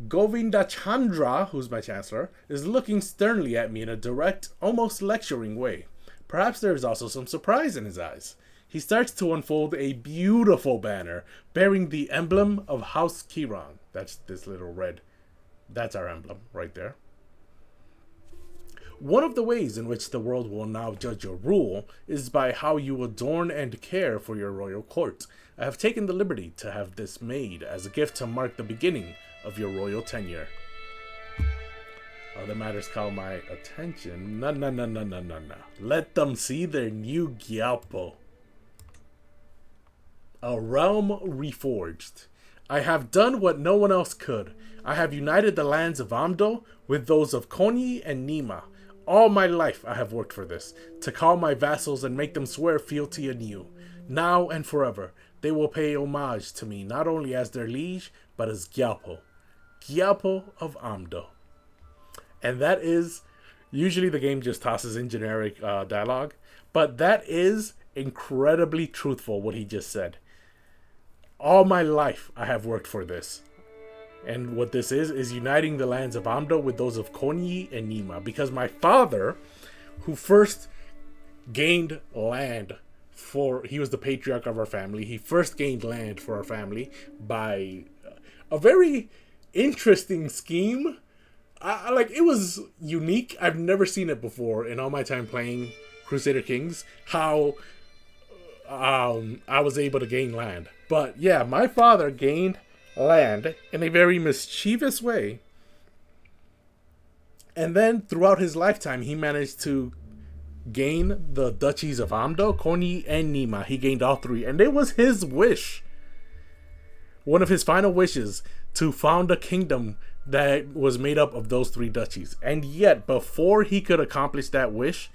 Govindachandra, who's my chancellor, is looking sternly at me in a direct, almost lecturing way. Perhaps there is also some surprise in his eyes. He starts to unfold a beautiful banner bearing the emblem of House Kiran. That's this little red. That's our emblem right there. One of the ways in which the world will now judge your rule is by how you adorn and care for your royal court. I have taken the liberty to have this made as a gift to mark the beginning of your royal tenure. Other matters call my attention. No. Let them see their new Gyalpo. A realm reforged. I have done what no one else could. I have united the lands of Amdo with those of Konyi and Nima. All my life I have worked for this, to call my vassals and make them swear fealty anew. Now and forever, they will pay homage to me, not only as their liege, but as Gyalpo. Gyalpo of Amdo. And that is, usually the game just tosses in generic dialogue, but that is incredibly truthful what he just said. All my life I have worked for this. And what this is uniting the lands of Amdo with those of Konyi and Nima. Because my father, who first gained land he was the patriarch of our family. He first gained land for our family by a very interesting scheme. It was unique. I've never seen it before in all my time playing Crusader Kings. How I was able to gain land. But yeah, my father gained land in a very mischievous way. And then throughout his lifetime, he managed to gain the duchies of Amdo, Konyi, and Nima. He gained all three. And it was his wish, one of his final wishes, to found a kingdom that was made up of those three duchies. And yet, before he could accomplish that wish,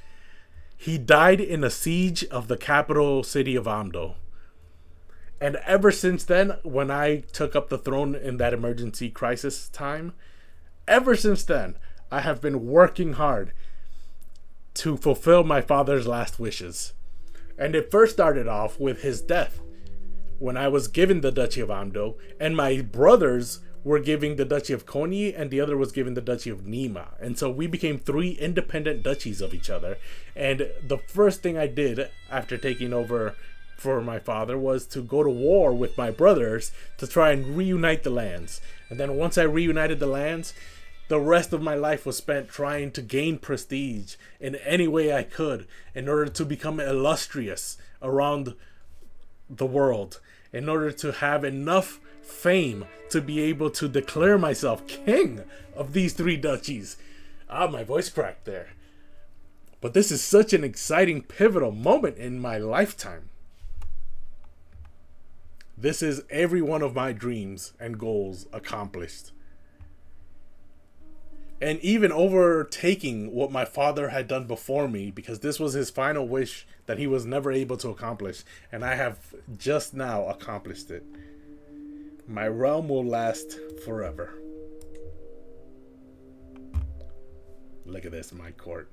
he died in a siege of the capital city of Amdo. And ever since then, when I took up the throne in that emergency crisis time, ever since then, I have been working hard to fulfill my father's last wishes. And it first started off with his death, when I was given the Duchy of Amdo, and my brothers were giving the Duchy of Konyi, and the other was given the Duchy of Nima. And so we became three independent duchies of each other. And the first thing I did after taking over for my father was to go to war with my brothers to try and reunite the lands. And then once I reunited the lands, the rest of my life was spent trying to gain prestige in any way I could in order to become illustrious around the world, in order to have enough fame to be able to declare myself king of these three duchies. My voice cracked there. But this is such an exciting, pivotal moment in my lifetime. This is every one of my dreams and goals accomplished. And even overtaking what my father had done before me, because this was his final wish that he was never able to accomplish. And I have just now accomplished it. My realm will last forever. Look at this, my court.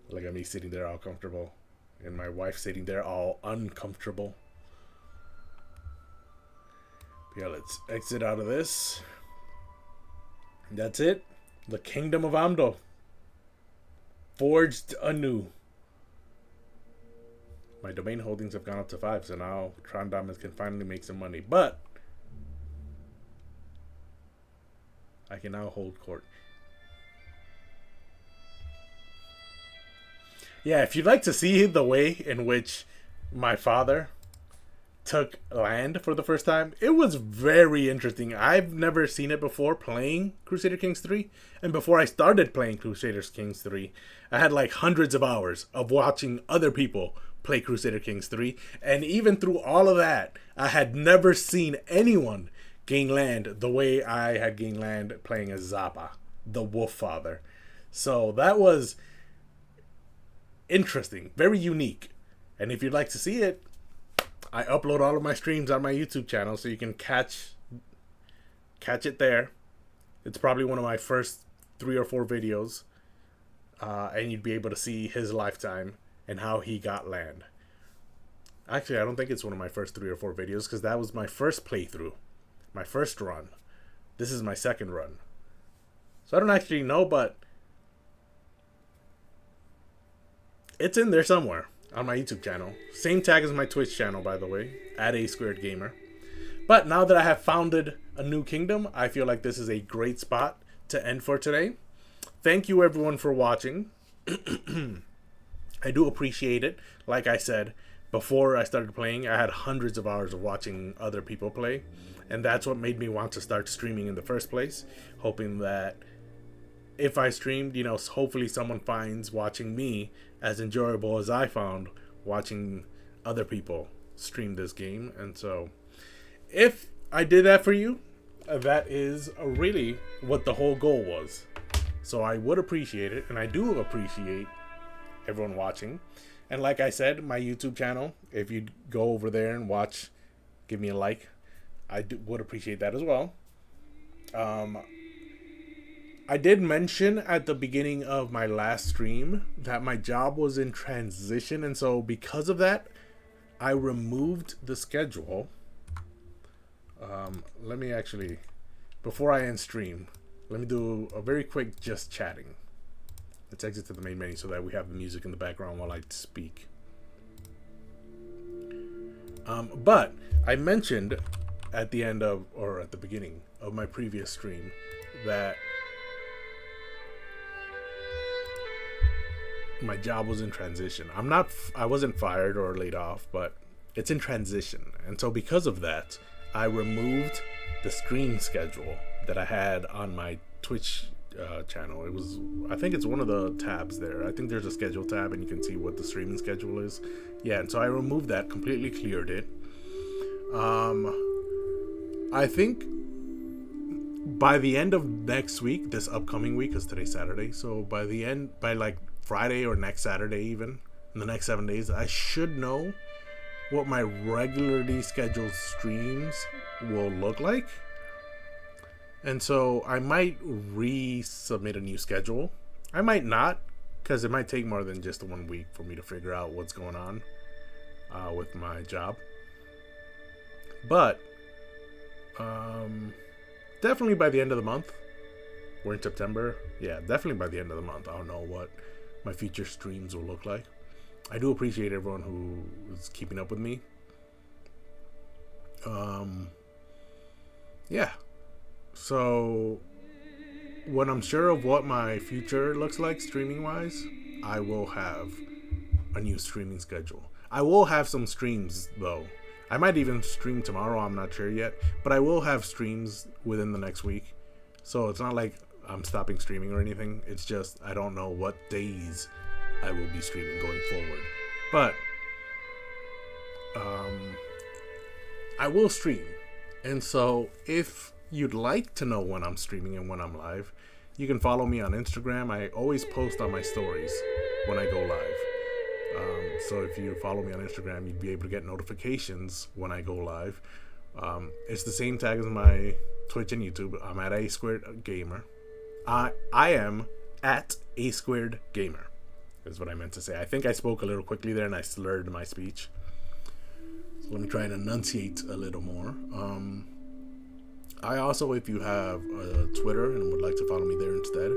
Look at me sitting there all comfortable. And my wife sitting there all uncomfortable. Yeah, let's exit out of this. That's it. The Kingdom of Amdo. Forged anew. My domain holdings have gone up to 5, so now Trondamas can finally make some money. But I can now hold court. Yeah, if you'd like to see the way in which my father took land for the first time, it was very interesting. I've never seen it before playing Crusader Kings 3. And before I started playing Crusader Kings 3, I had like hundreds of hours of watching other people play Crusader Kings 3. And even through all of that, I had never seen anyone gain land the way I had gained land playing as Zappa, the Wolf Father. So that was interesting, very unique. And if you'd like to see it, I upload all of my streams on my YouTube channel, so you can catch it there. It's probably one of my first 3 or 4 videos, and you'd be able to see his lifetime and how he got land. Actually, I don't think it's one of my first 3 or 4 videos, because that was my first playthrough, my first run. This is my second run. So I don't actually know, but it's in there somewhere on my YouTube channel. Same tag as my Twitch channel, by the way, @A2Gamer. But now that I have founded a new kingdom, I feel like this is a great spot to end for today. Thank you everyone for watching. I do appreciate it. Like I said, before I started playing, I had hundreds of hours of watching other people play. And that's what made me want to start streaming in the first place. Hoping that if I streamed, hopefully someone finds watching me as enjoyable as I found watching other people stream this game. And so if I did that for you, that is really what the whole goal was. So I would appreciate it, and I do appreciate everyone watching. And like I said, my YouTube channel, if you go over there and watch, give me a like, would appreciate that as well. I did mention at the beginning of my last stream that my job was in transition, and so because of that, I removed the schedule. Let me actually, before I end stream, let me do a very quick just chatting. Let's exit to the main menu so that we have the music in the background while I speak. But I mentioned at the end of, or at the beginning of my previous stream, that my job was in transition. I wasn't fired or laid off, but it's in transition. And so because of that, I removed the stream schedule that I had on my Twitch channel. I think it's one of the tabs there. I think there's a schedule tab and you can see what the streaming schedule is. Yeah, and so I removed that, completely cleared it. I think by the end of next week, this upcoming week, because today's Saturday, so by like Friday or next Saturday, even in the next 7 days, I should know what my regularly scheduled streams will look like. And so I might resubmit a new schedule. I might not, because it might take more than just 1 week for me to figure out what's going on with my job. But definitely by the end of the month. We're in September. Yeah, definitely by the end of the month, I'll know what my future streams will look like. I do appreciate everyone who is keeping up with me. Yeah. So when I'm sure of what my future looks like streaming wise, I will have a new streaming schedule. I will have some streams though. I might even stream tomorrow, I'm not sure yet, but I will have streams within the next week. So it's not like I'm stopping streaming or anything. It's just I don't know what days I will be streaming going forward. But I will stream. And so if you'd like to know when I'm streaming and when I'm live, you can follow me on Instagram. I always post on my stories when I go live. So if you follow me on Instagram, you'd be able to get notifications when I go live. It's the same tag as my Twitch and YouTube. I'm at A Squared Gamer. I am at A Squared Gamer, is what I meant to say. I think I spoke a little quickly there and I slurred my speech. So let me try and enunciate a little more. I also, if you have a Twitter and would like to follow me there instead,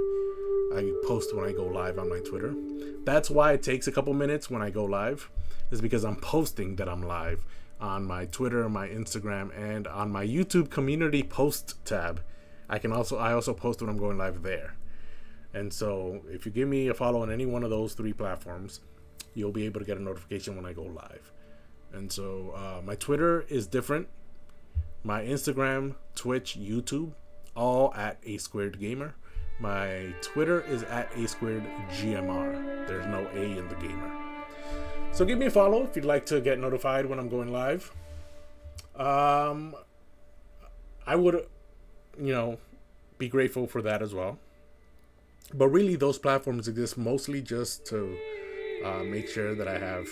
I post when I go live on my Twitter. That's why it takes a couple minutes when I go live, is because I'm posting that I'm live on my Twitter, my Instagram, and on my YouTube community post tab. I also post when I'm going live there. And so if you give me a follow on any one of those 3 platforms, you'll be able to get a notification when I go live. And so my Twitter is different. My Instagram, Twitch, YouTube, all at A Squared Gamer. My Twitter is at A Squared GMR. There's no A in the gamer. So give me a follow if you'd like to get notified when I'm going live. I would, be grateful for that as well. But really, those platforms exist mostly just to make sure that I have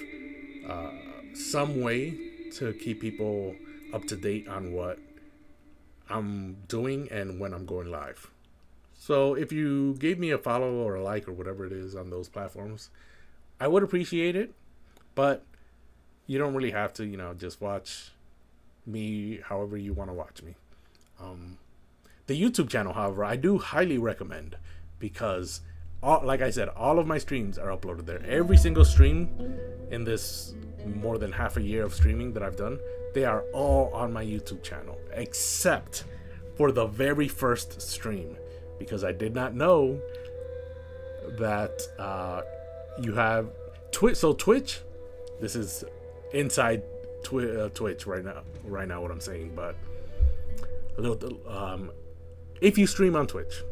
some way to keep people up to date on what I'm doing and when I'm going live. So if you gave me a follow or a like or whatever it is on those platforms, I would appreciate it. But you don't really have to, just watch me however you want to watch me. The YouTube channel, however, I do highly recommend, because like I said, all of my streams are uploaded there. Every single stream in this more than half a year of streaming that I've done, they are all on my YouTube channel, except for the very first stream, because I did not know that you have Twitch. So Twitch, this is inside Twitch right now what I'm saying, but a little, if you stream on Twitch,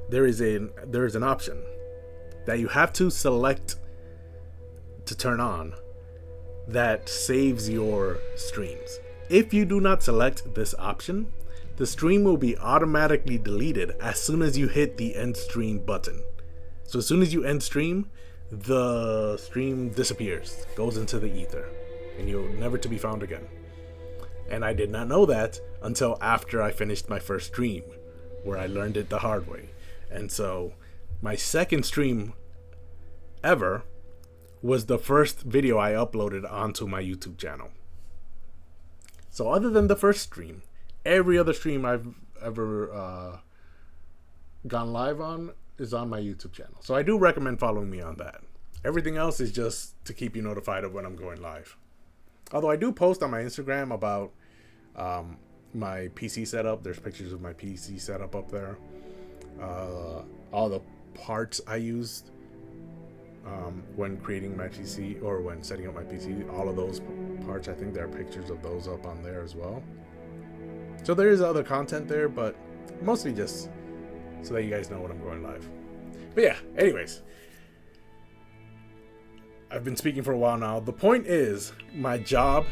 there is an option that you have to select to turn on that saves your streams. If you do not select this option, the stream will be automatically deleted as soon as you hit the end stream button. So as soon as you end stream, the stream disappears, goes into the ether, and you're never to be found again. And I did not know that until after I finished my first stream, where I learned it the hard way. And so my second stream ever was the first video I uploaded onto my YouTube channel. So other than the first stream, every other stream I've ever gone live on is on my YouTube channel. So I do recommend following me on that. Everything else is just to keep you notified of when I'm going live. Although I do post on my Instagram about my PC setup. There's pictures of my PC setup up there. All the parts I used when creating my PC or when setting up my PC. All of those parts, I think there are pictures of those up on there as well. So there is other content there, but mostly just so that you guys know when I'm going live. But yeah, anyways. I've been speaking for a while now. The point is, my job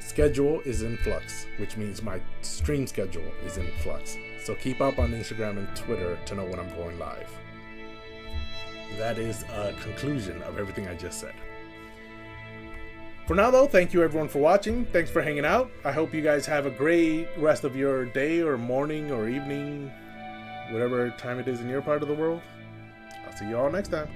schedule is in flux, which means my stream schedule is in flux. So keep up on Instagram and Twitter to know when I'm going live. That is a conclusion of everything I just said. For now, though, thank you everyone for watching. Thanks for hanging out. I hope you guys have a great rest of your day or morning or evening, whatever time it is in your part of the world. I'll see you all next time.